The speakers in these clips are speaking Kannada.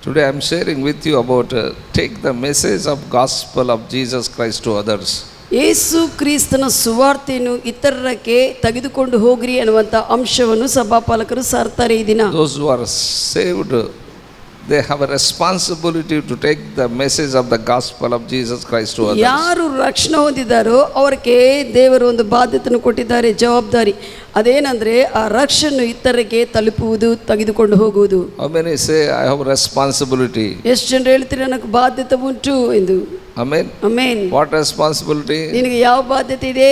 Today I am sharing with you about take the message of gospel of Jesus Christ to others. ಯೇಸು ಕ್ರಿಸ್ತನ ಸುವಾರ್ತೆಯನ್ನು ಇತರರಿಗೆ ತೆಗೆದುಕೊಂಡು ಹೋಗ್ರಿ ಅನ್ನುವಂಥ ಅಂಶವನ್ನು ಸಭಾಪಾಲಕರು ಸಾರ್ತಾರೆ ಈ ದಿನ. Those who are saved, they have a responsibility to take the message of the gospel of Jesus Christ to others. ಯಾರು ರಕ್ಷಣೆ ಹೊಂದಿದ್ದಾರೋ ಅವರಿಗೆ ದೇವರು ಒಂದು ಬಾಧ್ಯತೆಯನ್ನು ಕೊಟ್ಟಿದ್ದಾರೆ, ಜವಾಬ್ದಾರಿ. ಅದೇನಂದ್ರೆ ಆ ರಕ್ಷಣೆ ಇತರರಿಗೆ ತಲುಪುವುದು, ತೆಗೆದುಕೊಂಡು ಹೋಗುವುದು. How many say I have responsibility? ಎಷ್ಟು ಜನರು ಹೇಳ್ತೀರಿ ನನಗೆ ಬಾಧ್ಯತೆ ಉಂಟು ಎಂದು? Amen. ಆಮೆನ್. What responsibility? ನಿನಗೆ ಯಾವ ಬಾಧ್ಯತೆ ಇದೆ?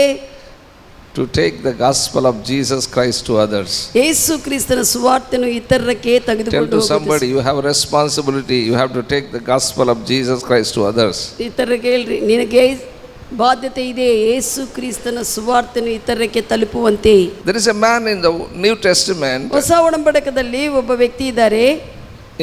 To take the gospel of Jesus Christ to others. ಯೇಸು ಕ್ರಿಸ್ತನ ಸುವಾರ್ತೆಯನ್ನು ಇತರರಿಗೆ Tell ತೆಗೆದುಕೊಂಡು to ಹೋಗುವುದು. somebody you have a responsibility. You have to take the gospel of Jesus Christ to others. ಇತರರಿಗೆ ಹೇಳ್ರಿ, ನಿನಗೆ ಬಾಧ್ಯತೆ ಇದೆ, ಯೇಸು ಕ್ರಿಸ್ತನ ಸುವಾರ್ತೆಯನ್ನು ಇತರರಿಗೆ ತಲುಪುವಂತೆ. There is a man in the New Testament, ಹೊಸ ಒಡಂಬಡಿಕೆಯಲ್ಲಿ ಒಬ್ಬ ವ್ಯಕ್ತಿ ಇದ್ದಾರೆ.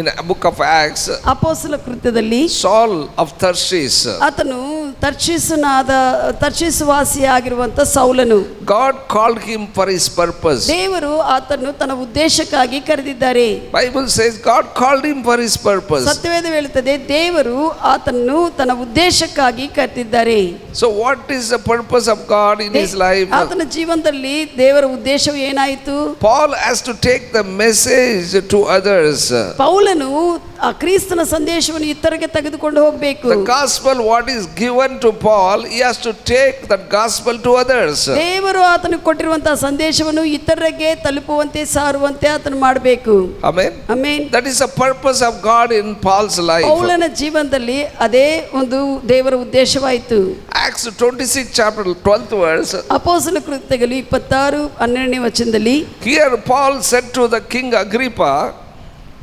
in the book of Acts, ಅಪೊಸ್ತಲ ಕೃತ್ಯದಲ್ಲಿ Saul of Tarshish. ಆತನು ತರ್ಷೀಸ್ ವಾಸಿಯಾಗಿರುವಂತ ಸೌಲನು. God called him for his purpose. ದೇವರು ಆತನು ತನ್ನ ಉದ್ದೇಶಕ್ಕಾಗಿ ಕರೆದಿದ್ದಾರೆ. Bible says God called him for his purpose. ಸತ್ಯವೇದ ಹೇಳುತ್ತದೆ ದೇವರು ಆತನನ್ನು ತನ್ನ ಉದ್ದೇಶಕ್ಕಾಗಿ ಕರೆದಿದ್ದಾರೆ. So what is the purpose of God in his life? ಆತನ ಜೀವನದಲ್ಲಿ ದೇವರ ಉದ್ದೇಶವು ಏನಾಯಿತು? Paul has to take the message to others. ಪೌಲನು ಆ ಕ್ರಿಸ್ತನ ಸಂದೇಶವನ್ನು ಇತರರಿಗೆ ತೆಗೆದುಕೊಂಡು ಹೋಗಬೇಕು. The gospel what is given to Paul, he has to take that gospel to others. ದೇವರು ಆತನಿಗೆ ಕೊಟ್ಟಿರುವಂತಹ ಸಂದೇಶವನ್ನು ಇತರರಿಗೆ ತಲುಪುವಂತೆ, ಸಾರುವಂತೆ ಆತನು ಮಾಡಬೇಕು. Amen. Amen. That is the purpose of God in Paul's life. ಪೌಲನ ಜೀವನದಲ್ಲಿ ಅದೇ ಒಂದು ದೇವರ ಉದ್ದೇಶವಾಯಿತು. Acts 26 chapter 12th verse. ಅಪೊಸ್ತಲ ಕೃತ್ಯಗಳು 26:12ನೇ ವಚನದಲ್ಲಿ Here Paul said to the king Agrippa,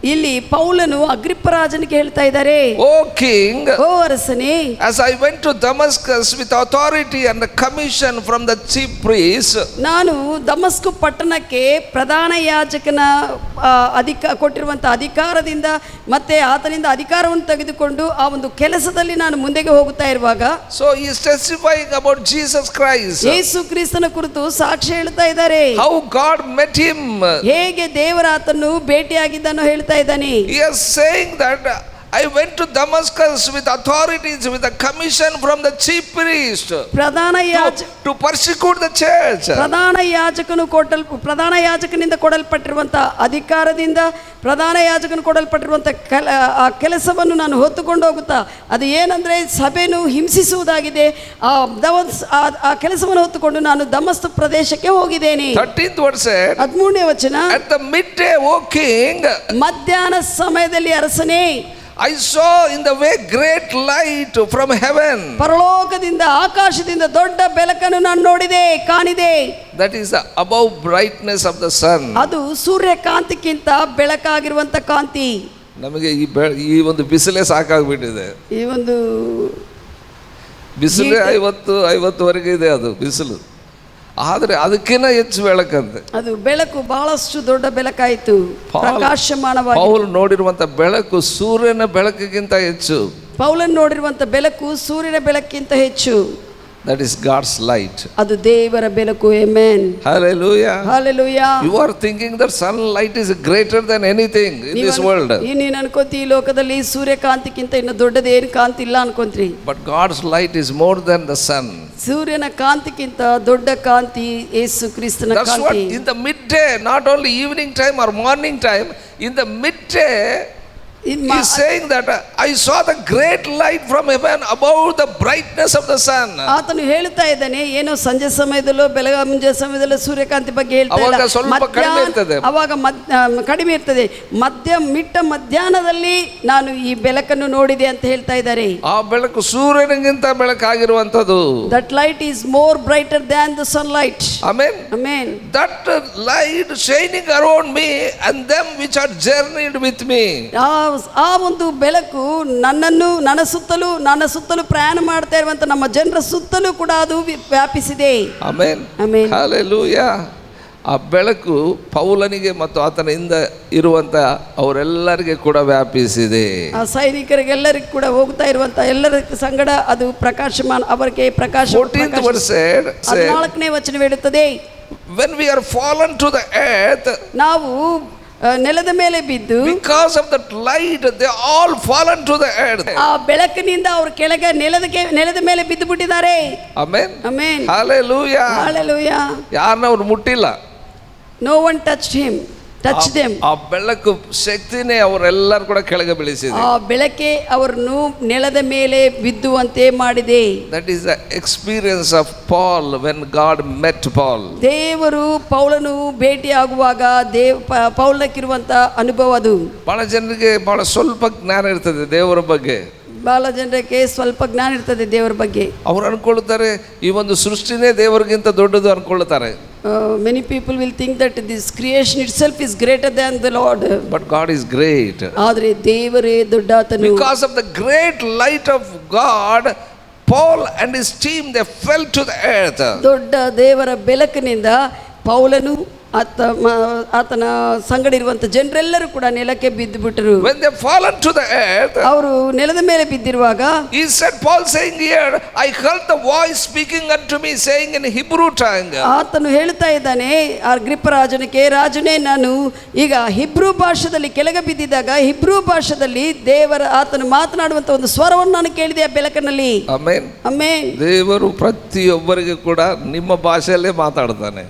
ಇಲ್ಲಿ ಪೌಲನು ಅಗ್ರಿಪ್ಪರಾಜನಿಗೆ ಹೇಳ್ತಾ ಇದ್ದಾರೆ, O king, ಓ ಅರಸನೇ, as I went to Damascus with authority and commission from the chief priest, ನಾನು ದಮಸ್ಕು ಪಟ್ಟಣಕ್ಕೆ ಪ್ರಧಾನ ಯಾಜಕನ ಕೊಟ್ಟಿರುವಂಥ ಅಧಿಕಾರದಿಂದ ಮತ್ತೆ ಆತನಿಂದ ಅಧಿಕಾರವನ್ನು ತೆಗೆದುಕೊಂಡು ಆ ಒಂದು ಕೆಲಸದಲ್ಲಿ ನಾನು ಮುಂದೆಗೆ ಹೋಗುತ್ತಾ ಇರುವಾಗ, so he is testifying about Jesus Christ, ಯೇಸು ಕ್ರಿಸ್ತನ ಕುರಿತು ಸಾಕ್ಷಿ ಹೇಳ್ತಾ ಇದ್ದಾರೆ. how God met him. ಹೇಗೆ ದೇವರ ಆತನು ಭೇಟಿಯಾಗಿದ್ದನ್ನು ಹೇಳ್ತಾ ಇದ್ದಾನೆ. He is saying that I went to Damascus with authorities, with a commission from the chief priest to persecute the church. ಪ್ರಧಾನ ಯಾಜಕನಿಂದ ಕೊಡಲ್ಪಟ್ಟಿರುವಂತ ಅಧಿಕಾರದಿಂದ ಪ್ರಧಾನ ಯಾಜಕನು ಕೊಡಲ್ಪಟ್ಟಿರುವಂತ ಕೆಲಸವನ್ನು ನಾನು ಹೊತ್ತುಕೊಂಡು ಹೋಗುತ್ತಾ, ಅದು ಏನಂದ್ರೆ ಸಭೆಯನ್ನು ಹಿಂಸಿಸುವುದಾಗಿದೆ. ಆ ಕೆಲಸವನ್ನು ಹೊತ್ತುಕೊಂಡು ನಾನು ದಮಸ್ಕ ಪ್ರದೇಶಕ್ಕೆ ಹೋಗಿದ್ದೇನೆ. 13th verse said, 13ನೇ ವಚನ, at the midday, O king, ಮಧ್ಯಾಹ್ನ ಸಮಯದಲ್ಲಿ ಅರಸನೇ, I saw in the way great light from heaven. ಪರಲೋಕದಿಂದ ಆಕಾಶದಿಂದ ದೊಡ್ಡ ಬೆಳಕನ್ನು ನಾನು ನೋಡಿದೆ, ಕಾಣಿದೆ. That is the above brightness of the sun. ಅದು ಸೂರ್ಯಕಾಂತಿಗಿಂತ ಬೆಳಕಾಗಿರುವಂತ ಕಾಂತಿ. ನಮಗೆ ಈ ಒಂದು ಬಿಸಿಲೇ ಸಾಕಾಗ್ಬಿಟ್ಟಿದೆ. ಈ ಒಂದು ಬಿಸಿಲೇ 50ವರೆಗೆ ಇದೆ ಅದು ಬಿಸಿಲು, ಆದರೆ ಅದಕ್ಕಿಂತ ಹೆಚ್ಚು ಬೆಳಕಂತೆ. ಅದು ಬೆಳಕು ಬಹಳಷ್ಟು ದೊಡ್ಡ ಬೆಳಕಾಯಿತು, ಪ್ರಕಾಶಮಾನವಾಗಿ. ಪೌಲ್ ನೋಡಿರುವಂತ ಬೆಳಕು ಸೂರ್ಯನ ಬೆಳಕಿಗಿಂತ ಹೆಚ್ಚು. ಪೌಲನ್ ನೋಡಿರುವಂತ ಬೆಳಕು ಸೂರ್ಯನ ಬೆಳಕಿಗಿಂತ ಹೆಚ್ಚು. That is God's light. ಅದು ದೇವರ ಬೆಳಕು. Amen. Hallelujah. Hallelujah. You are thinking that sunlight is greater than anything in this world. ನೀನು ಅನ್ಕೋತಿ ಈ ಲೋಕದಲ್ಲಿ ಸೂರ್ಯಕಾಂತಿಗಿಂತ ಇನ್ನು ದೊಡ್ಡದೇನು ಕಾಂತಿ ಇಲ್ಲ ಅನ್ಕೊಂತ್ರಿ. But God's light is more than the sun. ಸೂರ್ಯನ ಕಾಂತಿಗಿಂತ ದೊಡ್ಡ ಕಾಂತಿ ಯೇಸು ಕ್ರಿಸ್ತನ ಕಾಂತಿ. That's what in the midday, not only evening time or morning time, in the midday he's saying that I saw the great light from heaven above the brightness of the sun. ಆತನು ಹೇಳ್ತಾ ಇದ್ದಾನೆ, ಏನೋ ಸಂಜೆ ಸಮಯದಲ್ಲೋ ಮುಂಜಾನೆ ಸಮಯದಲ್ಲೋ ಸೂರ್ಯಕಾಂತಿ ಬಗ್ಗೆ ಹೇಳ್ತಾ ಇಲ್ಲ. ಅವಾಗ ಸ್ವಲ್ಪ ಕಡಿಮೆ ಇರ್ತದೆ, ಅವಾಗ ಕಡಿಮೆ ಇರ್ತದೆ. ಮಧ್ಯಾಹ್ನದಲ್ಲಿ ನಾನು ಈ ಬೆಳಕನ್ನು ನೋಡಿದೆ ಅಂತ ಹೇಳ್ತಾ ಇದ್ದಾರೆ. ಆ ಬೆಳಕು ಸೂರ್ಯನಿಗಿಂತ ಬೆಳಕಾಗಿರುವಂತದ್ದು. That light is more brighter than the sunlight. Amen. Amen. That light shining around me and them which are journeyed with me. ಆ ಒಂದು ಬೆಳಕು ನನ್ನ ಸುತ್ತಲೂ ಪ್ರಯಾಣ ಮಾಡ್ತಾ ಇರುವಂತ ನಮ್ಮ ಜನರ ಸುತ್ತಲೂ ಕೂಡ ಅದು ವ್ಯಾಪಿಸಿದೆ. ಆಮೆನ್. ಆಮೆನ್. ಹಲ್ಲೆಲೂಯಾ. ಆ ಬೆಳಕು ಪೌಲನಿಗೆ ಮತ್ತು ಆತನಿಂದ ಇರುವಂತ ಅವರೆಲ್ಲರಿಗೆ ಕೂಡ ವ್ಯಾಪಿಸಿದೆ. ಆ ಸೈನಿಕರಿಗೆಲ್ಲರಿಗೂ ಕೂಡ ಹೋಗ್ತಾ ಇರುವಂತ ಎಲ್ಲರ ಸಂಗಡ ಅದು ಪ್ರಕಾಶಮಾನ, ಅವರಿಗೆ ಪ್ರಕಾಶ. 14th verse said, 14ನೇ ವಚನ ಹೇಳುತ್ತದೆ, when we are fallen to the earth, ನಾವು ನೆಲದ ಮೇಲೆ ಬಿದ್ದು because of that light they all fallen to the earth. ಆ ಬೆಳಕಿನಿಂದ ಅವರು ಕೆಳಗೆ ನೆಲದ ಮೇಲೆ ಬಿದ್ದು ಬಿಟ್ಟಿದ್ದಾರೆ. Amen. ಆಮೆನ್. Hallelujah. Hallelujah. ಯಾರನ್ನ ಅವ್ರು ಮುಟ್ಟಿಲ್ಲ. No one touched them. ಆ ಬೆಳಕು ಶಕ್ತಿನೇ ಅವರೆಲ್ಲರೂ ಕೂಡ ಕೆಳಗೆ ಬೀಳಿಸಿದೆ. ಆ ಬೆಳಕೆ ಅವರನ್ನು ನೆಲದ ಮೇಲೆ ಬಿದ್ದುವಂತೆ ಮಾಡಿದೆ. That is the experience of Paul when God met Paul. ದೇವರು ಪೌಲನು ಭೇಟಿಯಾಗುವಾಗ ಪೌಲಕ್ಕಿರುವಂತ ಅನುಭವ ಅದು. ಬಹಳ ಜನರಿಗೆ ಬಹಳ ಸ್ವಲ್ಪ ಜ್ಞಾನ ಇರ್ತದೆ ದೇವರ ಬಗ್ಗೆ. ಬಹಳ ಜನರಿಗೆ ಸ್ವಲ್ಪ ಜ್ಞಾನ ಇರ್ತದೆ ದೇವರ ಬಗ್ಗೆ. ಅವ್ರು ಅನ್ಕೊಳ್ತಾರೆ ಈ ಒಂದು ಸೃಷ್ಟಿನೇ ದೇವರಿಗಿಂತ ದೊಡ್ಡದು ಅನ್ಕೊಳ್ತಾರೆ. Many people will think that this creation itself is greater than the Lord. But God is great. ಆದರೆ ದೇವರೇ ದೊಡ್ಡಾತನು. Because of the great light of God, Paul and his team they fell to the earth. ದೊಡ್ಡ ದೇವರ ಬೆಳಕಿನಿಂದ ಪೌಲನು ಆತನ ಸಂಗಡ ಇರುವಂತ ಜನರೆಲ್ಲರೂ ಕೂಡ ನೆಲಕ್ಕೆ ಬಿದ್ದು ಬಿಟ್ಟರು. When they fallen to the earth, ಅವರು ನೆಲದ ಮೇಲೆ ಬಿದ್ದಿರುವಾಗ he said, Paul saying here, I heard the voice speaking unto me saying in Hebrew tongue. ಆತನು ಹೇಳ್ತಾ ಇದ್ದಾನೆ ಅಗ್ರಿಪ್ಪ ರಾಜನೇ ನಾನು ಈಗ ಹಿಬ್ರೂ ಭಾಷೆಯಲ್ಲಿ ಕೆಳಗೆ ಬಿದ್ದಿದ್ದಾಗ ಹಿಬ್ರೂ ಭಾಷೆಯಲ್ಲಿ ಆತನು ಮಾತನಾಡುವಂತ ಒಂದು ಸ್ವರವನ್ನು ನಾನು ಕೇಳಿದೆ ಆ ಬೆಳಕಿನಲ್ಲಿ. ಆಮೆನ್. ಆಮೆನ್. ದೇವರು ಪ್ರತಿಯೊಬ್ಬರಿಗೆ ಕೂಡ ನಿಮ್ಮ ಭಾಷೆಯಲ್ಲೇ ಮಾತಾಡ್ತಾನೆ.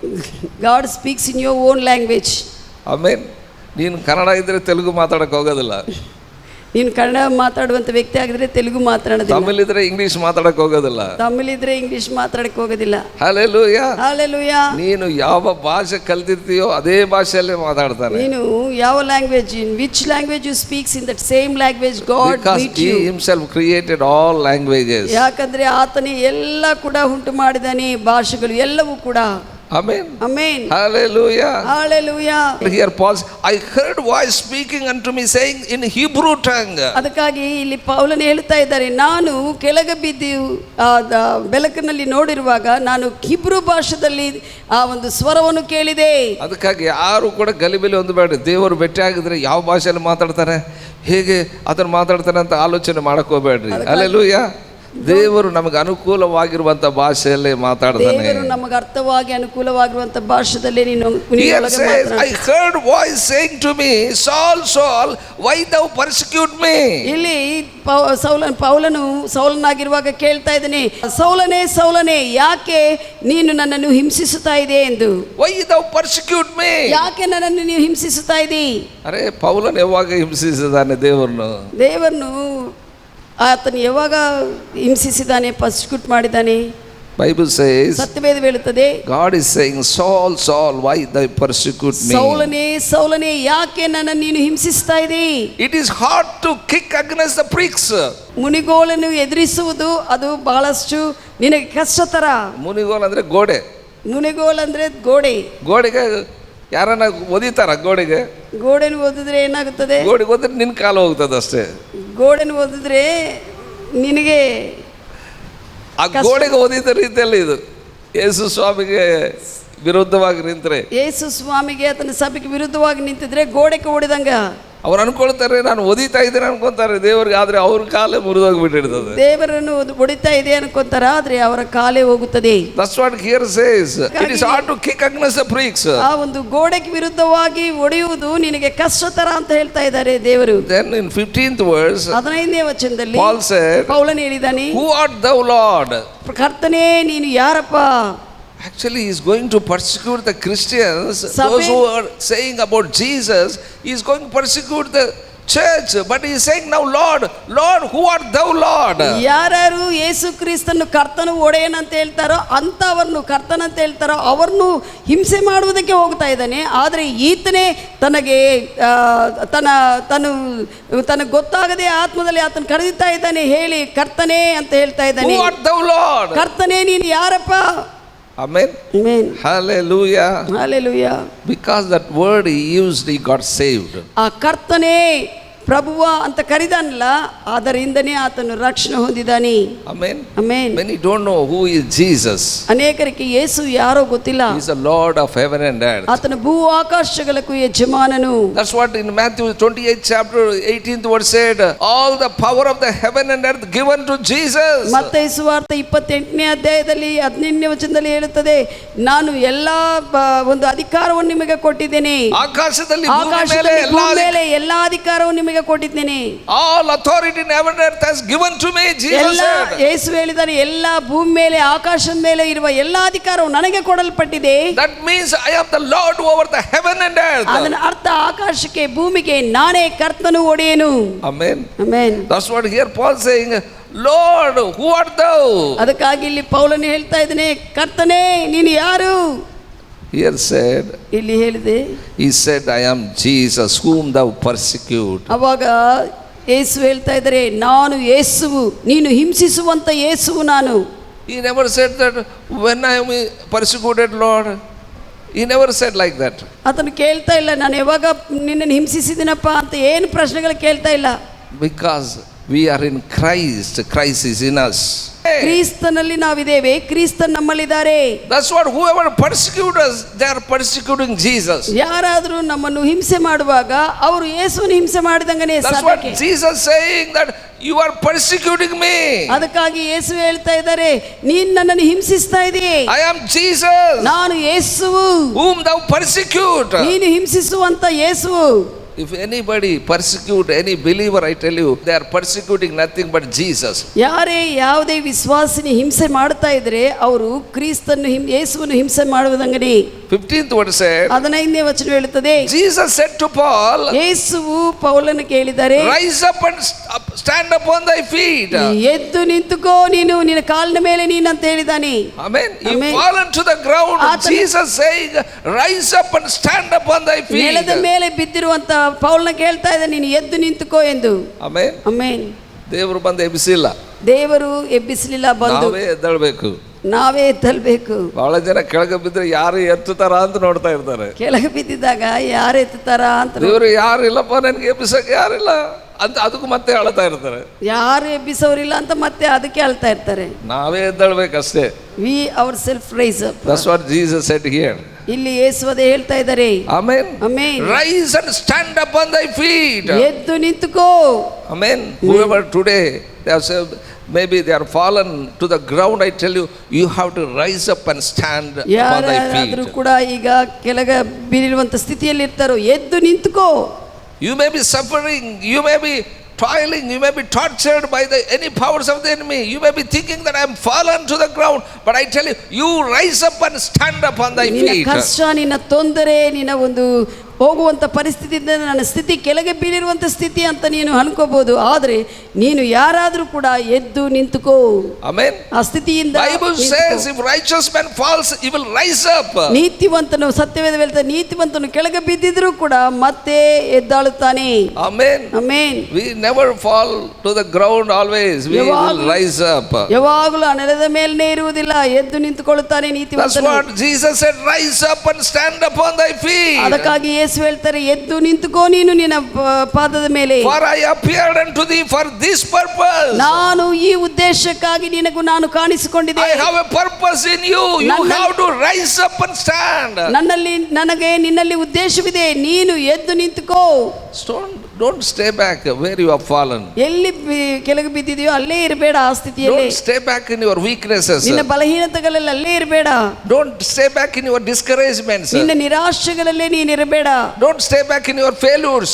God speaks in your own language. Amen. ನೀನು ಕನ್ನಡ ಇದ್ರೆ ತೆಲುಗು ಮಾತಾಡಕ್ಕೆ ಹೋಗೋದಿಲ್ಲ. ನೀನು ಕನ್ನಡ ಮಾತಾಡುವಂತ ವ್ಯಕ್ತಿ ಆಗಿದ್ರೆ ತೆಲುಗು ಮಾತಾಡೋದಿಲ್ಲ. ತಮಿಳ್ ಇದ್ರೆ ಇಂಗ್ಲಿಷ್ ಮಾತಾಡಕ್ಕೆ ಹೋಗೋದಿಲ್ಲ. ತಮಿಳ್ ಇದ್ರೆ ಇಂಗ್ಲಿಷ್ ಮಾತಾಡಕ್ಕೆ ಹೋಗೋದಿಲ್ಲ. ಹಲ್ಲೆಲೂಯಾ. ಹಲ್ಲೆಲೂಯಾ. ನೀನು ಯಾವ ಭಾಷೆ ಕಲ್ತಿರ್ತೀಯೋ ಅದೇ ಭಾಷೆಯಲ್ಲೇ ಮಾತಾಡ್ತಾನೆ. ನೀನು ಯಾವ language in which language you speaks in that same language God meet you. He himself created all languages. ಯಾಕಂದ್ರೆ ಆತನೇ ಎಲ್ಲ ಕೂಡ ಉಂಟು ಮಾಡಿದಾನೆ ಭಾಷೆಗಳು ಎಲ್ಲವೂ ಕೂಡ. Amen. Amen. Hallelujah. Hallelujah. Here Paul, I heard voice speaking unto me saying in Hebrew tongue. ಅದಕ್ಕಾಗಿ ಇಲ್ಲಿ ಪೌಲನು ಹೇಳ್ತಾ ಇದ್ದಾರೆ ನಾನು ಕೆಳಗೆ ಬಿದ್ದು ಬೆಳಕಿನಲ್ಲಿ ನೋಡಿರುವಾಗ ನಾನು ಹಿಬ್ರೂ ಭಾಷೆಯಲ್ಲಿ ಆ ಒಂದು ಸ್ವರವನ್ನು ಕೇಳಿದೆ. ಅದಕ್ಕಾಗಿ ಯಾರು ಕೂಡ ಗಲಿಬಿಲಿ ಹೊಂದಬೇಡಿ. ದೇವರು ಭೇಟಿ ಆಗಿದ್ರೆ ಯಾವ ಭಾಷೆಯಲ್ಲಿ ಮಾತಾಡ್ತಾರೆ ಹೇಗೆ ಅದನ್ನು ಮಾತಾಡ್ತಾರೆ ಅಂತ ಆಲೋಚನೆ ಮಾಡಕ್ ಹೋಗ್ಬೇಡ್ರಿ. Hallelujah. ದೇವರು ನಮಗೆ ಅನುಕೂಲವಾಗಿರುವಂತ ಭಾಷೆಯಲ್ಲೇ ಮಾತಾಡ್ತಾನೆ. ದೇವರು ನಮಗೆ ಅರ್ಥವಾಗಿ ಅನುಕೂಲವಾಗಿರುವಂತ ಭಾಷೆಯಲ್ಲಿ ನೀನು I heard voice saying to me, Saul, Saul, why thou persecute me? ಇಲ್ಲಿ ಪೌಲನು ಸೌಲನಾಗಿರುವಾಗ ಕೇಳ್ತಾ ಇದ್ದಾನೆ, ಸೌಲನೇ ಯಾಕೆ ನೀನು ನನ್ನನ್ನು ಹಿಂಸಿಸುತ್ತಾ ಇದೆ ಎಂದು. Why thou persecute me? ಯಾಕೆ ನನ್ನನ್ನು ನೀವು ಹಿಂಸಿಸುತ್ತಾ ಇದ್ದೀ? ಅರೆ ಪೌಲನು ಯಾವಾಗ ಹಿಂಸಿಸಿದಾನೆ ದೇವರನ್ನು ಆತನು ಯಾವಾಗ ಹಿಂಸಿಸಿದಾನೆ, ಪರ್ಸಿಕ್ಯೂಟ್ ಮಾಡಿದಾನೆ? Bible says, ಸತ್ಯವೇದ ಹೇಳುತ್ತದೆ, God is saying, Saul, Saul, why thou persecute me? ಸೌಲನೇ ಯಾಕೆ ನನ್ನನ್ನು ನೀನು ಹಿಂಸಿಸ್ತಾ ಇದ್ದೀ? It is hard to kick against the pricks. ಮುನಿಗೋಲನ್ನು ಎದುರಿಸುವುದು ಅದು ಬಹಳಷ್ಟು ನಿನಗೆ ಕಷ್ಟತರ. ಮುನಿಗೋಲ್ ಅಂದ್ರೆ ಗೋಡೆ. ಮುನಿಗೋಲ್ ಅಂದ್ರೆ ಗೋಡೆಗೆ ಯಾರನ್ನ ಒದಿತಾರ ಗೋಡೆನ ಓದಿದ್ರೆ ಏನಾಗುತ್ತದೆ? ಗೋಡೆಗೆ ಓದಿದ್ರೆ ನಿನ್ನ ಕಾಲು ಹೋಗ್ತದೆ ಅಷ್ಟೇ. ಗೋಡೆನ ಓದಿದ್ರೆ ನಿನಗೆ ಆ ಗೋಡೆಗೆ ಓದಿದ ರೀತಿಯಲ್ಲಿ ಇದು ಯೇಸು ಸ್ವಾಮಿಗೆ ವಿರುದ್ಧವಾಗಿ ನಿಂತರೆ, ಯೇಸು ಸ್ವಾಮಿಗೆ ಆತನ ಸಭೆಗೆ ವಿರುದ್ಧವಾಗಿ ನಿಂತಿದ್ರೆ ಗೋಡೆಗೆ ಓಡಿದಂಗ ಅವ್ರು ಅನ್ಕೊಳ್ತಾರೆ ನಾನು ಒದಿತಾ ಇದ್ದೇನೆ ಅನ್ಕೊಂತಾರೆ ದೇವರಿಗೆ, ಆದ್ರೆ ಅವ್ರ ಕಾಲೇ ಮುರಿದೋಗ್ಬಿಟ್ಟಿರ್ತದೆ. ದೇವರನ್ನು ಹೊಡಿತಾ ಇದೆ ಅನ್ಕೊಂತಾರ, ಆದ್ರೆ ಅವರ ಕಾಲೇ ಹೋಗುತ್ತದೆ. That's what here says. It is hard to kick against the pricks. ಆ ಒಂದು ಗೋಡೆಗೆ ವಿರುದ್ಧವಾಗಿ ಹೊಡೆಯುವುದು ನಿನಗೆ ಕಷ್ಟತರ ಅಂತ ಹೇಳ್ತಾ ಇದ್ದಾರೆ ದೇವರು. Then in 15th verse 15ನೇ ವಚನದಲ್ಲಿ Paul said, ಪೌಲನು ಹೇಳಿದಾನೆ, Who art thou, Lord? ಕರ್ತನೇ ನೀನು ಯಾರಪ್ಪ? Actually, he is going to persecute the Christians, those who are saying about Jesus. He is going to persecute the church, but he is saying now, Lord, who art thou, Lord? ಯಾರು ಯೇಸು ಕ್ರಿಸ್ತನು ಕರ್ತನು ಒಡೆಯನಂತ ಹೇಳ್ತಾರೋ ಅಂತವರನ್ನು ಕರ್ತನಂತ ಹೇಳ್ತಾರೋ ಅವರನ್ನು ಹಿಂಸೆ ಮಾಡುವುದಕ್ಕೆ ಹೋಗ್ತಾ ಇದ್ದಾನೆ. ಆದರೆ ಈತನೇ ತನಗೆ ಗೊತ್ತಾಗದೆ ಆತ್ಮದಲ್ಲಿ ಆತನ ಕರೆಯುತ್ತಾ ಇದ್ದಾನೆ, ಹೇಳಿ ಕರ್ತನೇ ಅಂತ ಹೇಳ್ತಾ ಇದ್ದಾನೆ. Who art thou, Lord? ಕರ್ತನೇ ನೀನು ಯಾರಪ್ಪ? Amen. Amen. Hallelujah. Hallelujah. Because that word he used, he got saved. ಆ ಕರ್ತನೇ ಪ್ರಭುವ ಅಂತ ಕರೆದಾನಲ್ಲ, ಅದರಿಂದನೇ ಆತನು ರಕ್ಷಣೆ ಹೊಂದಿದ್ದಾನೆ. Amen. Amen. Many don't know who is Jesus. ಅನೇಕರಿಗೆ ಯೇಸು ಯಾರೋ ಗೊತ್ತಿಲ್ಲ. He is the Lord of heaven and earth. ಆತನ ಭೂ ಆಕಾಶಗಳಕ್ಕೂ ಯಜಮಾನನು. That's what in Matthew 28 chapter 18th verse said, all the power of the heaven and earth given to Jesus. ಮತ್ತಾಯ ಸುವಾರ್ತೆ 28ನೇ ಅಧ್ಯಾಯದಲ್ಲಿ 15ನೇ ವಚನದಲ್ಲಿ ಹೇಳುತ್ತದೆ, ನಾನು ಎಲ್ಲಾ ಒಂದು ಅಧಿಕಾರವನ್ನು ನಿಮಗೆ ಕೊಟ್ಟಿದ್ದೇನೆ. ಆಕಾಶದಲ್ಲಿ ಭೂಮಿ ಮೇಲೆ ಎಲ್ಲಾ ಅಧಿಕಾರವನ್ನು ನಿಮಗೆ ಕೊಟ್ಟಿದ್ದೇನೆ. all authority in heaven and earth has given to me, Jesus said. ಯೇಸು ಹೇಳಿದ್ದಾನೆ, ಎಲ್ಲಾ ಭೂಮಿ ಮೇಲೆ ಆಕಾಶದ ಮೇಲೆ ಇರುವ ಎಲ್ಲಾ ಅಧಿಕಾರವು ನನಗೆ ಕೊಡಲ್ಪಟ್ಟಿದೆ. That means I am the Lord over the heaven and earth. ಅದರ ಅರ್ಥ ಆಕಾಶಕ್ಕೆ ಭೂಮಿಗೆ ನಾನೇ ಕರ್ತನು ಒಡೆಯನು. Amen. Amen. That's what here Paul saying, Lord, who art thou? ಅದಕ್ಕಾಗಿ ಇಲ್ಲಿ ಪೌಲನು ಹೇಳ್ತಾ ಇದ್ದಾನೆ, ಕರ್ತನೇ ನೀನು ಯಾರು? Here said, ಇಲ್ಲಿ ಹೇಳಿದೆ, he said, I am Jesus whom thou persecute. ಅವಾಗ ಯೇಸು ಹೇಳ್ತಾ ಇದ್ದಾರೆ, ನಾನು ಯೇಸುವು, ನೀನು ಹಿಂಸಿಸುವಂತ ಯೇಸುವು ನಾನು. He never said that when I am persecuted, Lord. He never said like that. ಆತನು ಕೇಳ್ತಾ ಇಲ್ಲ, ನಾನು ಯಾವಾಗ ನಿನ್ನನ್ನು ಹಿಂಸಿಸಿದಿನಪ್ಪ ಅಂತ ಏನು ಪ್ರಶ್ನೆಗಳು ಕೇಳ್ತಾ ಇಲ್ಲ. Because we are in Christ. Christ is in us. ಕ್ರಿಸ್ತನಲ್ಲಿ ನಾವಿದ್ದೇವೆ, ಕ್ರಿಸ್ತನ್ ನಮ್ಮಲ್ಲಿದ್ದಾರೆ. That's what whoever persecute us, they are persecuting Jesus. ಯಾರಾದರೂ ನಮ್ಮನ್ನು ಹಿಂಸೆ ಮಾಡುವಾಗ ಅವರು ಯೇಸುವನ್ನು ಹಿಂಸೆ ಮಾಡಿದಂಗನೇ. That's what Jesus saying, that you are persecuting me. ಅದಕ್ಕಾಗಿ ಯೇಸು ಹೇಳ್ತಾ ಇದ್ದಾರೆ, ನೀನು ನನ್ನನ್ನು ಹಿಂಸಿಸ್ತಾ ಇದೀಯ. I am Jesus. ನಾನು ಯೇಸುವು, whom thou persecute. ನೀನು ಹಿಂಸಿಸುವಂತ ಯೇಸುವು. If anybody persecute any believer, I tell you, they are persecuting nothing but Jesus. ಯಾರೇ ಯಾವುದೇ ವಿಶ್ವಾಸಿನಿ ಹಿಂಸೆ ಮಾಡ್ತಾ ಇದ್ರೆ ಅವರು ಕ್ರಿಸ್ತನ್ನು ಯೇಸುವನ್ನು ಹಿಂಸೆ ಮಾಡುವುದಂಗನೇ. 15th verse said, 15ನೇ ವಚನ ಹೇಳುತ್ತದೆ, Jesus said to Paul, ಯೇಸುವು ಪೌಲನಿಗೆ ಕೇಳಿದ್ದಾರೆ, rise up and stand upon thy feet. ಎದ್ದು ನಿಂತುಕೋ, ನೀನು ನಿನ್ನ ಕಾಲಿನ ಮೇಲೆ ನೀನು ಅಂತ ಹೇಳಿದಾನೆ. Amen. He fallen to the ground. Jesus saying, rise up and stand upon thy feet. ನೆಲದ ಮೇಲೆ ಬಿದ್ದಿರುವಂತ ಪೌಲನ ಕೇಳ್ತಾ ಇದ್ದಾನೆ, ನೀನು ಎದ್ದು ನಿಂತುಕೋ ಎಂದು. ಆಮೆನ್. ಆಮೆನ್. ದೇವರು ಬಂದು ಎಬ್ಬಿಸಿಲ್ಲ, ದೇವರು ಎಬ್ಬಿಸಲಿಲ್ಲ, ಬಂದು ನಾವೇ ಎದ್ದೇಳಬೇಕು. ನಾವೇ ಎತ್ತಲ್ಬೇಕು. ಬಹಳ ಜನ ಕೆಳಗೆ ಬಿದ್ದರೆ ಯಾರು ಎತ್ತುತ್ತಾರ ಅಂತ ನೋಡ್ತಾ ಇರ್ತಾರೆ. ಕೆಳಗೆ ಬಿದ್ದಿದ್ದಾಗ ಯಾರು ಎತ್ತುತ್ತಾರ ಅಂತ, ದೇವರು ಯಾರು ಇಲ್ಲಪ್ಪ ನನಗೆ ಎಬ್ಬಿಸಕ್ಕೆ ಯಾರಿಲ್ಲ ಅಂತ ಅದಕ್ಕೂ ಮತ್ತೆ ಅಳ್ತಾ ಇರ್ತಾರೆ. ಯಾರು ಎಬ್ಬಿಸೋರಿಲ್ಲ ಅಂತ ಮತ್ತೆ ಅದಕ್ಕೆ ಅಳ್ತಾ ಇರ್ತಾರೆ. ನಾವೇ ಎದ್ದೇಳಬೇಕಷ್ಟೇ. We ourself rise up. That's what Jesus said here. ಇಲ್ಲಿ ಯೇಸುವದೇ ಹೇಳ್ತಾ ಇದ್ದಾರೆ. Amen. Amen. Rise and stand upon thy feet. ಎದ್ದು ನಿಂತುಕೋ. Amen. Whoever today they have said, maybe they are fallen to the ground, I tell you, you have to rise up and stand upon thy feet. ಯಾರಾದರೂ ಕೂಡ ಈಗ ಕೆಳಗೆ ಬೀಳುವಂತ ಸ್ಥಿತಿಯಲ್ಲಿ ಇರ್ತಾರೋ, ಎದ್ದು ನಿಂತುಕೋ. You may be suffering, you may be toiling, you may be tortured by any powers of the enemy. You may be thinking that I am fallen to the ground, but I tell you, you rise up and stand upon thy feet. ನಿನ್ನ ಕಷ್ಟ, ನಿನ್ನ ತೊಂದರೆ, ನಿನ್ನ ಒಂದು ಹೋಗುವಂಥ ಪರಿಸ್ಥಿತಿಯಿಂದ ನನ್ನ ಸ್ಥಿತಿ ಕೆಳಗೆ ಬೀಳಿರುವಂಥ ಸ್ಥಿತಿ ಅಂತ ನೀನು ಅನ್ಕೋಬಹುದು. ಆದರೆ ನೀನು ಯಾರಾದರೂ ಕೂಡ ಎದ್ದು ನಿಂತುಕೋ. Amen. ಆ ಸ್ಥಿತಿಯಿಂದ Bible says if righteous man falls, he will rise up. ನೀತಿವಂತನು, ಸತ್ಯವೇದ ಹೇಳ್ತಾ, ನೀತಿವಂತನು ಕೆಳಗೆ ಬಿದ್ದಿದ್ರು ಕೂಡ ಮತ್ತೆ ಎದ್ದಾಳುತ್ತಾನೆ. Amen. Amen. We never fall to the ground always. We will rise up. ಯಾವಾಗಲೂ ಆ ನೆಲದ ಮೇಲೇ ಇರುವುದಿಲ್ಲ, ಎದ್ದು ನಿಂತುಕೊಳ್ಳುತ್ತಾನೆ ನೀತಿವಂತನು. That's what Jesus said, rise up and stand upon thy feet. ಅದಕ್ಕಾಗಿ ಯೇಸು ಹೇಳ್ತಾರೆ, ಎದ್ದು ನಿಂತುಕೋ ನೀನು ನಿನ್ನ ಪಾದದ ಮೇಲೆ. For I appeared unto thee for this purpose. ನಾನು ಈ ಉದ್ದೇಶಕ್ಕಾಗಿ ನಿನಗೂ ನಾನು ಕಾಣಿಸಿಕೊಂಡಿದ್ದೆ. I have a purpose in you. You have to rise up and stand. ನನಗೆ ನಿನ್ನಲ್ಲಿ ಉದ್ದೇಶವಿದೆ, ನೀನು ಎದ್ದು ನಿಂತುಕೋ. Don't stay back where you have fallen. ಎಲ್ಲಿ ಕೆಳಗೆ ಬಿದ್ದಿದೆಯೋ ಅಲ್ಲೇ ಇರಬೇಡ, ಆ ಸ್ಥಿತಿಯಲ್ಲಿ. Don't stay back in your weaknesses. ನಿನ್ನ ಬಲಹೀನತೆಗಳಲ್ಲಿ ಅಲ್ಲೇ ಇರಬೇಡ. Don't stay back in your discouragements. ನಿನ್ನ ನಿರಾಶೆಗಳಲ್ಲೇ ನೀನು ಇರಬೇಡ. Don't stay back in your failures.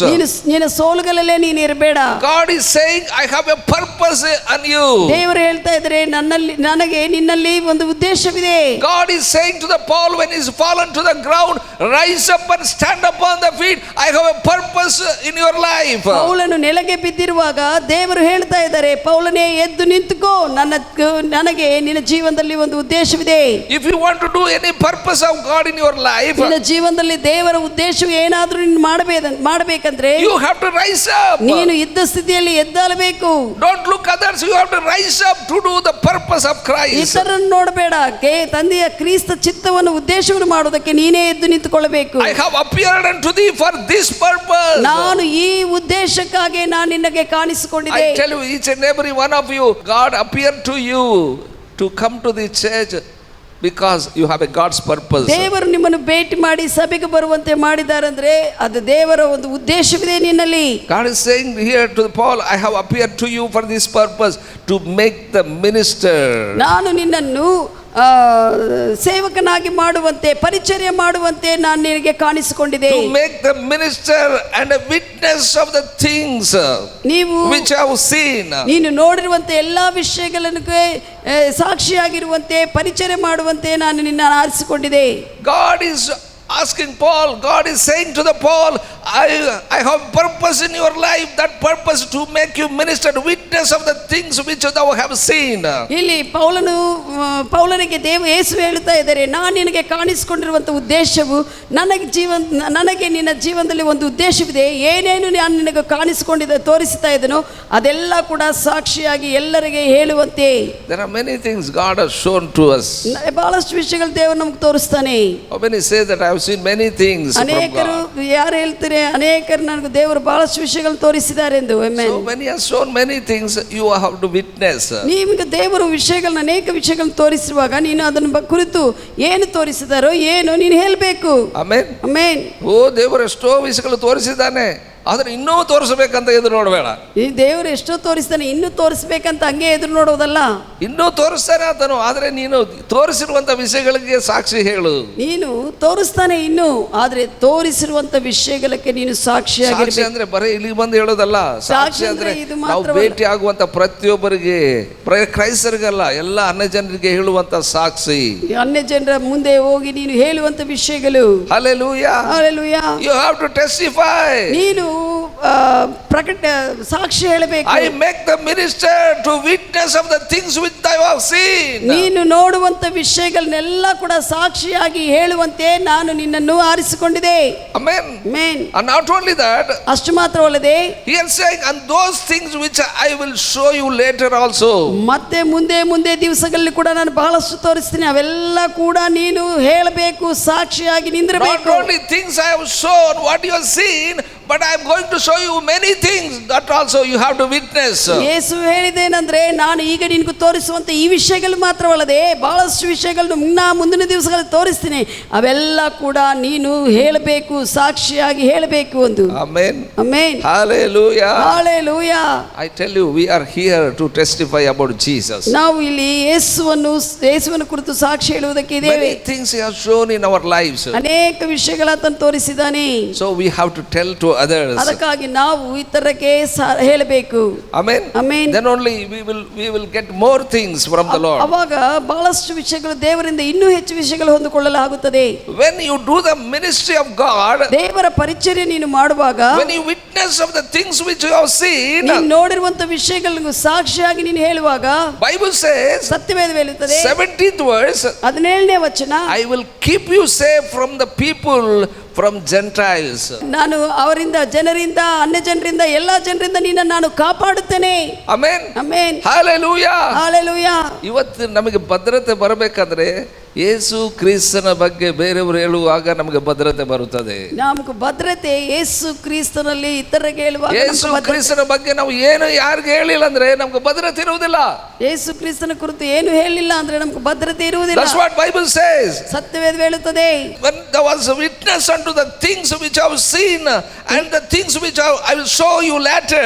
ನಿನ್ನ ಸೋಲುಗಳಲ್ಲೇ ನೀನು ಇರಬೇಡ. God is saying, I have a purpose on you. ದೇವರು ಹೇಳ್ತಾ ಇದ್ದಾರೆ, ನನಗೆ ನಿನ್ನಲ್ಲಿ ಒಂದು ಉದ್ದೇಶವಿದೆ. God is saying to the Paul when he is fallen to the ground, rise up and stand upon the feet. I have a purpose in your life. ಪೌಲನು ನೆಲಗೆ ಬಿದ್ದಿರುವಾಗ ದೇವರು ಹೇಳ್ತಾ ಇದ್ದಾರೆ, ಪೌಲನೇ ಎದ್ದು ನಿಂತುಕೋ, ನನಗೆ ನಿನ್ನ ಜೀವನದಲ್ಲಿ ಒಂದು ಉದ್ದೇಶವಿದೆ. If you want to do any purpose of God in your life, ನಿನ್ನ ಜೀವನದಲ್ಲಿ ದೇವರ ಉದ್ದೇಶವು ಏನಾದರೂ ನೀನು ಮಾಡಬೇಕಂದ್ರೆ you have to rise up. ನೀನು ಇದ್ದ ಸ್ಥಿತಿಯಲ್ಲಿ ಎದ್ದೇಳಬೇಕು. Don't look others, you have to rise up to do the purpose of Christ. ಇತರರನ್ನು ನೋಡಬೇಡ, ತಂದೆಯ ಕ್ರಿಸ್ತ ಚಿತ್ತವನ್ನು ಉದ್ದೇಶವನ್ನು ಮಾಡುವುದಕ್ಕೆ ನೀನೇ ಎದ್ದು ನಿಂತುಕೊಳ್ಳಬೇಕು. I have appeared unto thee for this purpose. ನಾನು ಈ ಉದ್ದೇಶಕ್ಕಾಗಿ ನಾನು ನಿನಗೆ ಕಾಣಿಸಿಕೊಂಡಿದ್ದೆ. I tell you, each and every one of you, God appeared to you to come to the church because you have a God's purpose. ದೇವರು ನಿಮ್ಮನ್ನು ಭೇಟಿ ಮಾಡಿ ಸಭೆಗೆ ಬರುವಂತೆ ಮಾಡಿದಾರಂದ್ರೆ ಅದು ದೇವರ ಒಂದು ಉದ್ದೇಶವಿದೆ ನಿನ್ನಲ್ಲಿ. God is saying here to Paul, I have appeared to you for this purpose, to make the minister. ನಾನು ನಿನ್ನನ್ನು ಸೇವಕನಾಗಿ ಮಾಡುವಂತೆ, ಪರಿಚರ್ಯ ಮಾಡುವಂತೆ ನಾನು ನಿನಗೆ ಕಾಣಿಸಿಕೊಂಡಿದೆ. To make the minister and a witness of the things ನೀವು which I have seen. ನೀನು ನೋಡಿರುವಂತೆ ಎಲ್ಲಾ ವಿಷಯಗಳನ್ನು ಸಾಕ್ಷಿಯಾಗಿರುವಂತೆ, ಪರಿಚರ್ಯ ಮಾಡುವಂತೆ ನಾನು ನಿನ್ನನ್ನು ಆರಿಸಿಕೊಂಡಿದೆ. God is asking Paul, God is saying to the Paul, I have purpose in your life, that purpose to make you minister, witness of the things which thou have seen. ಇಲ್ಲಿ ಪೌಲನಿಗೆ ಯೇಸು ಹೇಳ್ತಾ ಇದ್ದಾರೆ, ನಾನು ನಿನಗೆ ಕಾಣಿಸಿಕೊಂಡಿರುವಂತ ಉದ್ದೇಶವು ನನಗೆ ನಿನ್ನ ಜೀವನದಲ್ಲಿ ಒಂದು ಉದ್ದೇಶವಿದೆ. ಏನೇನು ನಾನು ನಿನಗೆ ಕಾಣಿಸಿಕೊಂಡಿದ್ದೆ ತೋರಿಸ್ತಾ ಇದ್ದನೋ ಅದೆಲ್ಲ ಕೂಡ ಸಾಕ್ಷಿಯಾಗಿ ಎಲ್ಲರಿಗೆ ಹೇಳುವಂತೆ. There are many things God has shown to us. ಬಹಳಷ್ಟು ವಿಷಯಗಳು ದೇವರು ನಮಗೆ ತೋರಿಸ್ತಾನೆ. How many say that I have seen many things from ಅನೇಕರು God? ಯಾರು ಹೇಳ್ತಾರೆ, ಅನೇಕರು ನನಗೆ ದೇವರು ಬಹಳಷ್ಟು ವಿಷಯಗಳು ತೋರಿಸಿದ್ದಾರೆ ಎಂದು. So when he has shown many things, you have to witness. ನಿಮಗೆ ದೇವರು ವಿಷಯಗಳನ್ನ, ಅನೇಕ ವಿಷಯಗಳನ್ನು ತೋರಿಸುವಾಗ ನೀನು ಅದನ್ನ ಕುರಿತು ಏನು ತೋರಿಸಿದಾರೋ ಏನು ನೀನು ಹೇಳಬೇಕು. ಆಮೆನ್. ಆಮೆನ್. ಓ, ದೇವರು ಎಷ್ಟೋ ವಿಷಯಗಳು ತೋರಿಸಿದ್ದಾನೆ, ಆದ್ರೆ ಇನ್ನೂ ತೋರಿಸಬೇಕಂತ ಎದುರು ನೋಡಬೇಡ. ಈ ದೇವರು ಎಷ್ಟೋ ತೋರಿಸ್ತಾನೆ, ಇನ್ನೂ ತೋರಿಸ್ಬೇಕಂತ ಹಂಗೆ ಎದುರು ನೋಡೋದಲ್ಲ. ಇನ್ನೂ ತೋರಿಸ್ತಾನೆ ಆತನು, ಆದ್ರೆ ನೀನು ತೋರಿಸಿರುವಂತ ವಿಷಯಗಳಿಗೆ ಸಾಕ್ಷಿ ಹೇಳು. ನೀನು ತೋರಿಸ್ತಾನೆ ಇನ್ನೂ, ಆದ್ರೆ ತೋರಿಸಿರುವಂತ ವಿಷಯಗಳಿಗೆ ನೀನು ಸಾಕ್ಷಿಯಾಗಿರ್ಬೇಕು. ಸಾಕ್ಷಿ ಅಂದ್ರೆ ಬರೀ ಇಲ್ಲಿ ಬಂದು ಹೇಳೋದಲ್ಲ. ಸಾಕ್ಷಿ ಅಂದ್ರೆ ನಾವು ಭೇಟಿ ಆಗುವಂತ ಪ್ರತಿಯೊಬ್ಬರಿಗೆ, ಕ್ರೈಸ್ತರಿಗಲ್ಲ, ಎಲ್ಲ ಅನ್ಯ ಜನರಿಗೆ ಹೇಳುವಂತ ಸಾಕ್ಷಿ. ಅನ್ಯ ಜನರ ಮುಂದೆ ಹೋಗಿ ನೀನು ಹೇಳುವಂತ ವಿಷಯಗಳು. Hallelujah, hallelujah. You have to testify. ನೀನು ಸಾಕ್ಷಿ ಹೇಳಬೇಕು. I make the minister to witness of the things which thou have seen. ನೀನು ನೋಡುವಂತ ವಿಷಯಗಳನ್ನೆಲ್ಲ ಕೂಡ ಸಾಕ್ಷಿಯಾಗಿ ಹೇಳುವಂತೆ ನಾನು ನಿನ್ನನ್ನು ಆರಿಸಿಕೊಂಡಿದೆ. Amen. Amen. And not only that, ಅಷ್ಟು ಮಾತ್ರವಲ್ಲದೆ he is saying, and those things which I will show you later also. ಮತ್ತೆ ಮುಂದೆ ದಿವಸಗಳಲ್ಲಿ ಕೂಡ ನಾನು ಬಹಳಷ್ಟು ತೋರಿಸ್ತೀನಿ, ಅವೆಲ್ಲ ಕೂಡ ನೀನು ಹೇಳಬೇಕು, ಸಾಕ್ಷಿಯಾಗಿ ನಿಂದಿರಬೇಕು. Not only things I have shown, what you have seen, but I am going to show you many things that also you have to witness. ಯೇಸು ಹೇಳಿದೇನೆಂದ್ರೆ, ನಾನು ಈಗ ನಿನಗೆ ತೋರಿಸುವಂತ ಈ ವಿಷಯಗಳು ಮಾತ್ರವಲ್ಲದೆ ಬಹಳಷ್ಟು ವಿಷಯಗಳನ್ನು ಮುಂದಿನ ದಿವಸಗಳಲ್ಲಿ ತೋರಿಸ್ತೀನಿ, ಅವೆಲ್ಲ ಕೂಡ ನೀನು ಹೇಳಬೇಕು, ಸಾಕ್ಷಿಯಾಗಿ ಹೇಳಬೇಕು ಎಂದು. Amen. Amen. Hallelujah. Hallelujah. I tell you, we are here to testify about Jesus. ನಾವು ಇಲ್ಲಿ ಯೇಸುವನ್ನು ಕುರಿತು ಸಾಕ್ಷಿ ಹೇಳುವುದಕ್ಕೆ ಇದ್ದೇವೆ. Many things he has shown in our lives. ಅನೇಕ ವಿಷಯಗಳನ್ನು ತೋರಿಸಿದ್ದಾನೆ. So we have to tell to others. ಅದಕ್ಕಾಗಿ ನಾವು ಇತರರಿಗೆ ಹೇಳಬೇಕು. Amen. Amen. Then only we will get more things from the Lord. ಅವಾಗ ಬಹಳಷ್ಟು ವಿಷಯಗಳು ದೇವರಿಂದ ಇನ್ನೂ ಹೆಚ್ಚು ವಿಷಯಗಳು ಹೊಂದಿಕೊಳ್ಳಲಾಗುತ್ತದೆ. When you do the ministry of God, ದೇವರ ಪರಿಚರ್ಯ ನೀನು ಮಾಡುವಾಗ, when you witness of the things which you have seen, ನೀನು ನೋಡಿರುವಂತ ವಿಷಯಗಳನ್ನು ಸಾಕ್ಷಿಯಾಗಿ ನೀನು ಹೇಳುವಾಗ, Bible says, ಸತ್ಯವೇದ ಹೇಳುತ್ತದೆ 17th verse, 17ನೇ ವಚನ, I will keep you safe from the people, from Gentiles. ನಾನು ಅವರಿಂದ, ಜನರಿಂದ, ಅನ್ಯ ಜನರಿಂದ, ಎಲ್ಲ ಜನರಿಂದ ನಾನು ಕಾಪಾಡುತ್ತೇನೆ. Amen. Amen. Hallelujah. Hallelujah. ಇವತ್ತು ನಮಗೆ ಭದ್ರತೆ ಬರಬೇಕಾದ್ರೆ ಯೇಸು ಕ್ರಿಸ್ತನ ಬಗ್ಗೆ ಬೇರೆಯವರು ಹೇಳುವಾಗ ನಮಗೆ ಭದ್ರತೆ ಬರುತ್ತದೆ. ನಮಗೆ ಭದ್ರತೆ ಯೇಸು ಕ್ರಿಸ್ತನಲ್ಲಿ ಇತರರಿಗೆ ಹೇಳುವಾಗ, ಯೇಸು ಕ್ರಿಸ್ತನ ಬಗ್ಗೆ ನಾವು ಏನು ಯಾರಿಗೆ ಹೇಳಿಲ್ಲ ಅಂದ್ರೆ ನಮಗೆ ಭದ್ರತೆ ಇರುವುದಿಲ್ಲ. ಯೇಸು ಕ್ರಿಸ್ತನ ಕುರಿತು ಏನು ಹೇಳಿಲ್ಲ ಅಂದ್ರೆ ನಮಗೆ ಭದ್ರತೆ ಇರುವುದಿಲ್ಲ. That's what Bible says. ಸತ್ಯವೇದ ಹೇಳುತ್ತದೆ, when there was a witness unto the things which I have seen and the things which I will show you later.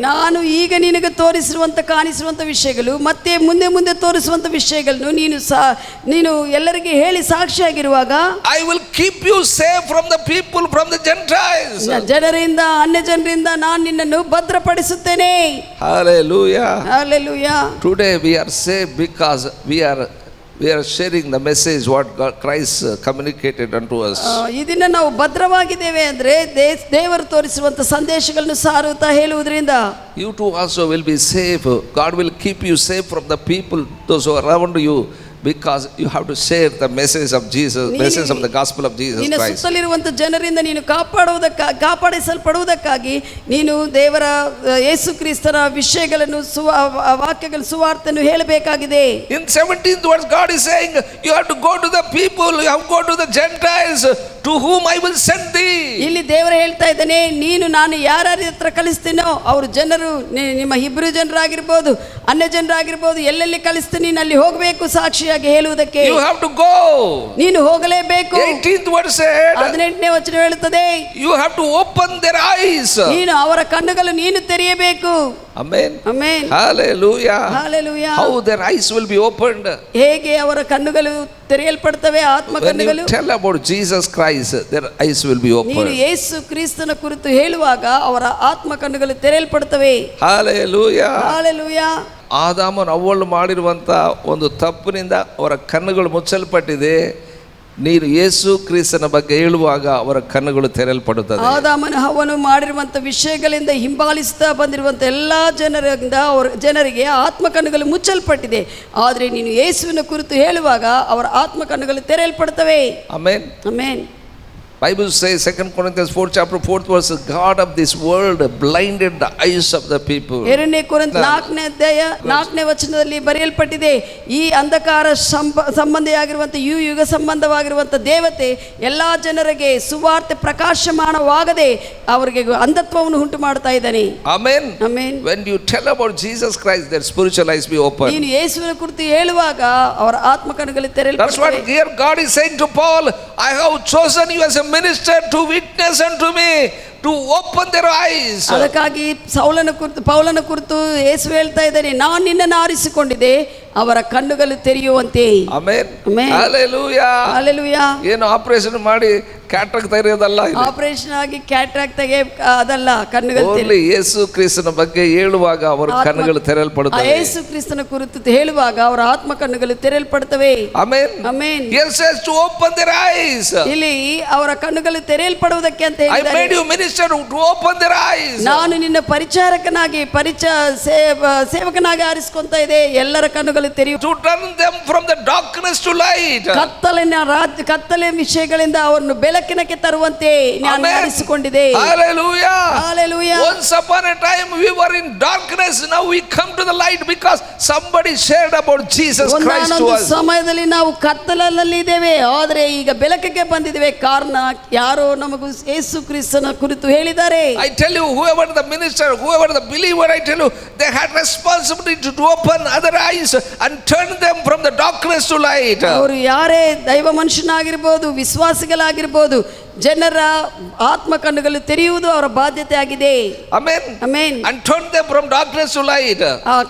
ನಾನು ಈಗ ನಿನಗೆ ತೋರಿಸಿರುವಂತ, ಕಾಣಿಸಿರುವಂತ ವಿಷಯಗಳು ಮತ್ತೆ ಮುಂದೆ ತೋರಿಸುವಂತ ವಿಷಯಗಳನ್ನು ನೀನು ಎಲ್ಲರಿಗೆ ಹೇಳಿ ಸಾಕ್ಷಿಯಾಗಿರುವಾಗ, I will keep you safe from the people, from the Gentiles. ಜನರಿಂದ, ಅನ್ಯ ಜನರಿಂದ ನಾನು ನಿನ್ನನ್ನು ಭದ್ರಪಡಿಸುತ್ತೇನೆ. Hallelujah. Hallelujah. Today we are safe because we are sharing the message what Christ communicated unto us. ಈ ದಿನ ನಾವು ಭದ್ರವಾಗಿದ್ದೇವೆ ಅಂದ್ರೆ ದೇವರು ತೋರಿಸುವಂತ ಸಂದೇಶಗಳನ್ನು ಸಾರುತ್ತಾ ಹೇಳುವುದರಿಂದ. You too also will be safe. God will keep you safe from the people, those who are around you, because you have to share the message of Jesus, message of the gospel of Jesus ನಿನ್ನ Christ. ಸುತ್ತಲಿರುವಂತ ಜನರಿಂದ ನೀನು ಕಾಪಾಡಿಸಲ್ಪಡುವುದಕ್ಕಾಗಿ ನೀನು ದೇವರ ಯೇಸು ಕ್ರಿಸ್ತನ ವಿಷಯಗಳನ್ನು, ವಾಕ್ಯಗಳ ಸುವಾರ್ತೆಯನ್ನು ಹೇಳಬೇಕಾಗಿದೆ. In 17th verse God is saying, you have to go to the people, you have to go to the Gentiles to whom I will send thee. ಇಲ್ಲಿ ದೇವರು ಹೇಳ್ತಾ ಇದ್ದಾನೆ, ನಾನು ಯಾರ್ಯಾರ ಹತ್ರ ಕಳಿಸ್ತೀನೋ ಅವರು ಜನರು ನಿಮ್ಮ ಹಿಬ್ರು ಜನರಾಗಿರ್ಬೋದು, ಅನ್ಯ ಜನರಾಗಿರ್ಬೋದು, ಎಲ್ಲೆಲ್ಲಿ ಕಳಿಸ್ತೀನಿ ನೀನು ಅಲ್ಲಿ ಹೋಗಬೇಕು ಸಾಕ್ಷಿಯಾಗಿ ಹೇಳುವುದಕ್ಕೆ. You have to go. ನೀನು ಹೋಗಲೇಬೇಕು. 18th verse said, 18ನೇ ವಚನ ಹೇಳುತ್ತದೆ, you have to open their eyes. ನೀನು ಅವರ ಕಣ್ಣುಗಳು ನೀನು ತೆರೆಯಬೇಕು. Amen. Amen. Hallelujah. Hallelujah. How their eyes will be opened? ಹೇಗೆ ಅವರ ಕಣ್ಣುಗಳು ತೆರೆಯಲ್ಪಡ್ತವೆ, ಆತ್ಮ When you ಕಣ್ಣುಗಳು. tell about Jesus Christ, their eyes will be ನೀನು opened. ಯೇಸು ಕ್ರಿಸ್ತನ ಕುರಿತು ಹೇಳುವಾಗ ಅವರ ಆತ್ಮ ಕಣ್ಣುಗಳು ತೆರೆಯಲ್ಪಡ್ತವೆ. Hallelujah. Hallelujah. ಆದಾಮನ ಅವ್ವಳು ಮಾಡಿರುವಂಥ ಒಂದು ತಪ್ಪಿನಿಂದ ಅವರ ಕಣ್ಣುಗಳು ಮುಚ್ಚಲ್ಪಟ್ಟಿದೆ. ನೀನು ಯೇಸು ಕ್ರಿಸ್ತನ ಬಗ್ಗೆ ಹೇಳುವಾಗ ಅವರ ಕಣ್ಣುಗಳು ತೆರೆಯಲ್ಪಡುತ್ತದೆ. ಆದಾಮನ ಹವ್ವನು ಮಾಡಿರುವಂಥ ವಿಷಯಗಳಿಂದ ಹಿಂಬಾಲಿಸ್ತಾ ಬಂದಿರುವಂಥ ಎಲ್ಲ ಜನರಿಗೆ ಆತ್ಮ ಕಣ್ಣುಗಳು ಮುಚ್ಚಲ್ಪಟ್ಟಿದೆ. ಆದರೆ ನೀನು ಯೇಸುವಿನ ಕುರಿತು ಹೇಳುವಾಗ ಅವರ ಆತ್ಮ ಕಣ್ಣುಗಳು ತೆರೆಯಲ್ಪಡ್ತವೆ. Amen. Amen. Bible says 2 Corinthians 4 chapter 4th verse, God of this world blinded the eyes of the people. 2 ಕೊರಿಂಥ 4ನೇ ಅಧ್ಯಾಯ 4ನೇ ವಚನದಲ್ಲಿ ಬರೆಯಲ್ಪಟ್ಟಿದೆ, ಈ ಅಂಧಕಾರ ಸಂಬಂಧಿಯಾಗಿರುವಂಥ ಯುಗ ಸಂಬಂಧವಾಗಿರುವಂಥ ದೇವತೆ ಎಲ್ಲಾ ಜನರಿಗೆ ಸುವಾರ್ತೆ ಪ್ರಕಾಶಮಾನವಾಗದೆ ಅವರಿಗೆ ಅಂಧತ್ವವನ್ನು ಉಂಟು ಮಾಡ್ತಾ ಇದ್ದಾನೆ. Amen. Amen. When you tell about Jesus Christ, their spiritual eyes be open. ನೀನು ಯೇಸುವಿನ ಕುರಿತು ಹೇಳುವಾಗ ಅವರ ಆತ್ಮ ಕಣ್ಣುಗಳು ತೆರೆಯಲ್ಪಡುತ್ತವೆ. That's what here God is saying to Paul, I have chosen you as a minister to witness unto me, to open their eyes. ಅದಕ್ಕಾಗಿ ಪೌಲನ ಕುರಿತು ಯೇಸು ಹೇಳ್ತಾ ಇದ್ದಾನೆ, ನಾನು ನಿನ್ನನ್ನು ಆರಿಸಿಕೊಂಡಿದ್ದೆ ಅವರ ಕಣ್ಣುಗಳು ತೆರೆಯುವಂತೆ. ಆಮೆನ್. ಆಮೆನ್. ಹalleluya. ಹalleluya. ಏನು ಆಪರೇಷನ್ ಮಾಡಿ ಕ್ಯಾಟ್ರಾಕ್ಟ್ ತೆರೆಯೋದಲ್ಲ ಇದು. ಆಪರೇಷನ್ ಆಗಿ ಕ್ಯಾಟ್ರಾಕ್ಟ್ ಅದಲ್ಲ, ಕಣ್ಣುಗಳು ಓನ್ಲಿ ಯೇಸು ಕ್ರಿಸ್ತನ ಬಗ್ಗೆ ಹೇಳುವಾಗ ಅವರ ಕಣ್ಣುಗಳು ತೆರೆಯಲ್ಪಡುತ್ತವೆ. ಯೇಸು ಕ್ರಿಸ್ತನ ಕುರಿತು ಹೇಳುವಾಗ ಅವರ ಆತ್ಮ ಕಣ್ಣುಗಳು ತೆರೆಯಲ್ಪಡುತ್ತವೆ. Amen. Amen. Here says to open their eyes. ಇಲ್ಲಿ ಅವರ ಕಣ್ಣುಗಳು ತೆರೆಯಲ್ಪಡುವುದಕ್ಕೆ ಅಂತ I ಹೇಳಿದ್ದಾರೆ. made you minister to open their eyes. ನಾನು ನಿನ್ನ ಪರಿಚಾರಕನಾಗಿ ಸೇವಕನಾಗಿ ಆರಿಸಿಕೊಂತ ಇದೆ, ಎಲ್ಲರ ಕಣ್ಣುಗಳು ತೆರೆಯು. To turn them from the darkness to light. ಕತ್ತಲೆ ವಿಷಯಗಳಿಂದ ಅವರನ್ನು ಬೆಳಕಿನಕ್ಕೆ ತರುವಂತೆ ನಾನು ಆರಿಸಿಕೊಂಡಿದೆ. Hallelujah. Hallelujah. Once upon a time we were in darkness, now we come to the light because somebody shared about Jesus Christ to us. ಸಮಯದಲ್ಲಿ ನಾವು ಕತ್ತಲಲ್ಲಿ ಇದ್ದೇವೆ, ಆದರೆ ಈಗ ಬೆಳಕಿಗೆ ಬಂದಿದ್ದೇವೆ. ಕಾರಣ ಯಾರೋ ನಮಗೂ ಯೇಸು ಕ್ರಿಸ್ತನ ಕುರಿತು ಹೇಳಿದ್ದಾರೆ. I tell you, whoever the minister, whoever the believer, I tell you, they had responsibility to open other eyes and turn them from the darkness to light. ಅವರು ಯಾರೇ ದೈವ ಮನುಷ್ಯನಾಗಿರ್ಬೋದು, ವಿಶ್ವಾಸಿಗಳಾಗಿರ್ಬೋದು, ಜನರ ಆತ್ಮ ಕಣ್ಣುಗಳು ತೆರೆಯುವುದು ಅವರ ಬಾಧ್ಯತೆ ಆಗಿದೆ. Amen. Amen. And turn them from darkness to light.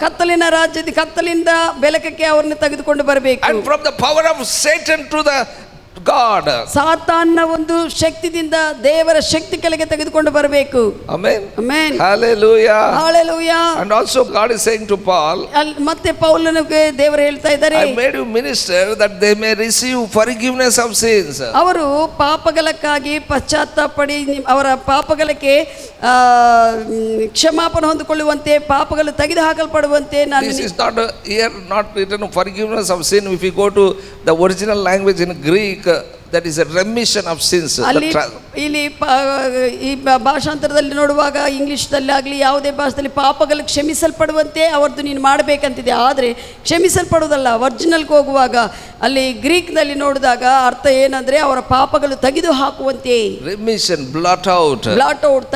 ಕತ್ತಲಿಂದ ಬೆಳಕಕ್ಕೆ ಅವರನ್ನು ತೆಗೆದುಕೊಂಡು ಬರಬೇಕು. And from the power of Satan to the God. ಸಾತಾನ್ನ ಒಂದು ಶಕ್ತಿಯಿಂದ ದೇವರ ಶಕ್ತಿ ಕೆಳಗೆ ತೆಗೆದುಕೊಂಡು ಬರಬೇಕು. Amen. Amen. Hallelujah. Hallelujah. And also God is saying to Paul, ಮತ್ತೆ ಪೌಲನಿಗೆ ದೇವರು ಹೇಳ್ತಾ ಇದ್ದಾರೆ, I made you minister that they may receive forgiveness of sins. ಅವರು ಪಾಪಗಳಕ್ಕಾಗಿ ಪಶ್ಚಾತ್ತಾಪಡಿ ಅವರ ಪಾಪಗಳಿಗೆ ಕ್ಷಮಾಪಣೆ ಹೊಂದಿಕೊಳ್ಳುವಂತೆ, ಪಾಪಗಳು ತೆಗೆದು ಹಾಕಲ್ಪಡುವಂತೆ. This is not here not written forgiveness of sin. If you go to the original language in Greek, that is a remission of sins. ಇಲ್ಲಿ ಈ ಭಾಷಾಂತರದಲ್ಲಿ ನೋಡುವಾಗ ಇಂಗ್ಲಿಷ್ದಲ್ಲಿ ಆಗಲಿ ಯಾವುದೇ ಭಾಷೆಯಲ್ಲಿ ಪಾಪಗಳು ಕ್ಷಮಿಸಲ್ಪಡುವಂತೆ ಅವರದ್ದು ನೀನು ಮಾಡಬೇಕಂತಿದೆ. ಆದರೆ ಕ್ಷಮಿಸಲ್ಪಡುವುದಲ್ಲ, ಒರಿಜಿನಲ್ಗೆ ಹೋಗುವಾಗ ಅಲ್ಲಿ ಗ್ರೀಕ್ನಲ್ಲಿ ನೋಡಿದಾಗ ಅರ್ಥ ಏನಂದ್ರೆ ಅವರ ಪಾಪಗಳು ತೆಗೆದು ಹಾಕುವಂತೆ. Remission, blot out,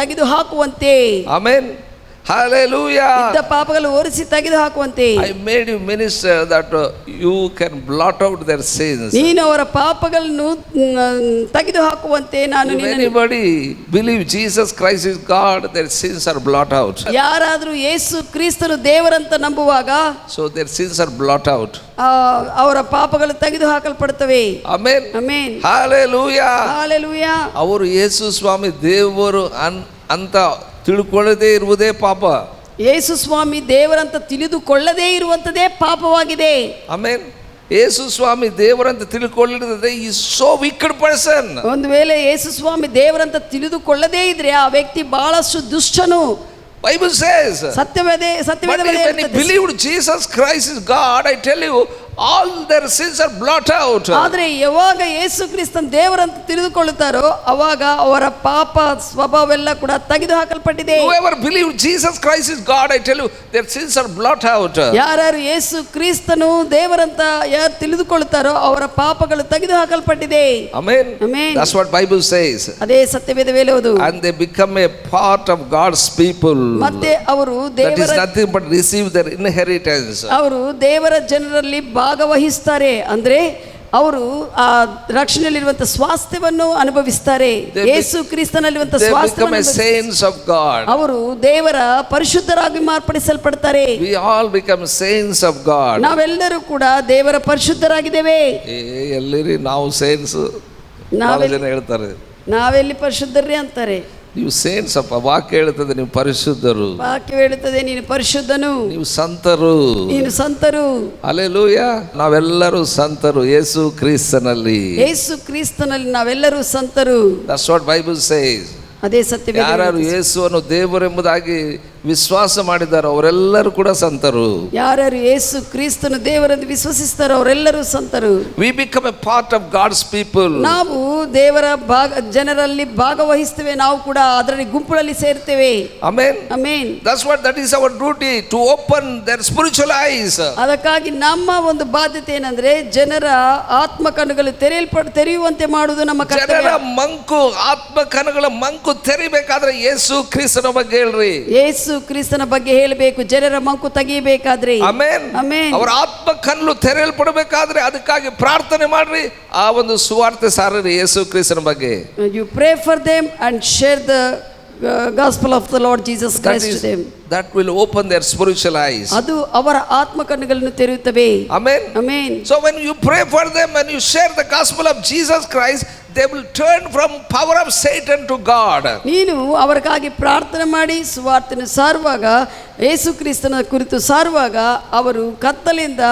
ತೆಗೆದು ಹಾಕುವಂತೆ. ಆಮೆನ್. Hallelujah. ಇದ್ದ ಪಾಪಗಳು ಒರೆಸಿ ತೆಗೆದು ಹಾಕುವಂತೆ. I made you minister that you can blot out their sins. ನೀನು ಅವರ ಪಾಪಗಳನ್ನು ತೆಗೆದು ಹಾಕುವಂತೆ ನಾನು If anybody believe Jesus Christ is God, their sins are blot out. ಯಾರಾದರೂ ಯೇಸು ಕ್ರಿಸ್ತನು ದೇವರಂತ ನಂಬುವಾಗ so their sins are blot out. ಅವರ ಪಾಪಗಳು ತೆಗೆದು ಹಾಕಲ್ಪಡುತ್ತವೆ. Amen. Amen. Hallelujah. Hallelujah. ಅವರು ಯೇಸು ಸ್ವಾಮಿ ದೇವರು ಅಂತ ತಿಳ್ಕೊಳ್ಳದೇ ಇರುವುದೇ ಪಾಪ. ಯೇಸು ಸ್ವಾಮಿ ದೇವರಂತ ತಿಳಿದುಕೊಳ್ಳದೇ ಇರುವಂತದೇ ಪಾಪವಾಗಿದೆ. ಆಮೆನ್. ಯೇಸು ಸ್ವಾಮಿ ದೇವರಂತ ತಿಳ್ಕೊಳ್ಳದೆ ಈಸ್ ಸೋ ವಿಕೆಡ್ ಪರ್ಸನ್. ಒಂದು ವೇಳೆ ಯೇಸು ಸ್ವಾಮಿ ದೇವರಂತ ತಿಳಿದುಕೊಳ್ಳದೇ ಇದ್ರೆ ಆ ವ್ಯಕ್ತಿ ಬಹಳಷ್ಟು ದುಷ್ಟನು. Bible says, Satyaveda but when he believed Jesus Christ is God, I tell you, all their sins are blotted out. ಆದರೆ ಯಾವಾಗ ಯೇಸು ಕ್ರಿಸ್ತನ್ ದೇವರಂತ ತಿಳಿದುಕೊಳ್ಳುತ್ತಾರೋ ಅವಾಗ ಅವರ ಪಾಪ ಸ್ವಭಾವವೆಲ್ಲ ಕೂಡ ತೆಗೆದು ಹಾಕಲ್ಪಟ್ಟಿದೆ. Whoever believes Jesus Christ is God, I tell you, their sins are blotted out. ಯಾರು ಯೇಸು ಕ್ರಿಸ್ತನು ದೇವರಂತ ಯಾರು ತಿಳಿದುಕೊಳ್ಳುತ್ತಾರೋ ಅವರ ಪಾಪಗಳು ತೆಗೆದು ಹಾಕಲ್ಪಟ್ಟಿದೆ. Amen. Amen. That's what Bible says. ಅದೇ ಸತ್ಯವೇದವೇ ಹೇಳುವುದು. And they become a part of God's people. ಮತ್ತೆ ಅವರು That is ದೇವರ nothing but receive their inheritance. ಅವರು ದೇವರ ಜನರಲ್ಲಿ ಭಾಗವಹಿಸ್ತಾರೆ. ಅಂದ್ರೆ ಅವರು ಆ ರಕ್ಷಣೆಯಲ್ಲಿರುವಂತ ಸ್ವಾಸ್ಥ್ಯವನ್ನು ಅನುಭವಿಸ್ತಾರೆ. ಯೇಸು ಕ್ರಿಸ್ತನಲ್ಲಿರುವಂತ They become a ಸ್ವಾಸ್ಥ್ಯವನ್ನು saints of God. ಅವರು ದೇವರ ಪರಿಶುದ್ಧರಾಗಿ ಮಾರ್ಪಡಿಸಲ್ಪಡ್ತಾರೆ. We all become saints of God. ನಾವೆಲ್ಲರೂ ಕೂಡ ದೇವರ ಪರಿಶುದ್ಧರಾಗಿದ್ದೇವೆ. ಎಲ್ಲಿರಿ ನಾವು ಸೇನ್ಸ್ ಜನ ಹೇಳ್ತಾರೆ, ನಾವೆಲ್ಲಿ ಪರಿಶುದ್ಧರೇ ಅಂತಾರೆ. ನೀವು ಸೇನ್ಸ್ ಅಪ್ಪ, ವಾಕ್ಯ ಹೇಳ್ತದೆ ನೀವು ಪರಿಶುದ್ಧರು, ವಾಕ್ಯ ಹೇಳುತ್ತದೆ ನೀನು ಪರಿಶುದ್ಧನು, ನೀವು ಸಂತರು, ನೀನು ಸಂತರು. ಹಲ್ಲೆಲೂಯಾ. ನಾವೆಲ್ಲರೂ ಸಂತರು ಯೇಸು ಕ್ರಿಸ್ತನಲ್ಲಿ. ಯೇಸು ಕ್ರಿಸ್ತನಲ್ಲಿ ನಾವೆಲ್ಲರೂ ಸಂತರು. That's what Bible says. ಅದೇ ಸತ್ಯ. ಯಾರು ಯೇಸುವನ್ನು ದೇವರೆಂಬುದಾಗಿ ವಿಶ್ವಾಸ ಮಾಡಿದಾರೋ ಅವರೆಲ್ಲರೂ ಕೂಡ ಸಂತರು. ಯಾರ್ಯಾರು ಯೇಸು ಕ್ರಿಸ್ತನು ದೇವರನ್ನು ವಿಶ್ವಸಿಸ್ತಾರೋ ಅವರೆಲ್ಲರೂ ಸಂತರು. We become a part of God's people. ನಾವು ದೇವರ ಜನರಲ್ಲಿ ಭಾಗವಹಿಸ್ತೇವೆ. ನಾವು ಕೂಡ ಅದರಲ್ಲಿ ಗುಂಪುಗಳಲ್ಲಿ ಸೇರ್ತೇವೆ. Amen. Amen. That is our duty, to open their spiritual eyes. ಅದಕ್ಕಾಗಿ ನಮ್ಮ ಒಂದು ಬಾಧ್ಯತೆ ಏನಂದ್ರೆ ಜನರ ಆತ್ಮ ಕಣ್ಣುಗಳು ತೆರೆಯುವಂತೆ ಮಾಡುವುದು ನಮ್ಮ ಕರ್ತವ್ಯ. ಜನರ ಮಂಕು, ಆತ್ಮ ಕಣ್ಣುಗಳ ಮಂಕು ತೆರಿಬೇಕಾದ್ರೆ ಯೇಸು ಕ್ರಿಸ್ತನ ಬಗ್ಗೆ ಹೇಳ್ರಿ. ಯೇಸು ಕ್ರಿಸ್ತನ ಬಗ್ಗೆ ಹೇಳಬೇಕು. ಜನರ ಮಂಕು ತೆಗಿಬೇಕಾದ್ರೆ ಆಮೆನ್. ಆಮೆನ್. ಅವರ ಆತ್ಮ ಕಣ್ಣು ತೆರೆಯಲ್ಪಡಬೇಕಾದ್ರೆ ಅದಕ್ಕಾಗಿ ಪ್ರಾರ್ಥನೆ ಮಾಡ್ರಿ. ಆ ಒಂದು ಸುವಾರ್ತೆ ಸಾರ್ರಿ ಯೇಸು ಕ್ರಿಸ್ತನ ಬಗ್ಗೆ. You pray for them and share the gospel of the Lord Jesus Christ to them. That will open their spiritual eyes. ಅದು ಅವರ ಆತ್ಮ ಕಣ್ಣುಗಳನ್ನು ತೆರೆಯುತ್ತವೆ. Amen. Amen. So when you pray for them and you share the gospel of Jesus Christ, they will turn from power of Satan to God. ನೀನು ಅವರಿಗಾಗಿ ಪ್ರಾರ್ಥನೆ ಮಾಡಿ ಸುವಾರ್ತೆಯನ್ನು ಸಾರುವಾಗ, ಯೇಸು ಕ್ರಿಸ್ತನ ಕುರಿತು ಸಾರುವಾಗ ಅವರು ಕತ್ತಲಿಂದ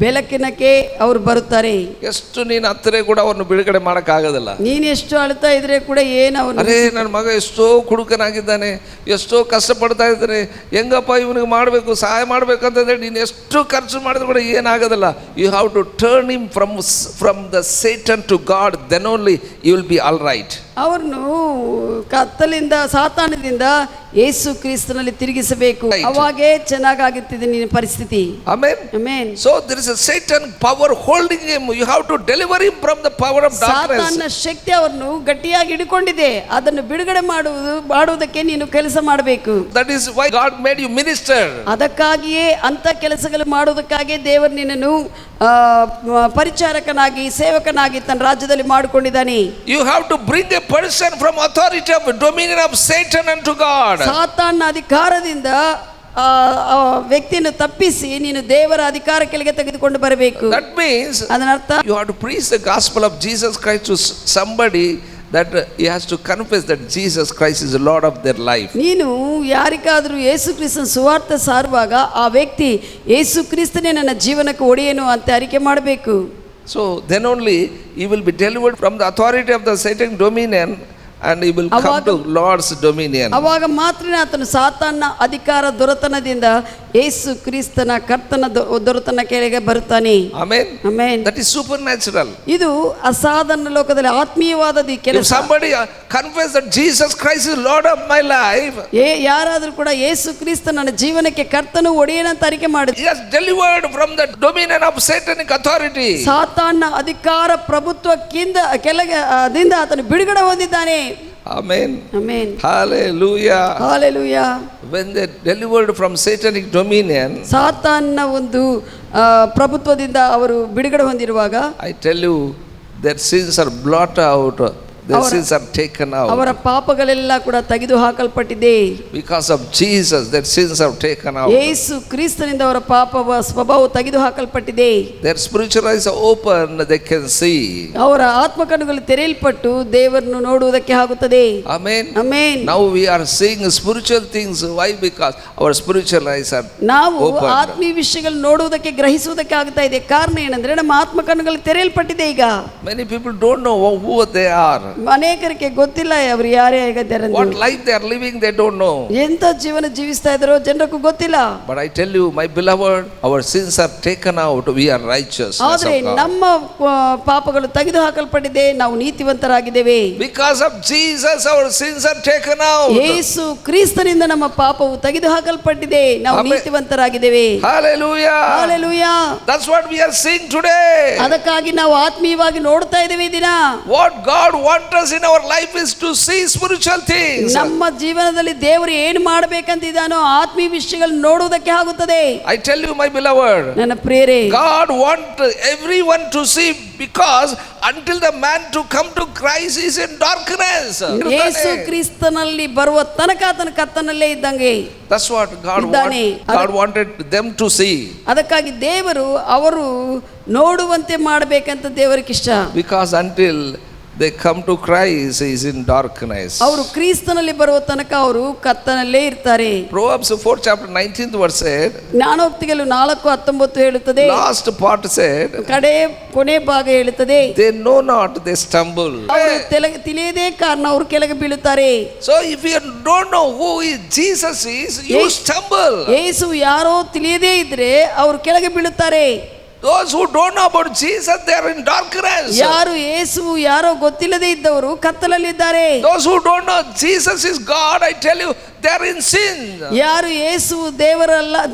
ಬೆಳಕಿನಕ್ಕೆ ಅವರು ಬರುತ್ತಾರೆ. ಎಷ್ಟು ನೀನು ಹತ್ತಿರ ಕೂಡ ಅವ್ರನ್ನು ಬಿಡುಗಡೆ ಮಾಡಕ್ ಆಗೋದಿಲ್ಲ. ನೀನು ಎಷ್ಟು ಅಳ್ತಾ ಇದ್ರೆ ಕೂಡ ಏನು ಅರೇ ನನ್ನ ಮಗ ಎಷ್ಟೋ ಕುಡುಕನಾಗಿದ್ದಾನೆ, ಎಷ್ಟೋ ಕಷ್ಟಪಡ್ತಾ ಇದ್ದಾನೆ, ಹೆಂಗಪ್ಪ ಇವನಿಗೆ ಮಾಡಬೇಕು, ಸಹಾಯ ಮಾಡ್ಬೇಕಂತಂದ್ರೆ ನೀನು ಎಷ್ಟು ಖರ್ಚು ಮಾಡಿದ್ರು ಕೂಡ ಏನಾಗೋದಿಲ್ಲ. You have to turn him from the Satan to God, then only you will be all right. ಅವ್ರನ್ನು ಕತ್ತಲಿಂದ ಸಾತಾನದಿಂದ ಯೇಸು ಕ್ರಿಸ್ತನಲ್ಲಿ ತಿರುಗಿಸಬೇಕು. ಅವಾಗೇ ಚೆನ್ನಾಗಿರ್ತಿದೆ ನಿನ್ನ ಪರಿಸ್ಥಿತಿ. Amen. Amen. So there is a Satan power holding him. You have to deliver him from the power of darkness. ಸಾತಾನನ ಶಕ್ತಿ ಅವರನ್ನು ಗಟ್ಟಿಯಾಗಿ ಹಿಡಿಕೊಂಡಿದೆ. ಅದನ್ನು ಬಿಡುಗಡೆ ಮಾಡುವುದಕ್ಕೆ ನೀನು ಕೆಲಸ ಮಾಡಬೇಕು. That is why God made you minister. ಅದಕ್ಕಾಗಿಯೇ ಅಂತ ಕೆಲಸಗಳು ಮಾಡುವುದಕ್ಕಾಗಿ ದೇವರು ನಿನ್ನನ್ನು ಪರಿಚಾರಕನಾಗಿ ಸೇವಕನಾಗಿ ತನ್ನ ರಾಜ್ಯದಲ್ಲಿ ಮಾಡಿಕೊಂಡಿದ್ದಾನೆ. You have to bring a person from authority of dominion of Satan unto God. ಸಾತಾನನ ಅಧಿಕಾರದಿಂದ ವ್ಯಕ್ತಿಯನ್ನು ತಪ್ಪಿಸಿ ನೀನು ದೇವರ ಅಧಿಕಾರ ಕೆಳಗೆ ತೆಗೆದುಕೊಂಡು ಬರಬೇಕು. That means ಅದರರ್ಥ you have to preach the gospel of Jesus Christ to somebody that he has to confess that Jesus Christ is the Lord of their life. ನೀನು ಯಾರಿಗಾದರೂ ಯೇಸು ಕ್ರಿಸ್ತನ ಸುವಾರ್ತೆ ಸಾರುವಾಗ ಆ ವ್ಯಕ್ತಿ ಯೇಸು ಕ್ರಿಸ್ತನೇ ನನ್ನ ಜೀವನಕ್ಕೆ ಒಡೆಯನು ಅಂತ ಅರಿಕೆ ಮಾಡಬೇಕು. So then only he will be delivered from the authority of the Satan dominion and he will come to Lord's dominion. ಅವಾಗ ಮಾತ್ರ ಆತನು ಸಾತಾನನ ಅಧಿಕಾರ ದೊರೆತನದಿಂದ ಯೇಸು ಕ್ರಿಸ್ತನ ಕರ್ತನ ದೊರೆತನ ಕೆಳಗೆ ಬರುತ್ತಾನೆ. Amen. Amen. That is supernatural. ಇದು ಅಸಾಧಾರಣ ಲೋಕದಲ್ಲಿ ಆತ್ಮೀಯವಾದ ಕೆಲಸ. If somebody confess that Jesus Christ is Lord of my life, ಯಾರಾದರೂ ಕೂಡ ಯೇಸು ಕ್ರಿಸ್ತ ನನ್ನ ಜೀವನಕ್ಕೆ ಕರ್ತನು ಒಡೆಯನಂತ ಅರಿಕೆ ಮಾಡಿದ, he has delivered from the dominion of satanic authority. ಸಾತಾನನ ಅಧಿಕಾರ ಪ್ರಭುತ್ವಕ್ಕಿಂತ ಕೆಳಗೆ ದಿಂದ ಆತನು ಬಿಡುಗಡೆ ಹೊಂದಿದ್ದಾನೆ. Amen. Amen. Hallelujah. Hallelujah. When they delivered from satanic dominion, ಸಾತಾನನ ಒಂದು ಪ್ರಭುತ್ವದಿಂದ ಅವರು ಬಿಡುಗಡೆ ಹೊಂದಿರುವಾಗ, I tell you, their sins are blotted out. Their sins are taken out. ಅವರ ಪಾಪಗಳೆಲ್ಲ ಕೂಡ ತೆಗೆದು ಹಾಕಲ್ಪಟ್ಟಿದೆ. Because of Jesus, their sins are taken out. ಯೇಸು ಕ್ರಿಸ್ತನಿಂದ ಅವರ ಪಾಪವ ಸ್ವಭಾವ ತೆಗೆದು ಹಾಕಲ್ಪಟ್ಟಿದೆ. Their spiritual eyes are open, they can see. ಅವರ ಆತ್ಮ ಕಣ್ಣುಗಳು ತೆರೆಯಲ್ಪಟ್ಟು ದೇವರನ್ನು ನೋಡುವುದಕ್ಕೆ ಆಗುತ್ತದೆ. Amen. Amen. Now we are seeing spiritual things. Why? Because our spiritual eyes are ನಾವು open. ಆತ್ಮೀಯ ವಿಷಯಗಳು ನೋಡುವುದಕ್ಕೆ ಗ್ರಹಿಸುವುದಕ್ಕೆ ಆಗ್ತಾ ಇದೆ. ಕಾರಣ ಏನಂದ್ರೆ ನಮ್ಮ ಆತ್ಮ ಕಣ್ಣುಗಳು ತೆರೆಯಲ್ಪಟ್ಟಿದೆ. ಈಗ many people don't know who they are. ಅನೇಕರಿಗೆ ಗೊತ್ತಿಲ್ಲ ಅವರು ಯಾರೇ ಆಗಿದ್ದಾರೆ What life they are living, they don't know. ಎಂತ ಜೀವನ ಜೀವಿಸ್ತಾ ಇದ್ದಾರೋ ಜನರಿಗೂ ಗೊತ್ತಿಲ್ಲ. But I tell you, my beloved, our sins are taken out. We are righteous. ಆದ್ರೆ ನಮ್ಮ ಪಾಪಗಳು ತೆಗೆದು ಹಾಕಲ್ಪಟ್ಟಿದೆ, ನಾವು ನೀತಿವಂತರಾಗಿದ್ದೇವೆ. Because of Jesus, our sins are taken out. ಯೇಸು ಕ್ರಿಸ್ತನಿಂದ ನಮ್ಮ ಪಾಪವು ತೆಗೆದು ಹಾಕಲ್ಪಟ್ಟಿದೆ, ನಾವು Amen. ನೀತಿವಂತರಾಗಿದ್ದೇವೆ. Hallelujah. Hallelujah. That's what we are seeing today. ಅದಕ್ಕಾಗಿ ನಾವು ಆತ್ಮೀಯವಾಗಿ ನೋಡ್ತಾ ಇದ್ದೇವೆ ಈ ದಿನ. What God wants us in our life is to see spiritual things. ನಮ್ಮ ಜೀವನದಲ್ಲಿ ದೇವರು ಏನು ಮಾಡಬೇಕಂತಿದ್ದಾನೋ ಆತ್ಮೀಯ ವಿಷಯಗಳನ್ನು ನೋಡುವುದಕ್ಕೆ ಆಗುತ್ತದೆ. I tell you, my beloved, ನನ್ನ ಪ್ರಿಯರೇ, God wants everyone to see, because until the man to come to Christ is in darkness. ಯೇಸು ಕ್ರಿಸ್ತನಲ್ಲಿ ಬರುವ ತನಕ ಆತನ ಕತ್ತನಲ್ಲೇ ಇದ್ದಂಗೆ. That's what God wanted them to see. ಅದಕ್ಕಾಗಿ ದೇವರು ಅವರು ನೋಡುವಂತೆ ಮಾಡಬೇಕಂತ ದೇವರಿಗೆ ಇಷ್ಟ. Because until they come to Christ, he is in darkness. ಅವರು ಕ್ರಿಸ್ತನಲ್ಲಿ ಬರುವ ತನಕ ಅವರು ಕತ್ತನಲ್ಲೇ ಇರ್ತಾರೆ. Proverbs 4 chapter 19th verse said, ಜ್ಞಾನೋಕ್ತಿಗಳು 4:19 ಹೇಳುತ್ತದೆ. last part said, ಕೊನೆ ಭಾಗ ಹೇಳುತ್ತದೆ, they know not, they stumble. ಅವರು ತಿಳಿಯದೇ ಕಾರಣ ಅವರು ಕೆಳಗೆ ಬೀಳುತ್ತಾರೆ. So if you don't know who Jesus is, you stumble. ಯೇಸು ಯಾರೋ ತಿಳಿಯದೇ ಇದ್ರೆ ಅವರು ಕೆಳಗೆ ಬೀಳುತ್ತಾರೆ. Those who don't know about Jesus, they are in darkness. ಯಾರು ಯೇಸು ಯಾರೋ ಗೊತ್ತಿಲ್ಲದೆ ಇದ್ದವರು ಕತ್ತಲಲ್ಲಿದ್ದಾರೆ. Those who don't know Jesus is God, I tell you, they are in sin. ಯಾರು ಯೇಸು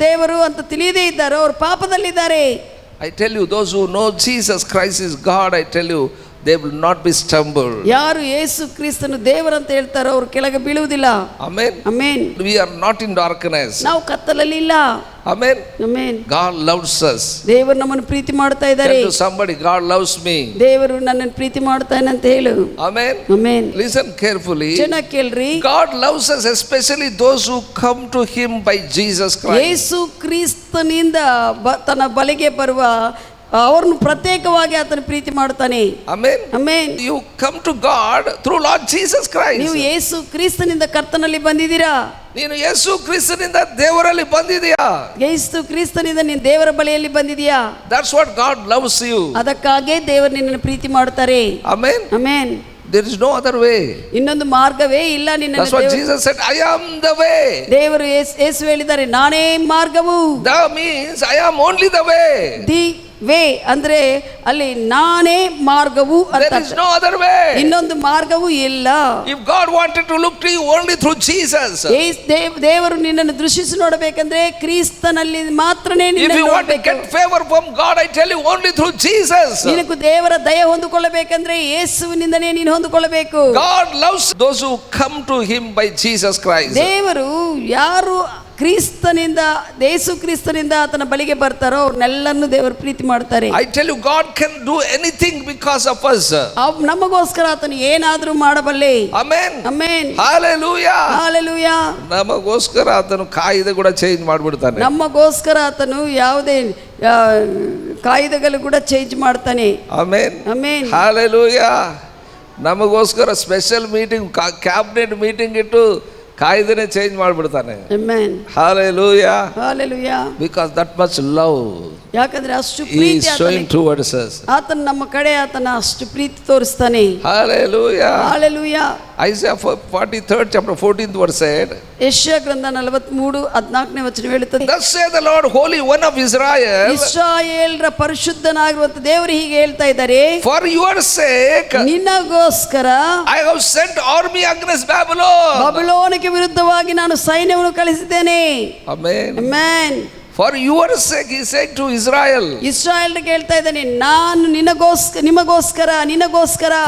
ದೇವರು ಅಂತ ತಿಳಿಯದೇ ಇದ್ದಾರೋ ಅವರು ಪಾಪದಲ್ಲಿದ್ದಾರೆ. I tell you, those who know Jesus Christ is God, I tell you, they will not be stumbled. ಯಾರು ಯೇಸು ಕ್ರಿಸ್ತನು ದೇವರಂತ ಹೇಳ್ತಾರೋ ಅವರು ಕೆಳಗೆ ಬೀಳುವುದಿಲ್ಲ. Amen. Amen. We are not in darkness. ನಾವು ಕತ್ತಲಲ್ಲಿ ಇಲ್ಲ. Amen. Amen. God loves us. ದೇವರು ನಮ್ಮನ್ನು ಪ್ರೀತಿ ಮಾಡ್ತಾ ಇದ್ದಾರೆ. Tell to somebody, God loves me. ದೇವರು ನನ್ನನ್ನು ಪ್ರೀತಿ ಮಾಡ್ತಾನೆ ಅಂತ ಹೇಳು. Amen. Amen. Listen carefully. ಚೆನ್ನಾಗಿ ಕೇಳ್ರಿ. God loves us, especially those who come to him by Jesus Christ. ಯೇಸು ಕ್ರಿಸ್ತನಿಂದ ತನ್ನ ಬಳಿಗೆ ಬರುವ ಅವರನ್ನು ಪ್ರತ್ಯೇಕವಾಗಿ ಆತನ ಪ್ರೀತಿ ಮಾಡ್ತಾನೆ. Amen. Amen. You come to God through Lord Jesus Christ. ನೀವು ಯೇಸು ಕ್ರಿಸ್ತನಿಂದ ಕರ್ತನಲ್ಲಿ ಬಂದಿದ್ದೀರಾ. ನೀನು ಯೇಸು ಕ್ರಿಸ್ತನಿಂದ ದೇವರಲ್ಲಿ ಬಂದಿದೀಯಾ. ಯೇಸು ಕ್ರಿಸ್ತನಿಂದ ನೀನು ದೇವರ ಬಳಿಯಲ್ಲಿ ಬಂದಿದೀಯಾ. That's what God loves you. ಅದಕ್ಕಾಗಿ ದೇವರು ನಿನ್ನನ್ನು ಪ್ರೀತಿ ಮಾಡ್ತಾರೆ. Amen. Amen. There is no other way. ಇನ್ನೊಂದು ಮಾರ್ಗವೇ ಇಲ್ಲ ನಿನ್ನ. That's what Jesus said, I am the way. ದೇವರು ಯೇಸು ಹೇಳಿದ್ದಾರೆ, ನಾನೇ ಮಾರ್ಗವು. That means I am only the way. The way ಅಂದ್ರೆ ಅಲ್ಲಿ ನಾನೇ ಮಾರ್ಗವು ಅಂತ. There is no other way. ಇನ್ನೊಂದು ಮಾರ್ಗವೂ ಇಲ್ಲ. If God wanted to look to you only through Jesus, ದೇವರು ನಿನ್ನನ್ನು ದೃಷ್ಟಿಸಿ ನೋಡಬೇಕಂದ್ರೆ ಕ್ರಿಸ್ತನಲ್ಲಿ ಮಾತ್ರನೇ if you want to get favor from God, I tell you, only through Jesus. ನಿನಗೆ ದೇವರ ದಯೆ ಹೊಂದಿಕೊಳ್ಳಬೇಕಂದ್ರೆ ಯೇಸುವಿನಿಂದನೇ ನೀನು ಹೊಂದಿಕೊಳ್ಳಬೇಕು. God loves those who come to him by Jesus Christ. ದೇವರು ಯಾರು ಕ್ರಿಸ್ತನಿಂದ ಯೇಸು ಕ್ರಿಸ್ತನಿಂದ ಆತನ ಬಳಿಗೆ ಬರ್ತಾರೋ ಅವ್ರನ್ನೆಲ್ಲರನ್ನು ದೇವರು ಪ್ರೀತಿ ಮಾಡ್ತಾರೆ. I tell you, God can do anything because of us. ನಮಗೋಸ್ಕರ ಆತನು ಏನಾದರೂ ಮಾಡಬಲ್ಲೆ. Amen. Amen. Hallelujah. Hallelujah. ನಮಗೋಸ್ಕರ ಆತನು ಕಾಯಿದೆ ಕೂಡ ಚೇಂಜ್ ಮಾಡಿಬಿಡ್ತಾನೆ. ನಮಗೋಸ್ಕರ ಆತನು ಯಾವುದೇ ಕಾಯ್ದೆಗಳು ಕೂಡ ಚೇಂಜ್ ಮಾಡ್ತಾನೆ. Amen. Amen. Hallelujah. ನಮಗೋಸ್ಕರ ಸ್ಪೆಷಲ್ ಮೀಟಿಂಗ್, ಕ್ಯಾಬಿನೆಟ್ ಮೀಟಿಂಗ್ ಇಟ್ಟು ಕಾಯ್ದೆನೇ ಚೇಂಜ್ ಮಾಡಿಬಿಡ್ತಾನೆ. Amen. Hallelujah. Hallelujah. Because that much love ಯಾಕಂದ್ರೆ ಅಷ್ಟು he Preethi is showing towards us. ಆತನ ನಮ್ಮ ಕಡೆ ಆತನ ಅಷ್ಟು ಪ್ರೀತಿ ತೋರಿಸ್ತಾನೆ. Hallelujah. Hallelujah. Isaiah 43rd chapter 14th verse said, ಯೆಶಾಯ ಗ್ರಂಥ 43:14 ವಚನ ಹೇಳುತ್ತದೆ, Thus saith the Lord, Holy One of Israel, ಇಸ್ರಾಯೇಲ್ರ ಪರಿಶುದ್ಧನಾಗಿರುವಂತ ದೇವರು ಹೀಗೆ ಹೇಳ್ತಾ ಇದ್ದಾರೆ, for your sake ನಿನಗೋಸ್ಕರ I have sent army against Babylon. ಬಾಬಿಲೋನಿಗೆ ವಿರುದ್ಧವಾಗಿ ನಾನು ಸೈನ್ಯವನ್ನು ಕಳಿಸಿದ್ದೇನೆ. Amen. Amen. For your sake he said to Israel. ಇಸ್ರಾಯೇಲ್ಗೆ ಹೇಳ್ತಾ ಇದ್ದಾನೆ, ನಾನು ನಿಮಗೋಸ್ಕರ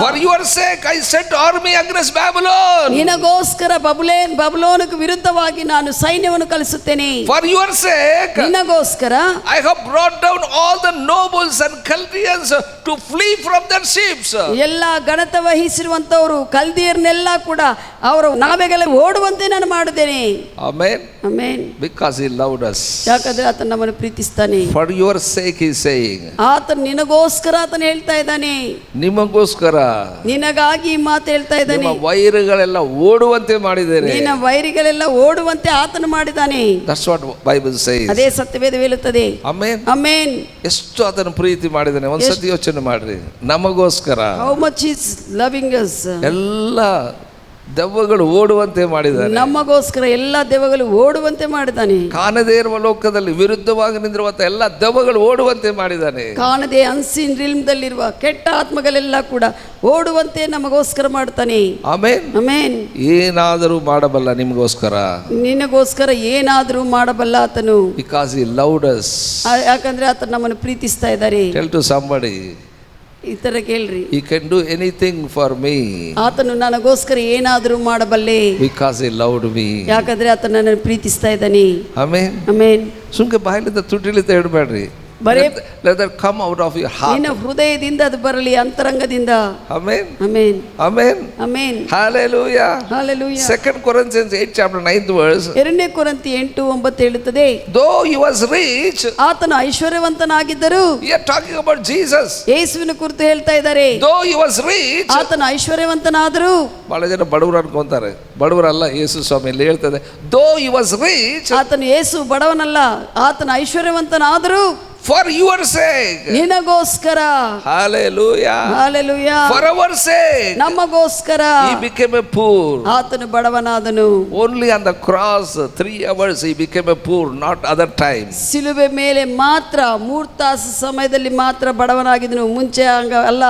For your sake I sent army against Babylon. ನಿನಗೋಸ್ಕರ ಬಾಬಿಲೋನಿಗೆ ವಿರುದ್ಧವಾಗಿ ನಾನು ಸೈನ್ಯವನ್ನು ಕಳಿಸುತ್ತೇನೆ. For your sake ನಿನಗೋಸ್ಕರ I have brought down all the nobles and Chaldeans to flee from their ships. ಎಲ್ಲ ಗಣತ ವಹಿಸಿರುವಂತವರು ಕಲ್ದಿಯರ್ನೆಲ್ಲ ಕೂಡ ಅವರ ನಾವೆಗಳ ಓಡುವಂತೆ ನಾನು ಮಾಡಿದ್ದೇನೆ. Amen. Amen. Because he loved us. ಯಾಕಂದ್ರೆ ಹಾಗಾದ್ರೆ ಆತನು ನಮ್ಮನ್ನು ಪ್ರೀತಿಸ್ತಾನೆ. For your sake he is saying. ಆತನು ನಿನಗೋಸ್ಕರ ಆತನು ಹೇಳ್ತಾ ಇದ್ದಾನೆ, ನಿಮಗೋಸ್ಕರ, ನಿನಗಾಗಿ ಈ ಮಾತು ಹೇಳ್ತಾ ಇದ್ದಾನೆ. ನಿಮ್ಮ ವೈರಿಗಳೆಲ್ಲ ಓಡುವಂತೆ ಮಾಡಿದ್ದೇನೆ. ನಿನ್ನ ವೈರಿಗಳೆಲ್ಲ ಓಡುವಂತೆ ಆತನು ಮಾಡಿದ್ದಾನೆ. That's what Bible says. ಅದೇ ಸತ್ಯವೇದ ಹೇಳುತ್ತದೆ. ಆಮೆನ್. ಆಮೆನ್. ಎಷ್ಟು ಅದನ್ನು ಪ್ರೀತಿ ಮಾಡಿದ್ದಾನೆ ಒಂದ್ಸತಿ ಯೋಚನೆ ಮಾಡ್ರಿ. ನಮಗೋಸ್ಕರ How much is loving us. ಎಲ್ಲ ದೆವ್ವಗಳು ಓಡುವಂತೆ ಮಾಡಿದ್ದಾನೆ. ನಮಗೋಸ್ಕರ ಎಲ್ಲ ದೆವ್ವಗಳು ಓಡುವಂತೆ ಮಾಡಿದ್ದಾನೆ. ಕಾಣದೇ ಇರುವ ಲೋಕದಲ್ಲಿ ವಿರುದ್ಧವಾಗಿ ನಿಂತಿರುವಂತ ಎಲ್ಲ ದೆವ್ವಗಳು ಓಡುವಂತೆ ಮಾಡಿದ್ದಾನೆ. ಕಾಣದೆ ಅನ್ಸೀನ್ ರಿಲ್ಮ್ದಲ್ಲಿರುವ ಕೆಟ್ಟ ಆತ್ಮಗಳೆಲ್ಲ ಕೂಡ ಓಡುವಂತೆ ನಮಗೋಸ್ಕರ ಮಾಡ್ತಾನೆ. ಆಮೆನ್. ಆಮೆನ್. ಏನಾದರೂ ಮಾಡಬಲ್ಲ ನಿಮಗೋಸ್ಕರ, ನಿನಗೋಸ್ಕರ ಏನಾದರೂ ಮಾಡಬಲ್ಲ ಆತನು. Because he loved us. ಯಾಕಂದ್ರೆ ಆತನು ನಮ್ಮನ್ನು ಪ್ರೀತಿಸ್ತಾ ಇದ್ದಾರೆ. Tell to somebody. ಈ ತರ ಕೇಳ್ರಿ. He can do anything for me. ಆತನು ನನಗೋಸ್ಕರ ಏನಾದರೂ ಮಾಡಬಲ್ಲೆ. Because he loved me. ಯಾಕಂದ್ರೆ ಆತನು ನನ್ನನ್ನು ಪ್ರೀತಿಸ್ತಾ ಇದ್ದಾನೆ. ಆಮೆನ್. ಆಮೆನ್. ಸುಮ್ಕೆ ಬಾಯಿಲಿಂದ ತುಟಿಲಿಂದ ಹೇಳ್ಬೇಡ್ರಿ. ಬರೇ let that come out of your heart. ನಿನ್ನ ಹೃದಯದಿಂದ ಅದು ಬರಲಿ, ಅಂತರಂಗದಿಂದ. Amen. Amen. Amen. Amen. Hallelujah. Hallelujah. 2 Corinthians 8 chapter 9th verse. 2 ಕೊರಿಂಥಿ 8:9 ಹೇಳುತ್ತದೆ, Though he was rich. ಆತನು ಐಶ್ವರ್ಯವಂತನಾಗಿದ್ದರು. We are talking about Jesus. ಯೇಸುವಿನ ಕುರಿತು ಹೇಳ್ತಾ ಇದ್ದಾರೆ. Though he was rich. ಆತನು ಐಶ್ವರ್ಯವಂತನಾದರು. ಬಹಳ ಜನ ಬಡವರು ಅನ್ಕೊಂತಾರೆ. ಬಡವರಲ್ಲ, ಯೇಸು ಸ್ವಾಮಿ ಇಲ್ಲಿ ಹೇಳ್ತದೆ, though he was rich. ಆತನು ಯೇಸು ಬಡವನಲ್ಲ, ಆತನು ಐಶ್ವರ್ಯವಂತನಾದರು. For your sake. ನಿನಗೋಸ್ಕರ. Hallelujah. Hallelujah. For our sake. ನಮಗೋಸ್ಕರ. He became a poor. ಆತನು ಬಡವನಾದನು. Only on the cross 3 hours he became a poor, not other times. ಸಿಲುಬೆ ಮೇಲೆ ಮಾತ್ರ 3 ತಾಸು ಸಮಯದಲ್ಲಿ ಮಾತ್ರ ಬಡವನಾಗಿದ್ದನು, ಮುಂಚೆ ಹಂಗ ಅಲ್ಲ.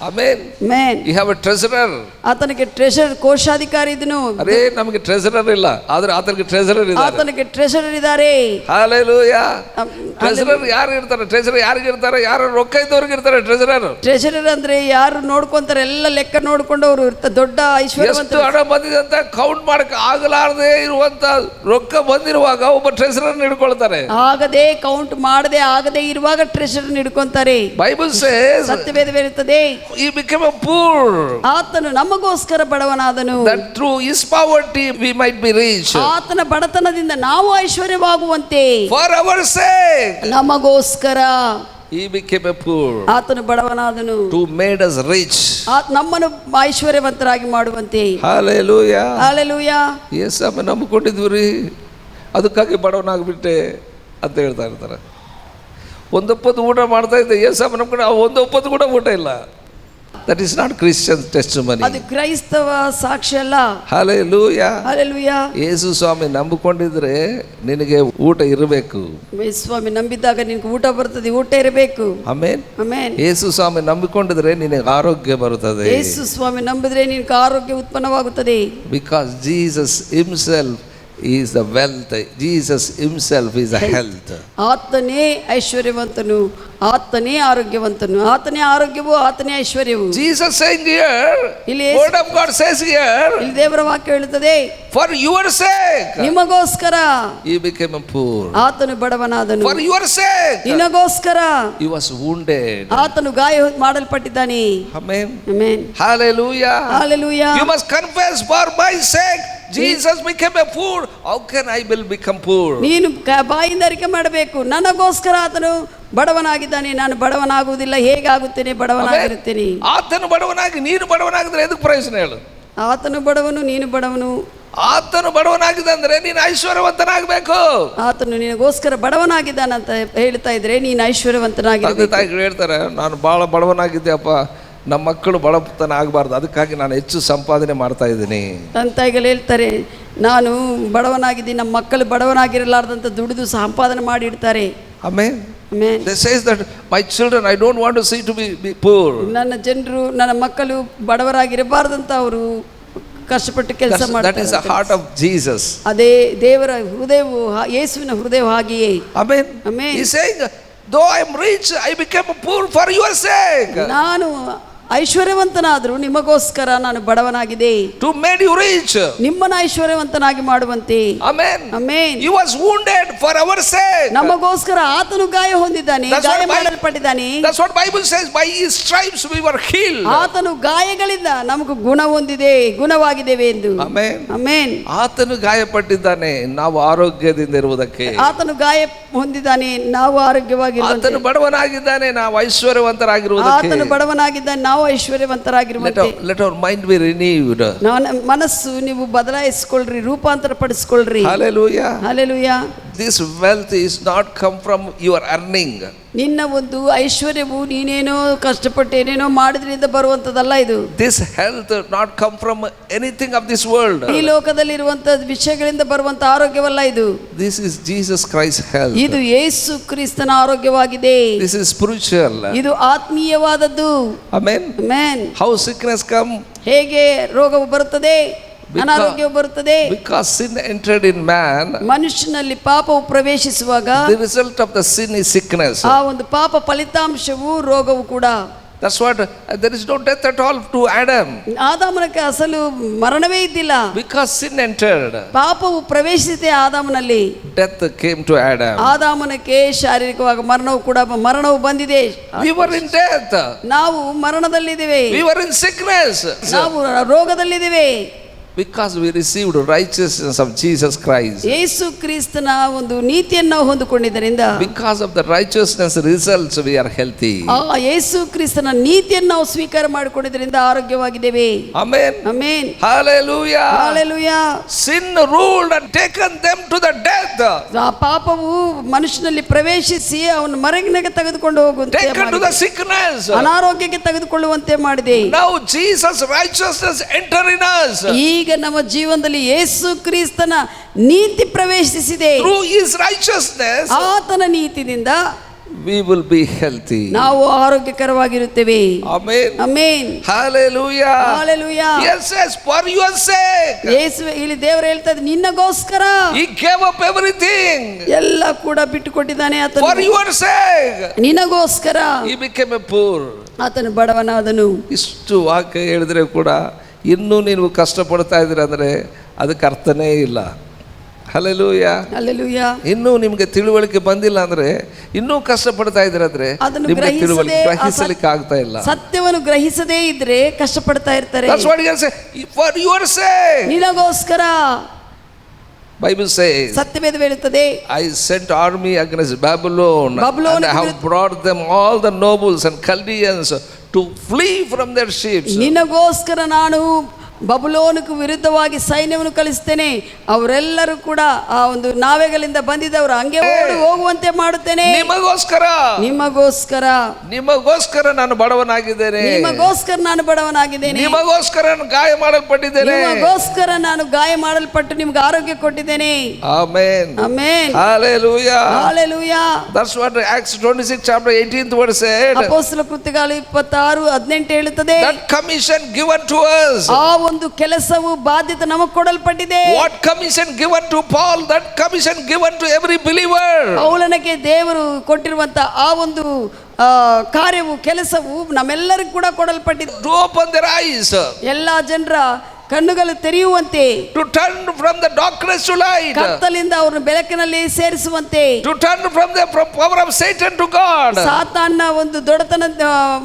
Amen. Amen. You have a treasurer. ಆತನಿಗೆ ಟ್ರೆಷರ್, ಕೋಶಾಧಿಕಾರಿ ಇದ್ದನು. ಅರೇ ನಮಗೆ ಟ್ರೆಸರರ್ ಇಲ್ಲ, ಆದ್ರೆ ಆತನಿಗೆ ಟ್ರೆಸರರ್ ಇದ್ದಾರೆ. ಆತನಿಗೆ ಟ್ರೆಷರರ್ ಇದ್ದಾರೆ. Hallelujah. ಟ್ರೆಸರರ್ ಯಾರು ಇರ್ತಾರೆ? ಟ್ರೆಸರರ್ ಯಾರಿಗೆ ಇರ್ತಾರೆ? ಯಾರು ರೊಕ್ಕ ಇದ್ದವ್ರಿಗೆ ಇರ್ತಾರೆ ಟ್ರೆಸರರ್. ಟ್ರೆಷರರ್ ಅಂದ್ರೆ ಯಾರು ನೋಡ್ಕೊಂತಾರೆ, ಎಲ್ಲ ಲೆಕ್ಕ ನೋಡ್ಕೊಂಡು ಅವರು ದೊಡ್ಡ ಐಶ್ವರ್ಯವಂತ. ಎಷ್ಟು ಹಣ ಬಂದಿದೆ ಅಂತ ಕೌಂಟ್ ಮಾಡಕ್ ಆಗಲಾರದೆ ಇರುವಂತ ರೊಕ್ಕ ಬಂದಿರುವಾಗ ಒಬ್ಬ ಟ್ರೆಸರರ್ ಹಿಡ್ಕೊಳ್ತಾರೆ. ಆಗದೆ ಕೌಂಟ್ ಆಗದೆ ಇರುವಾಗ ಟ್ರೆಷರರ್ ಹಿಡ್ಕೊಂತಾರೆ. ಬೈಬಲ್ ಸೇಸ್, ಸತ್ಯವೇದ ಹೇಳುತ್ತದೆ, he became a poor. ಆತನು ನಮಗೋಸ್ಕರ ಬಡವನಾದನು. That through his poverty we might be rich. ಆತನ ಬಡತನದಿಂದ ನಾವು ಐಶ್ವರ್ಯವಾಗುವಂತೆ. For our sake. ನಮಗೋಸ್ಕರ he became a poor. ಆತನು ಬಡವನಾದನು. To made us rich. ನಮ್ಮನ್ನು ಐಶ್ವರ್ಯವಂತರಾಗಿ ಮಾಡುವಂತೆ. Hallelujah. Hallelujah. ಯೇಸಪ್ಪ ನಂಬಿಕೊಂಡಿದ್ವಿ ರೀ, ಅದಕ್ಕಾಗಿ ಬಡವನಾಗ್ಬಿಟ್ಟೆ ಅಂತ ಹೇಳ್ತಾ ಇರ್ತಾರೆ. ಒಂದೊಪ್ಪತ್ತು ಊಟ ಮಾಡ್ತಾ ಇದ್ದೆ, ಯೇಸಪ್ಪ ನಂಬ್ಕೊಂಡು ಒಂದೊಪ್ಪತ್ತು ಕೂಡ ಊಟ ಇಲ್ಲ. That is not Christian testimony. ಅದು ಕ್ರೈಸ್ತವ ಸಾಕ್ಷಿ ಅಲ್ಲ. Hallelujah. Hallelujah. ಯೇಸು ಸ್ವಾಮಿ ನಂಬಿಕೊಂಡಿದ್ರೆ ನಿನಗೆ ಊಟ ಇರಬೇಕು. ಸ್ವಾಮಿ ನಂಬಿದಾಗ ನಿನಗೆ ಊಟ ಬರ್ತದೆ, ಊಟ ಇರಬೇಕು. ಆಮೆನ್. ಆಮೆನ್. ಯೇಸು ಸ್ವಾಮಿ ನಂಬಿಕೊಂಡಿದ್ರೆ ನಿನಗೆ ಆರೋಗ್ಯ ಬರುತ್ತದೆ. ಯೇಸು ಸ್ವಾಮಿ ನಂಬಿದ್ರೆ ನಿನಗೆ ಆರೋಗ್ಯ ಉತ್ಪನ್ನವಾಗುತ್ತದೆ. Because Jesus himself is the wealth. Jesus himself is the health. ಆತನೇ ಐಶ್ವರ್ಯವಂತನು, ಆತನೇ ಆರೋಗ್ಯವಂತನು, ಆತನೇ ಆರೋಗ್ಯವು, ಆತನೇ ಐಶ್ವರ್ಯವು. Jesus saying here, word of God says here, ಇಲ್ಲಿ ದೇವರ ವಾಕ್ಯ ಹೇಳುತ್ತದೆ, for your sake. ನಿಮಗೋಸ್ಕರ he became a poor. ಆತನು ಬಡವನಾದನು. For your sake. ನಿನಗೋಸ್ಕರ he was wounded. ಆತನು ಗಾಯ ಮಾಡಲ್ಪಟ್ಟಿದ್ದಾನೆ. Amen. Amen. Hallelujah. Hallelujah. You must confess, for my sake Jesus became a poor. How can I will become poor? ನೀನು ಬಾಯಿಂದ ಅರಿಕೆ ಮಾಡಬೇಕು, ನನಗೋಸ್ಕರ ಆತನು ಬಡವನಾಗಿದ್ದಾನೆ, ನಾನು ಬಡವನಾಗುವುದಿಲ್ಲ, ಹೇಗಾಗುತ್ತೇನೆ, ಬಡವನಾಗಿರುತ್ತೇನೆ. ಆತನು ಬಡವನಾಗಿ ನೀನು ಬಡವನಾಗಿದ್ರೆ ಎದಕ್ಕೆ ಪ್ರಯೋಜನ ಹೇಳು? ಆತನು ಬಡವನು, ನೀನು ಬಡವನು. ಆತನು ಬಡವನಾಗಿದೆ ಅಂದ್ರೆ ನೀನು ಐಶ್ವರ್ಯವಂತನಾಗಬೇಕು. ಆತನು ನಿನಗೋಸ್ಕರ ಬಡವನಾಗಿದ್ದಾನಂತ ಹೇಳ್ತಾ ಇದ್ರೆ ನೀನು ಐಶ್ವರ್ಯವಂತನಾಗಿರ್ಬೇಕು. ತಾಯಿಗಳು ಹೇಳ್ತಾರೆ, ನಾನು ಬಹಳ ಬಡವನಾಗಿದ್ದೆಪ್ಪ, ನಮ್ಮ ಮಕ್ಕಳು ಬಡತನ ಆಗಬಾರ್ದು, ಅದಕ್ಕಾಗಿ ನಾನು ಹೆಚ್ಚು ಸಂಪಾದನೆ ಮಾಡ್ತಾ ಇದ್ದೀನಿ. ತಂತಾಯಿಗಳು ಹೇಳ್ತಾರೆ, ನಾನು ಬಡವನಾಗಿದ್ದೀನಿ, ನಮ್ಮ ಮಕ್ಕಳು ಬಡವನಾಗಿರಲಾರ್ದಂತ ದುಡಿದು ಸಂಪಾದನೆ ಮಾಡಿ ಇಡ್ತಾರೆ. Amen. Amen. They says that my children, I don't want to see to be poor. ನನ್ನ ಜನರು, ನನ್ನ ಮಕ್ಕಳು ಬಡವರಾಗಿರಬಾರ್ದಂತ ಅವರು ಕಷ್ಟಪಟ್ಟು ಕೆಲಸ ಮಾಡ್ತಾರೆ. That is the heart of Jesus. ಅದೇ ದೇವರ ಹೃದಯವು, ಯೇಸುವಿನ ಹೃದಯ ಹಾಗೆಯೇ. Amen. Amen. He saying, though I am rich, I became poor for your sake. ನಾನು ಐಶ್ವರ್ಯವಂತನಾದರೂ ನಿಮಗೋಸ್ಕರ ನಾನು ಬಡವನಾಗಿದೆ, to make you rich. ನಿಮ್ಮನ್ನು ಐಶ್ವರ್ಯವಂತನಾಗಿ ಮಾಡುವಂತೆ. Amen. Amen. He was wounded for our sake. ನಮಗೋಸ್ಕರ ಆತನು ಗಾಯ ಹೊಂದಿದ್ದಾನೆ, That's ಗಾಯ what ಮಾಡಲ್ಪಟ್ಟಿದ್ದಾನೆ. That's what Bible says. By his stripes we were healed. ಆತನು ಗಾಯಗಳಿಂದ ನಮಗೂ ಗುಣ ಹೊಂದಿದೆ, ಗುಣವಾಗಿದ್ದೇವೆ ಎಂದು. Amen. ಆಮೆನ್. ಆತನು ಗಾಯಪಟ್ಟಿದ್ದಾನೆ ನಾವು ಆರೋಗ್ಯದಿಂದ ಇರುವುದಕ್ಕೆ. ಆತನು ಗಾಯ ಹೊಂದಿದ್ದಾನೆ ನಾವು ಆರೋಗ್ಯವಾಗಿರುವಂತೆ. ಆತನು ಬಡವನಾಗಿದ್ದಾನೆ ನಾವು ಐಶ್ವರ್ಯವಂತರಾಗಿರುವುದಕ್ಕೆ. ಆತನು ಬಡವನಾಗಿದ್ದಾನೆ ನಾವು ಐಶ್ವರ್ಯವಂತರಾಗಿರುವಂತೆ. Let our mind be renewed. ಮನಸ್ಸು ನೀವು ಬದಲಾಯಿಸಿಕೊಳ್ಳ್ರಿ, ರೂಪಾಂತರ ಪಡಿಸಿಕೊಳ್ಳ್ರಿ. Hallelujah. Hallelujah. This wealth is not come from your earning. ನಿನ್ನ ಒಂದು ಐಶ್ವರ್ಯವು ನೀನೇನೋ ಕಷ್ಟಪಟ್ಟು ಏನೇನೋ ಮಾಡಿದ್ರಿಂದ ಬರುವಂತದಲ್ಲ ಇದು. This health not come from anything of this world. ಈ ಲೋಕದಲ್ಲಿರುವಂತ ವಿಷಯಗಳಿಂದ ಬರುವಂತ ಆರೋಗ್ಯವಲ್ಲ ಇದು. This is Jesus Christ's health. ಇದು ಯೇಸು ಕ್ರಿಸ್ತನ ಆರೋಗ್ಯವಾಗಿದೆ. This is spiritual. ಇದು ಆತ್ಮೀಯವಾದದ್ದು. Amen. Amen. How sickness come? ಹೇಗೆ ರೋಗವು ಬರುತ್ತದೆ, ಅನಾರೋಗ್ಯವು ಬರುತ್ತದೆ? Because sin entered in man. ಮನುಷ್ಯನಲ್ಲಿ ಪಾಪವು ಪ್ರವೇಶಿಸುವಾಗ The result of the sin is sickness. ಆ ಒಂದು ಪಾಪ ಫಲಿತಾಂಶವು ರೋಗವು ಕೂಡ. That's what there is no death at all to Adam. ಆದಾಮನಕ್ಕೆ ಅಸಲು ಮರಣವೇ ಇದ್ದಿಲ್ಲ. Because sin entered. ಪಾಪವು ಪ್ರವೇಶಿಸಿದೆ ಆದಾಮನಲ್ಲಿ. Death came to Adam. ಆದಾಮನಕ್ಕೆ ಶಾರೀರಿಕವಾಗಿ ಮರಣವು ಬಂದಿದೆ. We were in death. ನಾವು ಮರಣದಲ್ಲಿದ್ದೇವೆ. We were in sickness. ನಾವು ರೋಗದಲ್ಲಿದ್ದೇವೆ. Because we received righteousness of Jesus Christ. ಯೇಸು ಕ್ರಿಸ್ತನ ಒಂದು ನೀತಿಯನ್ನು ನಾವು ಹೊಂದಿಕೊಂಡಿದ್ದರಿಂದ, Because of the righteousness results we are healthy. ಆ ಯೇಸು ಕ್ರಿಸ್ತನ ನೀತಿಯನ್ನು ನಾವು ಸ್ವೀಕಾರ ಮಾಡಿಕೊಂಡಿದ್ದರಿಂದ ಆರೋಗ್ಯವಾಗಿದ್ದೇವೆ. Amen. Amen. Hallelujah. Hallelujah. Sin ruled and taken them to the death. ಆ ಪಾಪವು ಮನುಷ್ಯನಲ್ಲಿ ಪ್ರವೇಶಿಸಿ ಅವನು ಮರಣಕ್ಕೆ ತೆಗೆದುಕೊಂಡು ಹೋಗುವಂತೆ Taken to the ಮಾಡಿದೆ. sickness. ಅನಾರೋಗ್ಯಕ್ಕೆ ತೆಗೆದುಕೊಳ್ಳುವಂತೆ ಮಾಡಿದೆ. Now Jesus righteousness enter in us. ಈಗ ನಮ್ಮ ಜೀವನದಲ್ಲಿ ಯೇಸು ಕ್ರಿಸ್ತನ ನೀತಿ ಪ್ರವೇಶಿಸಿದೆ. Through his righteousness ಆತನ ನೀತಿನಿಂದ we will be healthy. ನಾವು ಆರೋಗ್ಯಕರವಾಗಿರುತ್ತೇವೆ. Amen. Amen. Hallelujah. Hallelujah. Yes, for your sake. ಯೇಸು ಇಲ್ಲಿ ದೇವರು ಹೇಳ್ತಾರೆ ನಿನ್ನಗೋಸ್ಕರ He gave up everything. ಎಲ್ಲ ಕೂಡ ಬಿಟ್ಟು ಕೊಟ್ಟಿದ್ದಾನೆ. For ಆತನು your sake. ನಿನಗೋಸ್ಕರ He became a poor. ಆತನು ಬಡವನಾದನು. ಇಷ್ಟು ವಾಕ್ಯ ಹೇಳಿದ್ರೆ ಕೂಡ ಇನ್ನೂ ನೀವು ಕಷ್ಟಪಡ್ತಾ ಇದ್ದೀರ ಅಂದರೆ ಅದಕ್ಕೆ ಅರ್ಥನೇ ಇಲ್ಲ. ಹಲ್ಲೆಲೂಯಾ. ಹಲ್ಲೆಲೂಯಾ. ಇನ್ನೂ ನಿಮಗೆ ತಿಳುವಳಿಕೆ ಬಂದಿಲ್ಲ ಅಂದ್ರೆ, ಇನ್ನೂ ಕಷ್ಟಪಡ್ತಾ ಇದ್ದೀರಂದ್ರೆ ನಿಮಗೆ ತಿಳುವಳಿಕೆ ಗ್ರಹಿಸಲಿಕ್ಕೆ ಆಗ್ತಾ ಇಲ್ಲ. ಸತ್ಯವನ್ನು ಗ್ರಹಿಸದೇ ಇದ್ರೆ ಕಷ್ಟಪಡ್ತಾ ಇರ್ತಾರೆ. That's what he says. For your sake. ನಿನಗೋಸ್ಕರ. Bible says, ಸತ್ಯವೇದ ಹೇಳುತ್ತದೆ, I sent army against Babylon and I have brought them all the nobles and Chaldeans to flee from their ships. ನಿನಗೋಸ್ಕರ ನಾನು ಬಬುಲೋನಕ್ಕೆ ವಿರುದ್ಧವಾಗಿ ಸೈನ್ಯವನ್ನು ಕಳಿಸ್ತೇನೆ, ಅವರೆಲ್ಲರೂ ಕೂಡ ಆ ಒಂದು ನಾವೆಗಳಿಂದ ಬಂದಿದ್ದವರು ಹಂಗೆ ಹೋಗುವಂತೆ ಮಾಡುತ್ತೇನೆ. ನಿಮಗೋಸ್ಕರ. ನಿಮಗೋಸ್ಕರ. ನಿಮಗೋಸ್ಕರ ನಾನು ಬಡವನಾಗಿದ್ದೇನೆ. ನಿಮಗೋಸ್ಕರ ನಾನು ಬಡವನಾಗಿದ್ದೇನೆ. ನಿಮಗೋಸ್ಕರ ನಾನು ಗಾಯ ಮಾಡಲ್ಪಟ್ಟಿದ್ದೇನೆ. ನಿಮಗೋಸ್ಕರ ನಾನು ಗಾಯ ಮಾಡಲ್ಪಟ್ಟು ನಿಮ್ಗೆ ಆರೋಗ್ಯ ಕೊಟ್ಟಿದ್ದೇನೆ. Amen. Amen. Hallelujah. Hallelujah. That's what Acts 26 chapter 18th verse said. ಅಪೊಸ್ತಲ ಕೃತ್ಯಗಳು 26:18 ಹೇಳುತ್ತದೆ. That commission given to us. ಒಂದು ಕೆಲಸವು ಬಾಧ್ಯತೆ ನಮಗೆ ಕೊಡಲ್ಪಟ್ಟಿದೆ. What commission given to Paul? That commission given to every believer. ಪೌಲನಿಗೆ ದೇವರು ಕೊಟ್ಟಿರುವಂತ ಆ ಒಂದು ಕಾರ್ಯವು ಕೆಲಸವು ನಮ್ಮೆಲ್ಲರಿಗೂ ಕೂಡ ಕೊಡಲ್ಪಟ್ಟಿದೆ. To open their eyes. ಎಲ್ಲಾ ಜನರ ಕಣ್ಣುಗಳು ತೆರೆಯುವಂತೆ. To turn from the darkness to light. ಕತ್ತಲಿಂದ ಅವರನ್ನು ಬೆಳಕಿನಲ್ಲಿ ಸೇರಿಸುವಂತೆ. To turn from the power of Satan to God. ಸಾತಾನನ ಒಂದು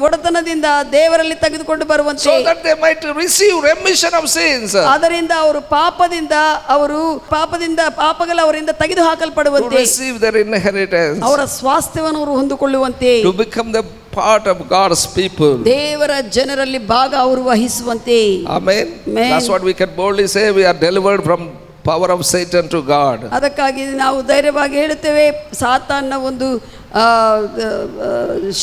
ಒಡೆತನದಿಂದ ದೇವರಲ್ಲಿ ತೆಗೆದುಕೊಂಡು ಬರುವಂತೆ. So that they might receive remission of sins. ಅದರಿಂದ ಅವರು ಪಾಪಗಳು ಅವರಿಂದ ತೆಗೆದು ಹಾಕಲ್ಪಡುವಂತೆ. To receive their inheritance. ಅವರ ಸ್ವಾಸ್ಥ್ಯವನ್ನು ಅವರು ಹೊಂದಿಕೊಳ್ಳುವಂತೆ. To become the part of God's people. ದೇವರ ಜನರಲ್ಲಿ ಭಾಗ ಅವರು ವಹಿಸುವಂತೆ. Amen. That's what we can boldly say, we are delivered from power of Satan to God. ಅದಕ್ಕಾಗಿ ನಾವು ಧೈರ್ಯವಾಗಿ ಹೇಳುತ್ತೇವೆ, ಸಾತಾನನ ಒಂದು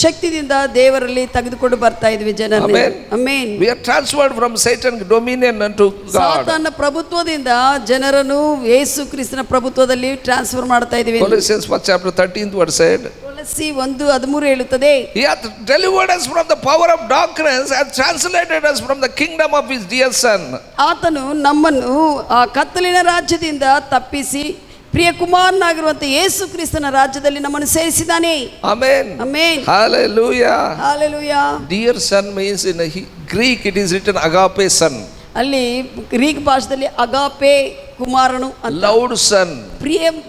ಶಕ್ತಿಯಿಂದ ದೇವರಲ್ಲಿ ತೆಗೆದುಕೊಂಡು ಬರ್ತಾ ಇದ್ವಿ ಜನರನ್ನು. Amen. We are transferred from Satan dominion unto God. ಸಾತಾನನ ಪ್ರಭುತ್ವದಿಂದ ಜನರನ್ನು ಯೇಸು ಕ್ರಿಸ್ತನ ಪ್ರಭುತ್ವದಲ್ಲಿ ಟ್ರಾನ್ಸ್ಫರ್ ಮಾಡ್ತಾ ಇದ್ವಿ. Colossians 1 chapter 13th verse said, ಕೊಲಸ್ಸಿ 1:13 ಹೇಳುತ್ತದೆ, He hath delivered us from the power of darkness and translated us from the kingdom of his dear son. ಆತನು ನಮ್ಮನ್ನು ಆ ಕತ್ತಲಿನ ರಾಜ್ಯದಿಂದ ತಪ್ಪಿಸಿ ಪ್ರಿಯ ಕುಮಾರನಾಗಿರುವಂತ ಯೇಸು ಕ್ರಿಸ್ತನ ರಾಜ್ಯದಲ್ಲಿ ನಮ್ಮನ್ನು ಸೇರಿಸಿದ್ದಾನೆ. Amen. Amen. Hallelujah. Hallelujah. Dear son means in Greek it is written agape son. ಅಲ್ಲಿ ಗ್ರೀಕ್ ಭಾಷೆಯಲ್ಲಿ ಅಗಾಪೆ ಕುಮಾರನು ಅಂತ. Loved son.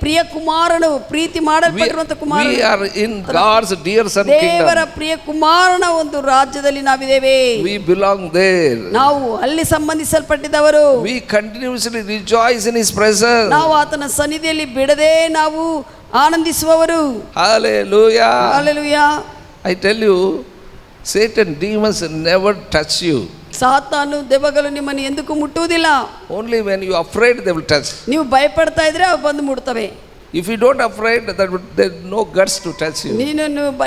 Priya ಕುಮಾರನು, Preethi ಮಾಡಲ್ಪಟ್ಟಿರುವಂತ Kumara. We are in God's dear son ದೇವರ kingdom. ಪ್ರಿಯ ಕುಮಾರನ ಒಂದು ರಾಜ್ಯದಲ್ಲಿ ನಾವಿದ್ದೇವೆ. We belong there. ನಾವು ಅಲ್ಲಿ ಸಂಬಂಧಿಸಲ್ಪಟ್ಟಿದ್ದವರು. We continuously rejoice in his presence. ನಾವು ಆತನ ಸನ್ನಿಧಿಯಲ್ಲಿ ಬಿಡದೆ ನಾವು ಆನಂದಿಸುವವರು. Hallelujah. Hallelujah. I tell you, Satan, demons never touch you. ಸಾತಾನು ದೆವ್ವಗಳು ನಿಮ್ಮನ್ನು ಎಂದಕ್ಕೂ ಮುಟ್ಟುವುದಿಲ್ಲ. Only when you are afraid they will touch. ನೀವು ಭಯಪಡ್ತಾ ಇದ್ರೆ ಅವು ಬಂದು ಮುಡ್ತವೆ. If you don't afraid, there no guts to touch you.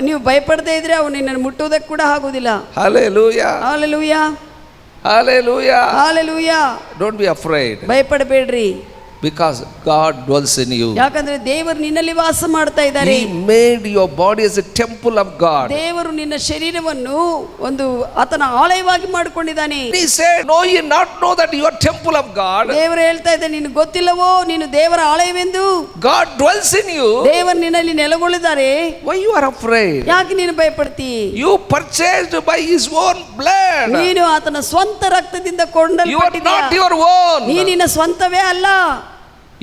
ನೀವು ಭಯಪಡದೇ ಇದ್ರೆ ಅವು ನಿನ್ನನ್ನು ಮುಟ್ಟುವುದಕ್ಕೆ ಕೂಡ ಆಗುವುದಿಲ್ಲ. Hallelujah. Hallelujah. Hallelujah. Hallelujah. Don't be afraid. ಭಯಪಡಬೇಡ್ರಿ. Because God dwells in you. ಯಾಕಂದ್ರೆ ದೇವರು ನಿನ್ನಲ್ಲಿ ವಾಸ ಮಾಡ್ತಾ ಇದ್ದಾರೆ. He made your body as a temple of God. ದೇವರು ನಿನ್ನ ಶರೀರವನ್ನು ಒಂದು ಆತನ ಆಲಯವಾಗಿ ಮಾಡಿಕೊಂಡಿದ್ದಾನೆ. He said, "Know ye not know that you are temple of God." ದೇವರು ಹೇಳ್ತಾ ಇದ್ದಾನೆ, ನಿನಗೆ ಗೊತ್ತಿಲ್ಲವೋ ನೀನು ದೇವರ ಆಲಯವೆಂದು. God dwells in you. ದೇವರು ನಿನ್ನಲ್ಲಿ ನೆಲೆಗೊಳ್ಳಿದ್ದಾರೆ. Why you are afraid? ಯಾಕೆ ನೀನು ಭಯಪಡ್ತಿ? You purchased by His own blood. ನೀನು ಆತನ ಸ್ವಂತ ರಕ್ತದಿಂದ You are ಕೊಂಡಲ್ಪಟ್ಟಿದ್ದೀಯ. not your own. ನೀ ನಿನ್ನ ಸ್ವಂತವೇ ಅಲ್ಲ.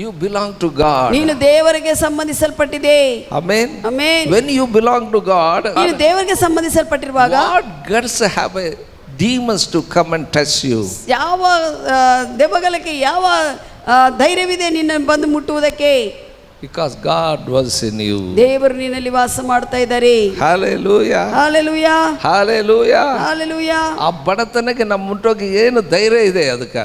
You belong to God. ನೀನು ದೇವರಿಗೆ ಸಂಬಂಧಿಸಲ್ಪಟ್ಟಿದೆ. Amen. Amen. When you belong to God, ನೀನು ದೇವರಿಗೆ ಸಂಬಂಧಿಸಲ್ಪಟ್ಟಿರುವಾಗ what guts have demons to come and touch you? ಯಾವ ದೆವ್ವಗಳಿಗೆ ಯಾವ ಧೈರ್ಯವಿದೆ ನಿನ್ನನ್ನು ಬಂದು ಮುಟ್ಟುವುದಕ್ಕೆ? Because God dwells in you. ದೇವರು ನಿನ್ನಲ್ಲಿ ವಾಸ ಮಾಡ್ತಾ ಇದ್ದಾರೆ. Hallelujah. Hallelujah. Hallelujah. Hallelujah. ಆ ಬಡತನಕ್ಕೆ ನಮ್ಮ ಮುಟ್ಟೋಕೆ ಏನು ಧೈರ್ಯ ಇದೆ ಅದಕ್ಕೆ?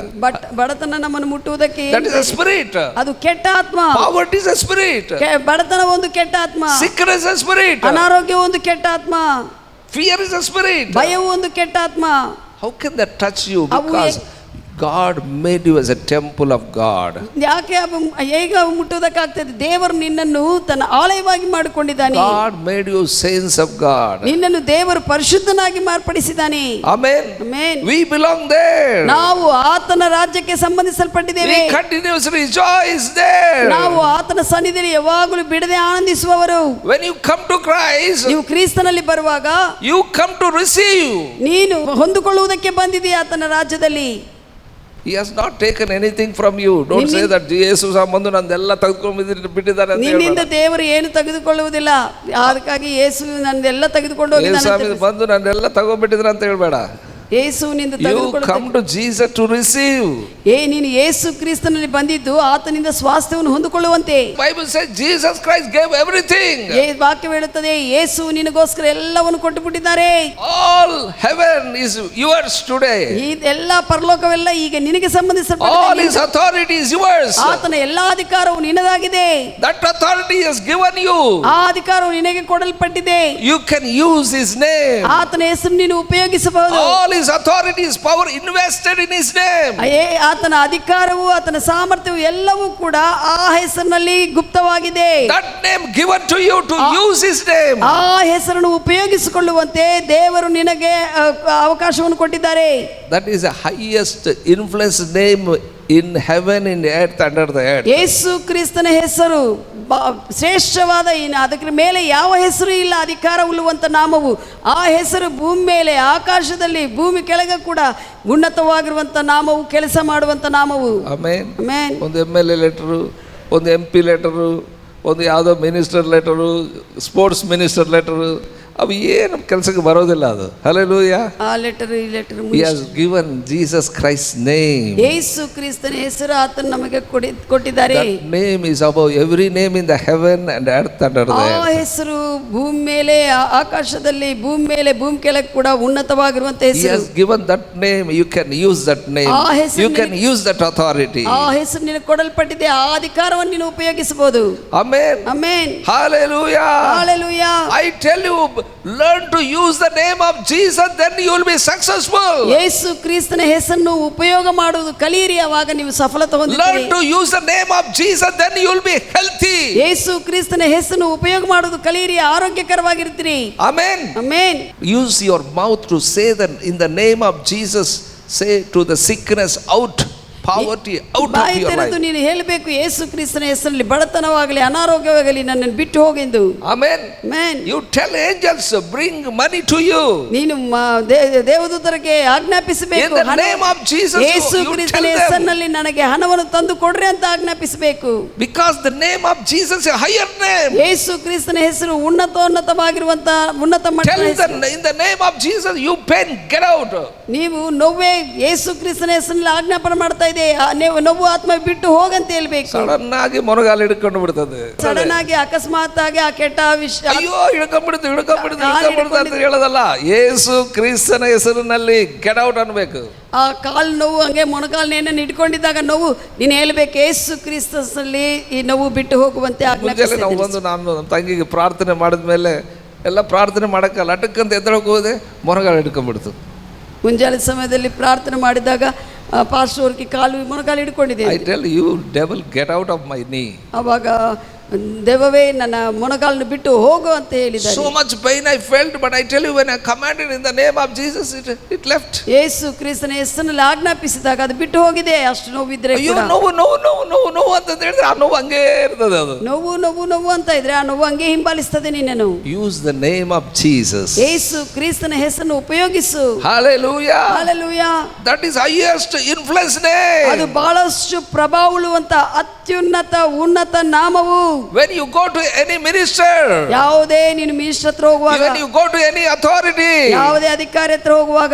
ಬಡತನ ನಮ್ಮನ್ನು ಮುಟ್ಟುವುದಕ್ಕೆ That is a spirit. ಅದು ಕೆಟ್ಟ ಆತ್ಮ. Poverty is a spirit. ಬಡತನ ಒಂದು ಕೆಟ್ಟ ಆತ್ಮ. Sickness is a spirit. ಅನಾರೋಗ್ಯ ಒಂದು ಕೆಟ್ಟ ಆತ್ಮ. Fear is a spirit. ಭಯವು ಒಂದು ಕೆಟ್ಟ ಆತ್ಮ. How can that touch you? Because God made you as a temple of God. ಯಾಕೆ ಹೇಗೆ ಮುಟ್ಟುವುದಕ್ಕಾಗ್ತದೆ? ದೇವರು ನಿನ್ನನ್ನು ತನ್ನ ಆಲಯವಾಗಿ ಮಾಡಿಕೊಂಡಿದ್ದಾನೆ. God made you saints of God. ನಿನ್ನನ್ನು ದೇವರು ಪರಿಶುದ್ಧನಾಗಿ ಮಾರ್ಪಡಿಸಿದ್ದಾನೆ. Amen. Amen. We belong there. ನಾವು ಆತನ ರಾಜ್ಯಕ್ಕೆ ಸಂಬಂಧಿಸಲ್ಪಟ್ಟಿದ್ದೇವೆ. We continuously rejoice there. ನಾವು ಆತನ ಸನ್ನಿಧಿಯಲ್ಲಿ ಯಾವಾಗಲೂ ಬಿಡದೆ ಆನಂದಿಸುವವರು. When you come to Christ, ನೀವು ಕ್ರಿಸ್ತನಲ್ಲಿ ಬರುವಾಗ you come to receive. ನೀನು ಹೊಂದಿಕೊಳ್ಳುವುದಕ್ಕೆ ಬಂದಿದ್ದೀಯ ಆತನ ರಾಜ್ಯದಲ್ಲಿ. He has not taken anything from you. Don't say that ಯೇಸು ಬಂದು ನಂದೆಲ್ಲ ತೆಗೆದುಕೊಂಡು ಬಿಟ್ಟಿದ್ದಾರೆ ಅಂತ ನಿನ್ನಿಂದ ದೇವರು ಏನು ತೆಗೆದುಕೊಳ್ಳುವುದಿಲ್ಲ. ಅದಕ್ಕಾಗಿ ಯೇಸು ನಂದೆಲ್ಲ ತೆಗೆದುಕೊಂಡು ಹೋಗಿದ್ದಾನೆ. ಬಂದು ನಂದೆಲ್ಲ ತಗೊಂಡ್ಬಿಟ್ಟಿದ್ರ ಅಂತ ಹೇಳ್ಬೇಡ. ಯೇಸುವಿನಿಂದ You come to Jesus to receive. ನೀನು ಯೇಸು ಕ್ರಿಸ್ತನಲ್ಲಿ ಬಂದಿದ್ದು ಆತನಿಂದ ಸ್ವಾಸ್ಥ್ಯವನ್ನು ಹೊಂದಿಕೊಳ್ಳುವಂತೆ. Bible says Jesus Christ gave everything. ವಾಕ್ಯ ಹೇಳುತ್ತದೆ ಯೇಸು ನಿನಗೋಸ್ಕರ ಎಲ್ಲವನ್ನು ಕೊಟ್ಟು ಬಿಟ್ಟಿದ್ದಾರೆ. All heaven is yours today. ಎಲ್ಲ ಪರಲೋಕವೆಲ್ಲ ಈಗ ನಿನಗೆ ಸಂಬಂಧಿಸಲ್ಪಟ್ಟಿದೆ. All his authority is yours. ಆತನ ಎಲ್ಲಾ ಅಧಿಕಾರವು ನಿನ್ನದಾಗಿದೆ. That authority is given you. ಆ ಅಧಿಕಾರವು ನಿನಗೆ ಕೊಡಲ್ಪಟ್ಟಿದೆ. You can use his name. ಆತನ ಹೆಸರು ನೀನು ಉಪಯೋಗಿಸಬಹುದು. All his authority is power invested in his name. ಆತನ ಅಧಿಕಾರವು ಆತನ ಸಾಮರ್ಥ್ಯವು ಎಲ್ಲವೂ ಕೂಡ ಆ ಹೆಸರಿನಲ್ಲಿ ಗುಪ್ತವಾಗಿದೆ. That name given to you to use his name. ಆ ಹೆಸರನ್ನು ಉಪಯೋಗಿಸಿಕೊಳ್ಳುವಂತೆ ದೇವರು ನಿನಗೆ ಅವಕಾಶವನ್ನು ಕೊಟ್ಟಿದ್ದಾರೆ. That is the highest influence name in heaven, in the earth, under the earth. ಯೇಸು ಕ್ರಿಸ್ತನ ಹೆಸರು ಶ್ರೇಷ್ಠವಾದ, ಅದಕ್ಕೆ ಮೇಲೆ ಯಾವ ಹೆಸರು ಇಲ್ಲ ಅಧಿಕಾರ ಉಳ್ಳುವಂತ ನಾಮವು. ಆ ಹೆಸರು ಭೂಮಿ ಮೇಲೆ, ಆಕಾಶದಲ್ಲಿ, ಭೂಮಿ ಕೆಳಗೆ ಕೂಡ ಉನ್ನತವಾಗಿರುವಂತ ನಾಮವು, ಕೆಲಸ ಮಾಡುವಂತ ನಾಮವು. ಆಮೆನ್. ಆಮೆನ್. ಒಂದು MLA ಲೆಟರು, ಒಂದು MP ಲೆಟರು, ಒಂದು ಯಾವುದೋ minister letter, sports minister letter, ಅವು ಏನು ಕೆಲಸಕ್ಕೆ ಬರೋದಿಲ್ಲ ಅದು. ಹಲ್ಲೆಲೂಯಾ. ಆ ಲೆಟರ್ ಈ letter He has given Jesus Christ's name. ಯೇಸು ಕ್ರಿಸ್ತನ ಹೆಸರು ಆತನು ನಮಗೆ ಕೊಟ್ಟಿದ್ದಾರೆ. That name is above every name in the heaven and earth under the earth. ಆ ಹೆಸರು ಭೂಮಿ ಮೇಲೆ, ಆಕಾಶದಲ್ಲಿ, ಭೂಮಿ ಮೇಲೆ, ಭೂಮಿ ಕೆಳಗೆ ಕೂಡ ಉನ್ನತವಾಗಿರುವಂತ He ಹೆಸರು. has given that name. You can use that name. You can use that authority. ಆ ಹೆಸರು ನಿನಗೆ ಕೊಡಲ್ಪಟ್ಟಿದೆ. ಆ ಅಧಿಕಾರವನ್ನು ನೀನು ಉಪಯೋಗಿಸಬಹುದು. Amen. Amen. Hallelujah. Hallelujah. I tell you, learn to use the name of Jesus, then you will be successful. ಯೇಸು ಕ್ರಿಸ್ತನ ಹೆಸರನ್ನು ಉಪಯೋಗ ಮಾಡುವುದು ಕಲಿಯಿರಿ, ಆವಾಗ ನೀವು ಸಫಲತೆ ಹೊಂದುತ್ತೀರಿ. Learn to use the name of Jesus, then you will be healthy. ಯೇಸು ಕ್ರಿಸ್ತನ ಹೆಸರನ್ನು ಉಪಯೋಗ ಮಾಡುವುದು ಕಲಿಯಿರಿ, ಆರೋಗ್ಯಕರವಾಗಿರ್ತೀರಿ. Amen. Amen. Use your mouth to say that in the name of Jesus, say to the sickness out, poverty out of ಬಾಯಿ your ತೆರೆದು life. ನೀನು ಹೇಳಬೇಕು, ಯೇಸು ಕ್ರಿಸ್ತನ ಹೆಸರಲ್ಲಿ ಬಡತನವಾಗಲಿ ಅನಾರೋಗ್ಯವಾಗಲಿ ನನ್ನನ್ನು ಬಿಟ್ಟು ಹೋಗೆಂದು. Amen. Amen. You tell angels bring money to you. ನೀನು ದೇವದೂತರಿಗೆ ಆಜ್ಞಾಪಿಸಬೇಕು, In the name of Jesus, Yesu you ಕ್ರಿಸ್ತನ tell them. ಹೆಸರಿನಲ್ಲಿ ನನಗೆ ಹಣವನ್ನು ತಂದು ಕೊಡ್ರಿ ಅಂತ ಆಜ್ಞಾಪಿಸಬೇಕು. Because the name of Jesus is a higher name. ಯೇಸು ಕ್ರಿಸ್ತನ ಹೆಸರು ಉನ್ನತೋನ್ನತವಾಗಿರುವಂತ ಉನ್ನತ ಮಟ್ಟದ Tell ಹೆಸರು. them in the name of Jesus, you pain, get out. ನೀವು ನೋವೇ ಯೇಸು ಕ್ರಿಸ್ತನ ಹೆಸರಿನಲ್ಲಿ ಆಜ್ಞಾಪನೆ ಮಾಡ್ತಾ ಇದೆ, ನೋವು ಆತ್ಮ ಬಿಟ್ಟು ಹೋಗಂತ ಹೇಳ್ಬೇಕು. ಸಡನ್ ಆಗಿ ಮೊನಗಾಲು ಹಿಡ್ಕೊಂಡು ಬಿಡ್ತದೆ. ಸಡನ್ ಆಗಿ ಅಕಸ್ಮಾತ್ ಆಗಿ ಆ ಕೆಟ್ಟ ವಿಷಯ ಅಯ್ಯೋ ಹಿಡ್ಕೊಂಡ್ಬಿಡ್ತು ಅಂತ ಹೇಳೋದಲ್ಲ, ಯೇಸು ಕ್ರಿಸ್ತನ ಹೆಸರಿನಲ್ಲಿ ಗೆಟ್ ಔಟ್ ಅನ್ಬೇಕು. ಆ ಕಾಲು ನೋವು ಹಂಗೆ ಮೊಣಕಾಲನೇನ ಇಟ್ಕೊಂಡಿದ್ದಾಗ ನೋವು ನೀನು ಹೇಳ್ಬೇಕು, ಯೇಸು ಕ್ರಿಸ್ತನಲ್ಲಿ ಈ ನೋವು ಬಿಟ್ಟು ಹೋಗುವಂತೆ ಮುಂಜಾನೆ ನಾವು ಬಂದು ನಾನು ನಮ್ಮ ತಂಗಿಗೆ ಪ್ರಾರ್ಥನೆ ಮಾಡಿದ್ಮೇಲೆ ಎಲ್ಲ ಪ್ರಾರ್ಥನೆ ಮಾಡಕ್ಕಲ್ಲ ಅಟಕ್ಕಂತ ಎದ್ದಳಕ್ಕೆ ಹೋದೆ, ಮೊನಗಾಲು ಹಿಡ್ಕೊಂಡ್ಬಿಡ್ತು. ಮುಂಜಾನೆ ಸಮಯದಲ್ಲಿ ಪ್ರಾರ್ಥನೆ ಮಾಡಿದಾಗ ಪಾಸ್ಟರ್ ಅವ್ರಿಗೆ ಮೊಣಕಾಲು ಹಿಡ್ಕೊಂಡಿದೆ. I tell you devil get out of my knee. ಅವಾಗ ದೆವ್ವವೇ ನನ್ನ ಮೊಣಕಾಲನ್ನು ಬಿಟ್ಟು ಹೋಗು ಅಂತ ಹೇಳಿದ್ದಾರೆ. So much pain I felt, but I tell you, when I commanded in the name of Jesus, it left. ಯೇಸು ಕ್ರಿಸ್ತನ ಹೆಸರಿನಲ್ಲಿ ಆಜ್ಞಾಪಿಸಿದಾಗ ಅದು ಬಿಟ್ಟು ಹೋಗಿದೆ. ಅಷ್ಟು ನೋವಿದ್ರೆ ಅಯ್ಯೋ ನೋವು ಅಂತ ಹೇಳಿದ್ರೆ ಆ ನೋವು ಹಂಗೇ ಇರ್ತದೆ. ಅದು ನೋವು ಅಂತ ಇದ್ರೆ ಆ ನೋವು ಹಂಗೆ ಹಿಂಬಾಲಿಸ್ತದೆ ನಿನ್ನನ್ನು. Use the name of Jesus. Yesu ಕ್ರಿಸ್ತನ ಹೆಸರನ್ನು ಉಪಯೋಗಿಸು. Hallelujah. Hallelujah. That is highest influence name. ಅದು ಬಹಳಷ್ಟು ಪ್ರಭಾವವುಳ್ಳುವಂತ ಅತ್ಯುನ್ನತ ಉನ್ನತ ನಾಮವು. When you go to any minister, ಯಾವುದೇ ನೀನು ಮಿನಿಸ್ಟರ್ ಹತ್ರ ಹೋಗುವಾಗ, when you go to any authority, ಯಾವುದೇ ಅಧಿಕಾರಿ ಹತ್ರ ಹೋಗುವಾಗ,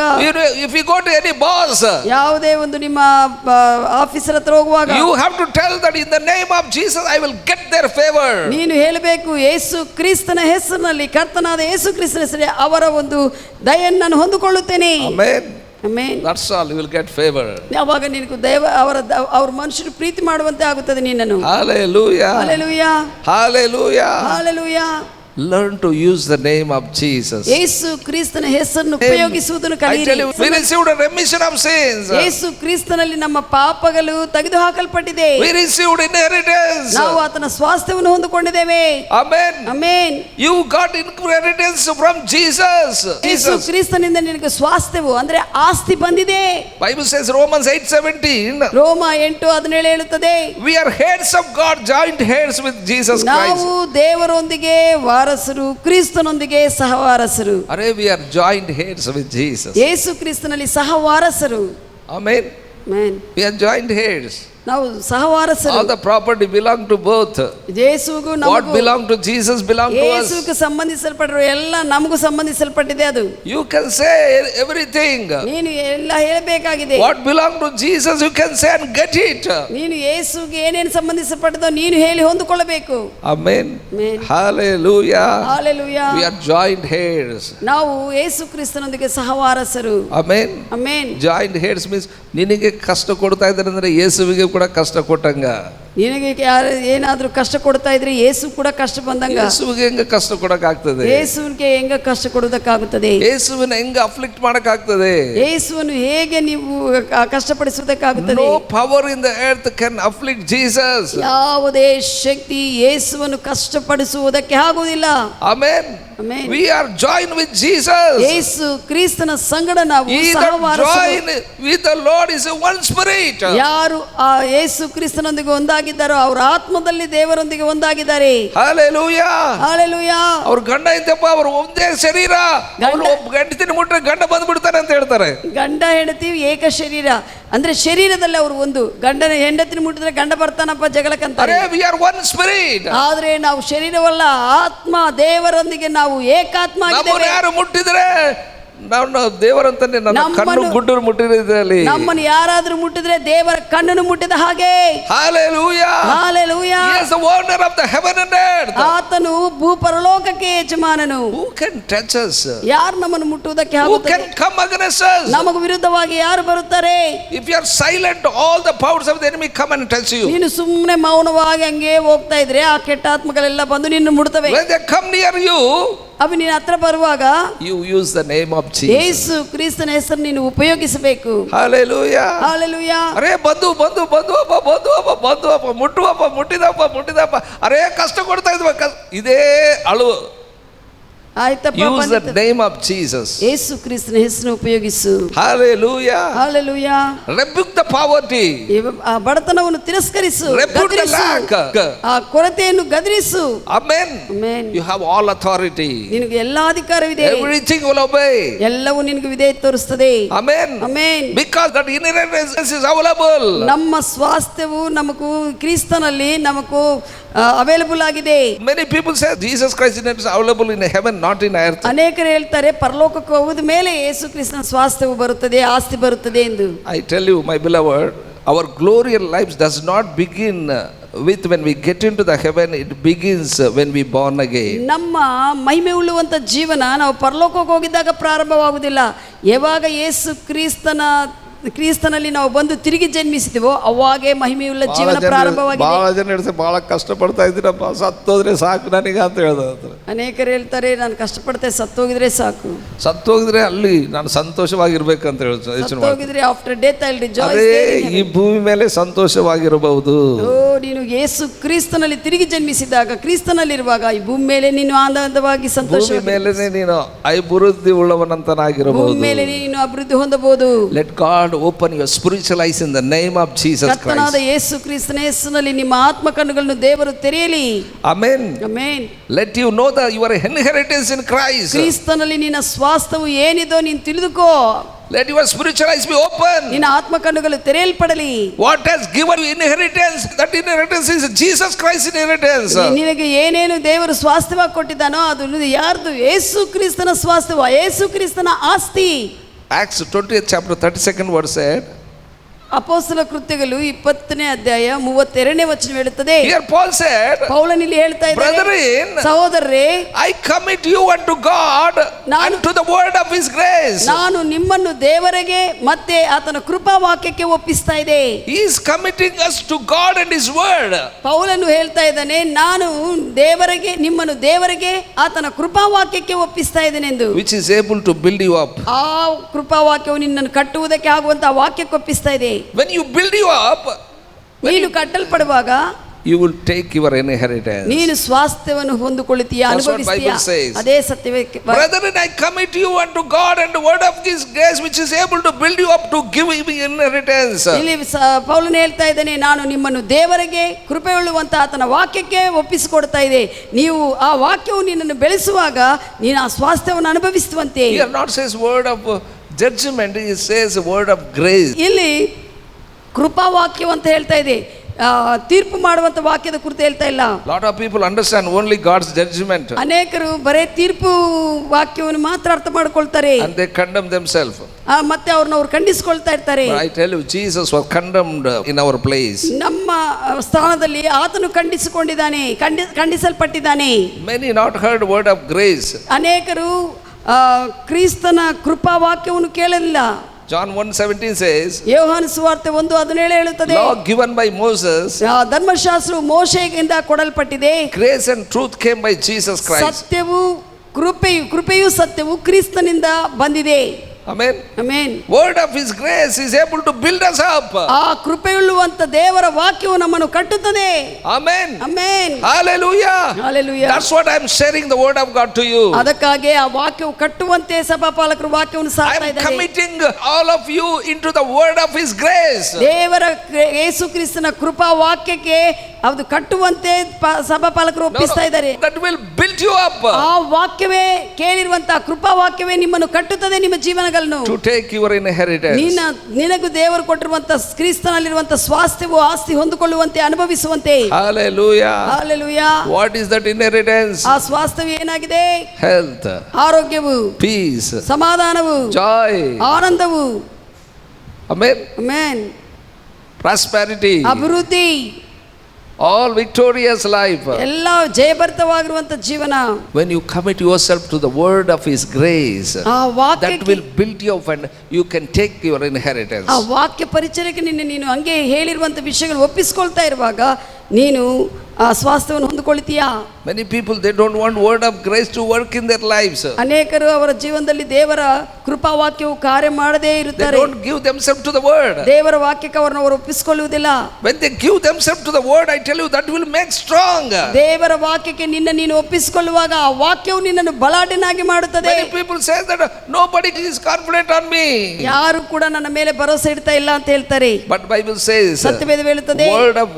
if you go to any boss, ಯಾವುದೇ ಒಂದು ನಿಮ್ಮ ಆಫೀಸರ್ ಹತ್ರ ಹೋಗುವಾಗ, you have to tell that in the name of Jesus I will get their favor. ನೀನು ಹೇಳಬೇಕು, ಯೇಸು ಕ್ರಿಸ್ತನ ಹೆಸರಿನಲ್ಲಿ, ಕರ್ತನಾದ ಯೇಸು ಕ್ರಿಸ್ತನ ಹೆಸರಲ್ಲಿ ಅವರ ಒಂದು ದಯೆಯನ್ನು ನಾನು ಹೊಂದಿಕೊಳ್ಳುತ್ತೇನೆ. Amen. Amen. That's all, you will get favor. ಅವಾಗ ನಿನಗೆ ಅವರ ಮನುಷ್ಯರು ಪ್ರೀತಿ ಮಾಡುವಂತೆ ಆಗುತ್ತದೆ ನಿನ್ನನ್ನು. Hallelujah. Hallelujah. Hallelujah. Hallelujah. Learn to use the name of Jesus. ಯೇಸು ಕ್ರಿಸ್ತನ ಹೆಸರನ್ನು ಉಪಯೋಗಿಸುವುದನ್ನು ಕಲಿಯಿರಿ. We received a remission of sins. ಯೇಸು ಕ್ರಿಸ್ತನಲ್ಲಿ ನಮ್ಮ ಪಾಪಗಳು ತೆಗೆದುಹಾಕಲ್ಪಟ್ಟಿದೆ. We received inheritance. ನಾವು ಆತನ ಸ್ವಾಸ್ಥ್ಯವನ್ನು ಹೊಂದಿಕೊಂಡಿದ್ದೇವೆ. Amen. Amen. You got inheritance from Jesus. ಯೇಸು ಕ್ರಿಸ್ತನಿಂದ ನಿನಗೆ ಸ್ವಾಸ್ಥ್ಯವು ಅಂದ್ರೆ ಆಸ್ತಿ ಬಂದಿದೆ. Bible says Romans 8:17. ರೋಮ 8:17 ಹೇಳುತ್ತದೆ, We are heads of God, joint heads with Jesus Christ. ನಾವು ದೇವರೊಂದಿಗೆ ವಾರಸರು, ಕ್ರಿಸ್ತನೊಂದಿಗೆ ಸಹವಾರಸರು. We are joint heads with Jesus. ಯೇಸು ಕ್ರಿಸ್ತನಲ್ಲಿ ಸಹವಾರಸರು. Amen. Amen. We are joint heads. ನಾವು ಸಹವಾರಸರು. All the property belong to both. ಯೇಸುವಿಗೂ What ನಮಗೂ, belong to Jesus belong to us. ಯೇಸುವಿಗೆ ಸಂಬಂಧಿಸಲ್ಪಟ್ಟಿರೋ ಎಲ್ಲ ನಮಗೂ ಸಂಬಂಧಿಸಲ್ಪಟ್ಟಿದೆ. ಅದು You can say everything. ನೀನು ಎಲ್ಲ ಹೇಳಬೇಕಾಗಿದೆ. What belong to Jesus you can say and get it. ನೀನು ಯೇಸುವಿಗೆ ಏನೇನು ಸಂಬಂಧಿಸಲ್ಪಟ್ಟದೋ ನೀನು ಹೇಳಿ ಹೊಂದಿಕೊಳ್ಳಬೇಕು. Amen. Amen. Hallelujah. Hallelujah. We are joint heads. ನಾವು ಯೇಸು ಕ್ರಿಸ್ತನೊಂದಿಗೆ ಸಹವಾರಸರು. Amen. Amen. Joint heads means ನಿನಗೆ ಕಷ್ಟ ಕೊಡ್ತಾ ಇದ್ದಾರೆ ಅಂದ್ರೆ ಯೇಸುವಿಗೆ ಕೂಡ ಕಷ್ಟ ಕೊಟ್ಟಂಗ. ನಿನಗೆ ಏನಾದ್ರೂ ಕಷ್ಟ ಕೊಡ್ತಾ ಇದ್ರೆ ಯೇಸು ಕೂಡ ಕಷ್ಟ ಬಂದಂಗ. ಯೇಸುವಿಗೆ ಹೆಂಗ ಕಷ್ಟ ಕೊಡಕ್ ಆಗ್ತದೆ? ಯೇಸುವಿಗೆ ಹೆಂಗ ಕಷ್ಟ ಕೊಡೋದಕ್ಕಾಗುತ್ತದೆ? ಯೇಸುವಿನ ಹೆಂಗ ಅಫ್ಲಿಕ್ಟ್ ಮಾಡಕ್ ಆಗ್ತದೆ? ಯೇಸುವನ್ನು ಹೇಗೆ ನೀವು ಕಷ್ಟಪಡಿಸುವುದಕ್ಕಾಗುತ್ತದೆ? No power in the earth can afflict Jesus. ಯಾವುದೇ ಶಕ್ತಿ ಯೇಸುವನ್ನು ಕಷ್ಟಪಡಿಸುವುದಕ್ಕೆ ಆಗುವುದಿಲ್ಲ. Amen. Amen. We are joined with Jesus. ಯೇಸು ಕ್ರಿಸ್ತನ ಸಂಗಡ ನಾವು He that ಸಹವಾರಸರು. join with the Lord is a one spirit. ಯಾರು ಆ ಯೇಸು ಕ್ರಿಸ್ತನೊಂದಿಗೆ ಒಂದಾಗಿದ್ದಾರೋ ಅವರ ಆತ್ಮದಲ್ಲಿ ದೇವರೊಂದಿಗೆ ಒಂದಾಗಿದ್ದಾರೆ. Hallelujah. Hallelujah. ಅವ್ರ ಗಂಡ ಇದ್ದಪ್ಪ ಅವ್ರು ಒಂದೇ ಶರೀರ. ಅವ್ರು ಒಬ್ಬ ಗಂಡತಿನ ಮುಟ್ರೆ ಗಂಡ ಬಂದ್ಬಿಡ್ತಾನೆ ಅಂತ ಹೇಳ್ತಾರೆ. ಗಂಡ ಹೆಂಡತಿ ಏಕ ಶರೀರ ಅಂದ್ರೆ ಶರೀರದಲ್ಲಿ ಅವರು ಒಂದು. ಗಂಡನ ಹೆಂಡತಿನ ಮುಟ್ಟಿದ್ರೆ ಗಂಡ ಬರ್ತಾನಪ್ಪ ಜಗಳಕ್ಕಂತಾರೆ. We are one spirit. ಆದ್ರೆ ನಾವು ಶರೀರವಲ್ಲ, ಆತ್ಮ ದೇವರೊಂದಿಗೆ ನಾವು ಏಕಾತ್ಮ ಆಗಿದ್ದೇವೆ. ಯಾರು ಮುಟ್ಟಿದ್ರೆ ನಾವು ದೇವರಂತಾನೆ. ನನ್ನ ಕಣ್ಣು ಗುಡ್ಡರು ಮುಟ್ಟಿದ್ರಲ್ಲಿ ನಮ್ಮನ್ನು ಯಾರಾದ್ರೂ ಮುಟ್ಟಿದ್ರೆ ದೇವರ ಕಣ್ಣನ್ನು ಮುಟ್ಟಿದ ಹಾಗೆ. Hallelujah. Hallelujah. He is the owner of the heaven and earth. ಆತನು ಭೂಪರಲೋಕಕ್ಕೆ ಯಜಮಾನನು. Who can touch us? ಯಾರು ನಮ್ಮನ್ನು ಮುಟ್ಟುವುದಕ್ಕೆ Who ಆಗುತ್ತದೆ? can come against us? ನಮಗೆ ವಿರುದ್ಧವಾಗಿ ಯಾರು ಬರುತ್ತಾರೆ? If you are silent, all the powers of the enemy come and touch you. ನೀನು ಸುಮ್ಮನೆ ಮೌನವಾಗಿ ಹಂಗೆ ಹೋಗ್ತಾ ಇದ್ರೆ ಆ ಕೆಟ್ಟ ಆತ್ಮಗಳೆಲ್ಲ ಬಂದು ನಿನ್ನ ಮುಡ್ತವೆ. When they come near you, ಅವು ನಿನ್ನ ಹತ್ರ ಬರುವಾಗ you use the name of Jesus. ಯೇಸು ಕ್ರಿಸ್ತನ ಹೆಸರು ನೀನು ಉಪಯೋಗಿಸಬೇಕು. Hallelujah. Hallelujah. ಬಂದು ಮುಟ್ಟಿದಪ್ಪ. ಅರೇ ಕಷ್ಟ ಕೊಡ್ತಾ ಇದ್ವ. ಇದೇ ಅಳು. ಆಯ್ತಪ್ಪ, Use the name of Jesus. ಯೇಸು ಕ್ರಿಸ್ತನ ಹೆಸರನ್ನು ಉಪಯೋಗಿಸು. Hallelujah. Hallelujah. Rebuke the poverty. ಆ ಬಡತನವನ್ನು ತಿರಸ್ಕರಿಸು, Rebuke the lack. ಆ ಕೊರತೆಯನ್ನು ಗದರಿಸು. Amen. Amen. You have all authority. ನಿನಗೆ ಎಲ್ಲಾ ಅಧಿಕಾರವಿದೆ. Everything will obey. ಎಲ್ಲವೂ ನಿನಗೆ ವಿಧೇಯತೆ ತೋರಿಸುತ್ತದೆ. Amen. Amen. Because that inheritance is available. ನಮ್ಮ ಸ್ವಾಸ್ಥ್ಯವು ನಮಗೂ ಕ್ರಿಸ್ತನಲ್ಲಿ ನಮಗೂ ಅವೈಲಬಲ್ ಆಗಿದೆ. Many people say Jesus Christ is available in heaven, not in earth. ಅನೇಕರು ಹೇಳ್ತಾರೆ ಪರಲೋಕಕ್ಕೆ ಹೋದ ಮೇಲೆ ಯೇಸು ಕ್ರಿಸ್ತನ ಸ್ವಾಸ್ಥ್ಯವು ಬರುತ್ತದೆ, ಆಸ್ತಿ ಬರುತ್ತದೆ ಎಂದು. I tell you, my beloved, our glorious lives does not begin with when we get into the heaven. It begins when we born again. ನಮ್ಮ ಮಹಿಮೆ ಉಳ್ಳುವಂಥ ಜೀವನ ನಾವು ಪರಲೋಕಕ್ಕೆ ಹೋಗಿದ್ದಾಗ ಪ್ರಾರಂಭವಾಗುವುದಿಲ್ಲ. ಯಾವಾಗ ಯೇಸು ಕ್ರಿಸ್ತನಲ್ಲಿ ನಾವು ಬಂದು ತಿರುಗಿ ಜನ್ಮಿಸಿದೆವೋ ಅವಾಗೇ ಮಹಿಮೆಯುಳ್ಳ ಜೀವನ ಪ್ರಾರಂಭವಾಗಿದೆ. ಬಹಳ ಜನ ಹೇಳ್ತಾರೆ, ಬಹಳ ಕಷ್ಟಪಡ್ತಾ ಇದ್ದೀರಪ್ಪ, ಸತ್ತೋದ್ರೆ ಸಾಕು ನನಗೆ ಅಂತ ಹೇಳ್ತಾರೆ. ಅನೇಕರು ಹೇಳ್ತಾರೆ, ನಾನು ಕಷ್ಟಪಡ್ತೆ ಸತ್ತೋಗಿದ್ರೆ ಸಾಕು, ಸತ್ತೋಗಿದ್ರೆ ಅಲ್ಲಿ ನಾನು ಸಂತೋಷವಾಗಿರ್ಬೇಕಂತ ಸತ್ತೋಗಿದ್ರೆ after death I will rejoice. ಈ ಭೂಮಿ ಮೇಲೆ ಸಂತೋಷವಾಗಿರಬಹುದು. ನೀನು ಯೇಸು ಕ್ರಿಸ್ತನಲ್ಲಿ ತಿರುಗಿ ಜನ್ಮಿಸಿದಾಗ, ಕ್ರಿಸ್ತನಲ್ಲಿರುವಾಗ ಈ ಭೂಮಿ ಮೇಲೆ ನೀನು ಆನಂದವಾಗಿ ಸಂತೋಷ, ಭೂಮಿ ಮೇಲೆ ನೀನು ಅಭಿವೃದ್ಧಿ ಉಳ್ಳವನಂತನಾಗಿರಬಹುದು, ಭೂಮಿ ಮೇಲೆ ನೀನು ಅಭಿವೃದ್ಧಿ ಹೊಂದಬಹುದು. Let god open your spiritual eyes in the name of Jesus Christ. ಕರ್ತನಾದ ಯೇಸು ಕ್ರಿಸ್ತನ ಹೆಸರಿನಲ್ಲಿ ನಿಮ್ಮ ಆತ್ಮ ಕಣ್ಣುಗಳನ್ನು ದೇವರು ತೆರೆಯಲಿ. Amen. Amen. Let you know that your inheritance in Christ. ಕ್ರಿಸ್ತನಲ್ಲಿ ನಿನ್ನ ಸ್ವಾಸ್ಥ್ಯವು ಏನಿದೋ ನೀನು ತಿಳಿದುಕೋ. Let your spiritual eyes be open. ನಿನ್ನ ಆತ್ಮ ಕಣ್ಣುಗಳು ತೆರೆಯಲ್ಪಡಲಿ. What has given you inheritance? That inheritance is Jesus Christ's inheritance. ನಿನಗೆ ಏನೇನು ದೇವರು ಸ್ವಾಸ್ಥ್ಯವಾಗಿ ಕೊಟ್ಟಿದ್ದಾನೋ ಅದು ಯಾರ್ದು? ಯೇಸು ಕ್ರಿಸ್ತನ ಸ್ವಾಸ್ಥ್ಯವ, ಯೇಸು ಕ್ರಿಸ್ತನ ಆಸ್ತಿ. Acts 20th chapter 32nd verse said, ಅಪೊಸ್ತಲ ಕೃತ್ಯಗಳು 20ನೇ ಅಧ್ಯಾಯ 32ನೇ ವಚನ ಹೇಳುತ್ತದೆ. here Paul said, ಪೌಲನಿಲ್ಲಿ ಹೇಳ್ತಾ ಇದ್ದಾನೆ, brethren, ಸಹೋದರರೇ, I commit you unto God and to the word of his grace. ನಾನು ನಿಮ್ಮನ್ನು ದೇವರಿಗೆ ಮತ್ತೆ ಆತನ ಕೃಪಾ ವಾಕ್ಯಕ್ಕೆ ಒಪ್ಪಿಸ್ತಾ ಇದೆ. He is committing us to God and his word. ಪೌಲನು ಹೇಳ್ತಾ ಇದ್ದಾನೆ, ನಾನು ನಿಮ್ಮನ್ನು ದೇವರಿಗೆ ಆತನ ಕೃಪಾ ವಾಕ್ಯಕ್ಕೆ ಒಪ್ಪಿಸ್ತಾ ಇದ್ದೇನೆ ಎಂದು. which is able to build you up. ಆ ಕೃಪಾ ವಾಕ್ಯವು ನಿನ್ನನ್ನು ಕಟ್ಟುವುದಕ್ಕೆ ಆಗುವಂತ ವಾಕ್ಯಕ್ಕೆ ಒಪ್ಪಿಸ್ತಾ ಇದೆ. When you build you up, ನೀನು ಕಟ್ಟಲ್ಪಡುವಾಗ you will take your inheritance. ನೀನು ಸ್ವಾಸ್ಥ್ಯವನ್ನು ಹೊಂದಿಕೊಳ್ಳುತ್ತೀಯ, ಅನುಭವಿಸ್ತೀಯ. ಅದೇ ಸತ್ಯವೇ. Brethren, I commit you unto God and the word of his grace, which is able to build you up to give you inheritance. ಇಲ್ಲಿ ಪೌಲನು ಹೇಳ್ತಾ ಇದ್ದಾನೆ, ನಾನು ನಿಮ್ಮನ್ನು ದೇವರಿಗೆ ಕೃಪೆಯುಳ್ಳುವಂತ ಆತನ ವಾಕ್ಯಕ್ಕೆ ಒಪ್ಪಿಸಿಕೊಡ್ತಾ ಇದೆ. ನೀವು ಆ ವಾಕ್ಯವು ನಿನ್ನನ್ನು ಬೆಳೆಸುವಾಗ ನೀನು ಆ ಸ್ವಾಸ್ಥ್ಯವನ್ನು ಅನುಭವಿಸುವಂತೆ. Here not says word of judgment, it says word of grace. ಇಲ್ಲಿ ಕೃಪಾ ವಾಕ್ಯ ಅಂತ ಹೇಳ್ತಾ ಇದೆ, ತೀರ್ಪು ಮಾಡುವಂತ ವಾಕ್ಯದ ಕುರಿತು ಹೇಳ್ತಾ ಇಲ್ಲ. Lot of people understand only God's judgment. ಅನೇಕರು ಬರೇ ತೀರ್ಪು ವಾಕ್ಯವನ್ನು ಮಾತ್ರ ಅರ್ಥ ಮಾಡ್ಕೊಳ್ತಾರೆ, and they condemn themselves. ಮತ್ತೆ ಅವ್ರು ಖಂಡಿಸಿಕೊಳ್ತಾ ಇರ್ತಾರೆ. I tell you, Jesus was condemned in our place. ನಮ್ಮ ಸ್ಥಾನದಲ್ಲಿ ಆತನು ಖಂಡಿಸಿಕೊಂಡಿದ್ದಾನೆ, ಖಂಡಿಸಲ್ಪಟ್ಟಿದ್ದಾನೆ. Many not heard word of grace. ಅನೇಕರು ಕ್ರಿಸ್ತನ ಕೃಪಾ ವಾಕ್ಯವನ್ನು ಕೇಳಲಿಲ್ಲ. John 1:17 says, ಯೋಹಾನ ಸುವಾರ್ತೆ 1:17 ಹೇಳುತ್ತದೆ, law given by Moses, ಧರ್ಮಶಾಸ್ತ್ರವು ಮೋಶೆಯಿಂದ ಕೊಡಲ್ಪಟ್ಟಿದೆ, grace and truth came by Jesus Christ. ಸತ್ಯವು ಕೃಪೆಯು ಸತ್ಯವು ಕ್ರಿಸ್ತನಿಂದ ಬಂದಿದೆ. Amen. Amen. Word of his grace is able to build us up. ಆ ಕೃಪೆಯುಳ್ಳುವಂತ ದೇವರ ವಾಕ್ಯವು ನಮ್ಮನ್ನು ಕಟ್ಟುತ್ತದೆ. Amen. Amen. Hallelujah. Hallelujah. That's what I am sharing the word of God to you. ಅದಕ್ಕಾಗಿ ಆ ವಾಕ್ಯವು ಕಟ್ಟುವಂತೆ ಸಭಾಪಾಲಕರು ವಾಕ್ಯವನ್ನು ಸಾರ್ತಾ I am ಇದ್ದಾರೆ. committing all of you into the word of his grace. ದೇವರ ಯೇಸು ಕ್ರಿಸ್ತನ ಕೃಪಾ ವಾಕ್ಯಕ್ಕೆ ಅದು ಕಟ್ಟುವಂತೆ ಸಭಾಪಾಲಕರು ಒಪ್ಪಿಸ್ತಾ ಇದ್ದಾರೆ. That will build you up. ಆ ವಾಕ್ಯವೇ, ಕೇಳಿರುವಂತಹ ಕೃಪಾ ವಾಕ್ಯವೇ ನಿಮ್ಮನ್ನು ಕಟ್ಟುತ್ತದೆ, ನಿಮ್ಮ ಜೀವನಗಳನ್ನು. To take your inheritance. ನಿನಗೂ ದೇವರು ಕೊಟ್ಟಿರುವಂತಹ ಕ್ರಿಸ್ತನಲ್ಲಿರುವಂತಹ ಸ್ವಾಸ್ಥ್ಯವು ಆಸ್ತಿ ಹೊಂದಿಕೊಳ್ಳುವಂತೆ, ಅನುಭವಿಸುವಂತೆ. Hallelujah. Hallelujah. What is that inheritance? ಆ ಸ್ವಾಸ್ಥ್ಯವು ಏನಾಗಿದೆ? Health, ಆರೋಗ್ಯವು, peace, ಸಮಾಧಾನವು, joy, ಆನಂದವು. Amen. Amen. Prosperity, ಅಭಿವೃದ್ಧಿ, all victorious life. ಎಲ್ಲ ಜಯಭರಿತವಾಗಿರುವಂತ ಜೀವನ. When you commit yourself to the word of his grace, ಆ that ವಾಕ್ಯಕ್ಕೆ, will build you up and you can take your inheritance. ಆ ವಾಕ್ಯ ಪರಿಚಯಕ್ಕೆ ನೀನು ಹಂಗೆ ಹೇಳಿರುವಂತ ವಿಷಯಗಳು ಒಪ್ಪಿಸ್ಕೊಳ್ತಾ ಇರುವಾಗ ನೀನು ಆ ಸ್ವಾಸ್ಥ್ಯವನ್ನು ಹೊಂದಿಕೊಳ್ತೀಯಾ? Many people, they don't want word of grace to work in their lives. ಅನೇಕರು ಅವರ ಜೀವನದಲ್ಲಿ ದೇವರ ಕೃಪಾವಾಕ್ಯವು ಕಾರ್ಯ ಮಾಡದೇ They ಇರುತ್ತಾರೆ. don't give themselves to the word. ದೇವರ ವಾಕ್ಯಕ್ಕೆ ಅವರನ್ನು ಅವರು ಒಪ್ಪಿಸಿಕೊಳ್ಳುವುದಿಲ್ಲ. When they give themselves to the word, I tell you, that will make strong. ದೇವರ ವಾಕ್ಯಕ್ಕೆ ನೀನು ಒಪ್ಪಿಸಿಕೊಳ್ಳುವಾಗ ಆ ವಾಕ್ಯವು ನಿನ್ನನ್ನು ಬಲಾಢ್ಯನಾಗಿ ಮಾಡುತ್ತದೆ. Many people say that nobody is confident on me. ಯಾರು ಕೂಡ ನನ್ನ ಮೇಲೆ ಭರವಸೆ ಇಡ್ತಾ ಇಲ್ಲ ಅಂತ ಹೇಳ್ತಾರೆ. But Bible says, ಸತ್ಯವೇದ ಹೇಳುತ್ತದೆ, word of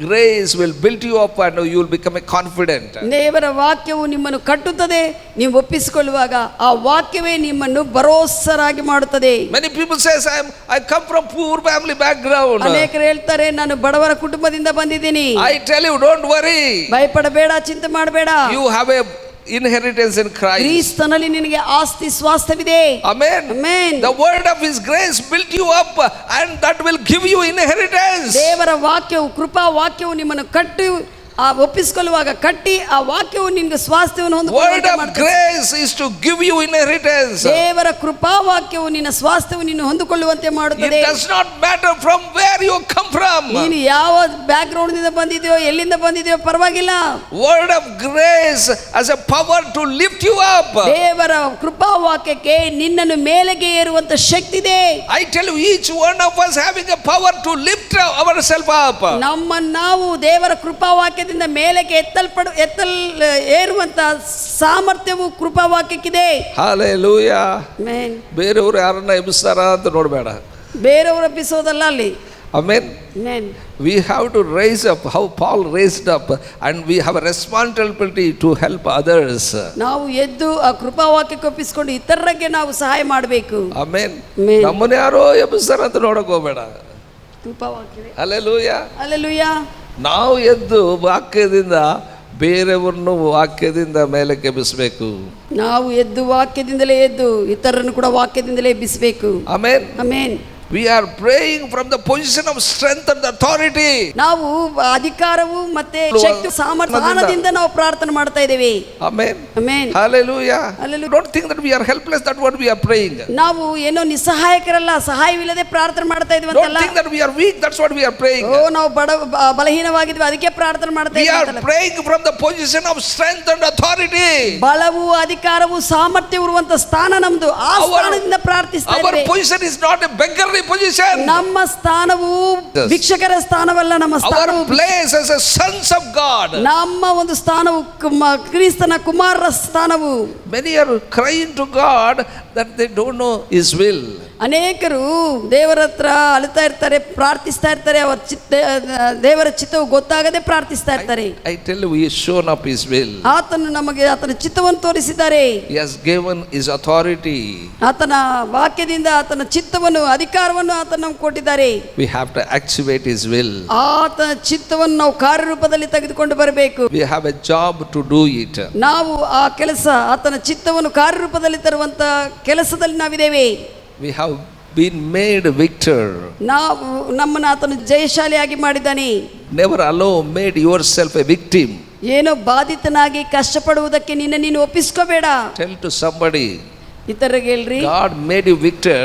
grace will build you up and you will become a confident. ದೇವರ ವಾಕ್ಯವು ನಿಮ್ಮನ್ನು ಕಟ್ಟುತ್ತದೆ. ನೀವು ಒಪ್ಪಿಸಿಕೊಳ್ಳುವಾಗ ಆ ವಾಕ್ಯವೇ ನಿಮ್ಮನ್ನು ಭರೋಸರಾಗಿ ಮಾಡುತ್ತದೆ. Many people says, I come from poor family background. ಅನೇಕರು ಹೇಳ್ತಾರೆ, ನಾನು ಬಡವರ ಕುಟುಂಬದಿಂದ ಬಂದಿದ್ದೀನಿ. I tell you, don't worry. ಭಯಪಡಬೇಡ, ಚಿಂತೆ ಮಾಡಬೇಡ. You have a inheritance in Christ. ಕ್ರಿಸ್ತನಲ್ಲಿ ನಿನಗೆ ಆಸ್ತಿ ಸ್ವಾಸ್ಥ್ಯವಿದೆ. Amen. Amen. The word of his grace built you up and that will give you inheritance. ದೇವರ ವಾಕ್ಯವು, ಕೃಪಾ ವಾಕ್ಯವು ನಿಮ್ಮನ್ನು ಕಟ್ಟಿ ಆ ಒಪ್ಪಿಸಿಕೊಳ್ಳುವಾಗ ಕಟ್ಟಿ ಆ ವಾಕ್ಯವು ನಿನಗೆ ಸ್ವಾಸ್ಥ್ಯವನ್ನು Word of ಹೊಂದಿಕೊಳ್ಳುವಂತೆ grace is to give you inheritance. ದೇವರ ಕೃಪಾ ವಾಕ್ಯವು ನಿನ್ನ ಸ್ವಾಸ್ಥ್ಯವನ್ನು ನೀನು ಹೊಂದಿಕೊಳ್ಳುವಂತೆ It ಮಾಡುತ್ತದೆ. does not matter from where you come from. ನೀನು ಯಾವ ಬ್ಯಾಕ್ ಗ್ರೌಂಡ್ ನಿಂದ ಬಂದಿದೆಯೋ, ಎಲ್ಲಿಂದ ಬಂದಿದೆಯೋ ಪರವಾಗಿಲ್ಲ. Word of grace has a power to lift you up. ದೇವರ ಕೃಪಾ ವಾಕ್ಯಕ್ಕೆ ನಿನ್ನನ್ನು ಮೇಲೆಗೆ ಏರುವಂತ ಶಕ್ತಿ ಇದೆ. I tell you, each one of us having a power to lift ourselves up. ನಾವು ದೇವರ ಕೃಪಾ ವಾಕ್ಯದಿಂದ ಮೇಲೆಗೆ ಏರುವಂತ ಸಾಮರ್ಥ್ಯವು ಕೃಪಾ ವಾಕ್ಯಕ್ಕಿದೆ. Hallelujah. Amen. ಬೇರೆಯವರು ಯಾರನ್ನ ಎಬ್ಬಿಸ್ತಾರ ಅಂತ ನೋಡಬೇಡ. ಬೇರೆಯವರು ಎಬ್ಬಿಸೋದಲ್ಲ ಅಲ್ಲಿ. Amen. Amen. We have to raise up how Paul raised up, and we have a responsibility to help others. ನಾವು ಎದ್ದು ಆ ಕೃಪಾ ವಾಕ್ಯಕ್ಕೆ ಒಪ್ಪಿಸಿಕೊಂಡು ಇತರರಿಗೆ ನಾವು ಸಹಾಯ ಮಾಡಬೇಕು. Amen. Amen. ನಮ್ಮನ್ನ ಯಾರೋ ಎಬ್ಬಿಸ್ತಾರ ಅಂತ ನೋಡಕ್ ಹೋಗ್ಬೇಡ. ಕೃಪಾ ವಾಕ್ಯವೇ. Hallelujah. Hallelujah. ನಾವು ಎದ್ದು ವಾಕ್ಯದಿಂದ ಬೇರೆಯವ್ರನ್ನು ವಾಕ್ಯದಿಂದ ಮೇಲಕ್ಕೆ ಎಬ್ಬಿಸಬೇಕು. ನಾವು ಎದ್ದು ವಾಕ್ಯದಿಂದಲೇ ಎದ್ದು ಇತರರನ್ನು ಕೂಡ ವಾಕ್ಯದಿಂದಲೇ ಎಬ್ಬಿಸಬೇಕು. Amen. Amen. We are praying from the position of strength and authority. ನಾವು ಅಧಿಕಾರವು ಮತ್ತೆ ಶಕ್ತಿ ಸಾಮರ್ಥ್ಯದಿಂದ ನಾವು ಪ್ರಾರ್ಥನೆ ಮಾಡ್ತಾ ಇದ್ದೇವೆ. Amen. Amen. Hallelujah. Hallelujah. Don't think that we are helpless, that what we are praying. ನಾವು ಏನೋ ನಿಸ್ಸಹಾಯಕರಲ್ಲ, ಸಹಾಯವಿಲ್ಲದೆ ಪ್ರಾರ್ಥನೆ ಮಾಡ್ತಾ ಇದೀವಿ Don't ಅಂತಲ್ಲ. think that we are weak, that's what we are praying. ಓ ನಾವು ಬಲಹೀನವಾಗಿದ್ವಿ ಅದಕ್ಕೆ ಪ್ರಾರ್ಥನೆ ಮಾಡ್ತಾ We ಇದ್ದೀವಿ are ಅಂತಲ್ಲ. praying from the position of strength and authority. ಬಲವು ಅಧಿಕಾರವು ಸಾಮರ್ಥ್ಯವಿರುವಂತ ಸ್ಥಾನ ನಮ್ದು. ಆ ಸ್ಥಾನದಿಂದ ಪ್ರಾರ್ಥಿಸ್ತಾ Our ಇದ್ದೇವೆ. position is not a beggarly position. ನಮ್ಮ ಸ್ಥಾನವು ಭಿಕ್ಷಕರ ಸ್ಥಾನವಲ್ಲ. ನಮ್ಮ ಸ್ಥಾನವು Our place as a sons of God. ನಮ್ಮ ಒಂದು ಸ್ಥಾನವು ಕ್ರಿಸ್ತನ ಕುಮಾರರ ಸ್ಥಾನವು. Many are crying to God that they don't know his will. ಅನೇಕರು ದೇವರ ಹತ್ರ ಅಳುತ್ತಾ ಇರ್ತಾರೆ, ಪ್ರಾರ್ಥಿಸ್ತಾ ಇರ್ತಾರೆ, ಅವರ ದೇವರ ಚಿತ್ತವು ಗೊತ್ತಾಗದೆ ಪ್ರಾರ್ಥಿಸ್ತಾ ಇರ್ತಾರೆ. I tell you, he has shown up his will. ಆತನು ನಮಗೆ ಆತನ ಚಿತ್ತವನ್ನು ತೋರಿಸಿದ್ದಾರೆ. He has given his authority. ಆತನ ವಾಕ್ಯದಿಂದ ಆತನ ಚಿತ್ತವನ್ನು, ಅಧಿಕಾರವನ್ನು ಆತನ ನಮಗೆ ಕೊಟ್ಟಿದ್ದಾರೆ. We have to activate his will. ಆತನ ಚಿತ್ತವನ್ನು ನಾವು ಕಾರ್ಯರೂಪದಲ್ಲಿ ತೆಗೆದುಕೊಂಡು ಬರಬೇಕು. We have a job to do it. ನಾವು ಆ ಕೆಲಸ, ಆತನ ಚಿತ್ತವನ್ನು ಕಾರ್ಯರೂಪದಲ್ಲಿ ತರುವಂತ ಕೆಲಸದಲ್ಲಿ ನಾವಿದ್ದೇವೆ. We have been made victor. ನಾವು ನಮ್ಮನ್ನು ಆತನು ಜಯಶಾಲಿಯಾಗಿ ಮಾಡಿದ್ದಾನೆ. Never allow made yourself a victim. ಏನೋ ಬಾಧಿತನಾಗಿ ಕಷ್ಟಪಡುವುದಕ್ಕೆ ನೀನು ಒಪ್ಪಿಸ್ಕೋಬೇಡ. Tell to somebody, ಇತರರಿಗೆ ಹೇಳ್ರಿ, God made you victor.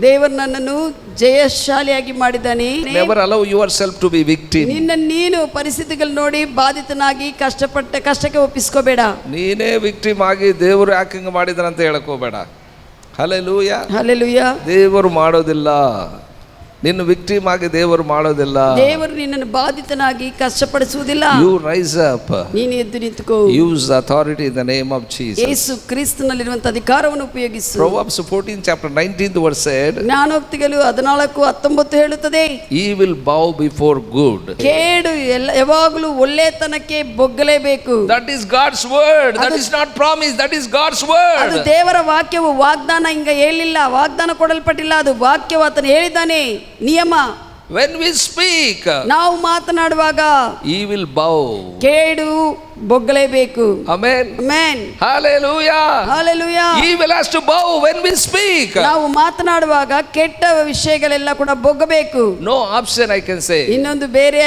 ದೇವರು ನನ್ನನ್ನು ಜಯಶಾಲಿಯಾಗಿ ಮಾಡಿದ್ದಾನೆ. Never allow yourself to be victim. ನೀನು ಪರಿಸ್ಥಿತಿಗಳು ನೋಡಿ ಬಾಧಿತನಾಗಿ ಕಷ್ಟಕ್ಕೆ ಒಪ್ಪಿಸ್ಕೋಬೇಡ. ನೀನೇ ವಿಕ್ಟಿಮ್ ಆಗಿ ದೇವರು ಯಾಕೆ ಮಾಡಿದಾರಂತ ಹೇಳಕ್ ಹೋಗ್ಬೇಡ. Hallelujah. Hallelujah. ದೇವರು ಮಾಡೋದಿಲ್ಲ. ನಿನ್ನ ವಿಕ್ಟಿಮ್ ಆಗಿ ದೇವರು ಮಾಡೋದಿಲ್ಲ. ದೇವರು ನಿನ್ನನ್ನು ಬಾಧಿತನಾಗಿ ಕಷ್ಟಪಡಿಸುವುದಿಲ್ಲ. You rise up. ನೀನು ಎದ್ದು ನಿಂತುಕೋ. Use the authority in the name of Jesus. ಯೇಸು ಕ್ರಿಸ್ತನಲ್ಲಿರುವಂತ ಅಧಿಕಾರವನ್ನು ಉಪಯೋಗಿಸು. Proverbs 14 chapter 19th verse said, ಜ್ಞಾನೋಕ್ತಿಗಳು 14:19 ಹೇಳುತ್ತದೆ, evil bow before good. ಕೇಡು ಯಾವಾಗಲೂ ಒಳ್ಳೆತನಕ್ಕೆ ಬೊಗ್ಗಲೇಬೇಕು. That is God's word. That is not promise. That is God's word. ಅದು ದೇವರ ವಾಕ್ಯವು. ವಾಗ್ದಾನ ಹಿಂಗ ಹೇಳಿಲ್ಲ, ವಾಗ್ದಾನ ಕೊಡಲ್ಪಟ್ಟಿಲ್ಲ, ಅದು ವಾಕ್ಯವು ಆತನು ಹೇಳಿದ್ದಾನೆ, ನಿಯಮ. When we speak, ನಾವು ಮಾತನಾಡುವಾಗ evil bow. ಕೇಡು ಬೊಗ್ಗಲೇಬೇಕು. Amen. Amen. Hallelujah. Hallelujah. Evil has to bow when we speak. ನಾವು ಮಾತನಾಡುವಾಗ ಕೆಟ್ಟ ವಿಷಯಗಳೆಲ್ಲ ಕೂಡ ಬೊಗ್ಗಬೇಕು. No option, I can say. ಇನ್ನೊಂದು ಬೇರೆ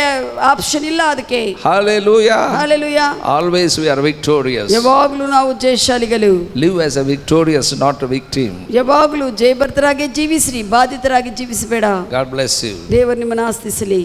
ಆಪ್ಷನ್ ಇಲ್ಲ ಅದಕ್ಕೆ. Hallelujah. Hallelujah. Always we are victorious. ಯಾವಾಗಲೂ ನಾವು ಜಯಶಾಲಿಗಳು. Live as a victorious, not a victim. ಯಾವಾಗಲೂ ಜಯಭರ್ತರಾಗಿ ಜೀವಿಸ್ರಿ, ಬಾಧಿತರಾಗಿ ಜೀವಿಸಬೇಡ. God bless you. ದೇವರು ನಿಮ್ಮನ್ನು ಆಸ್ತಿಸಲಿ.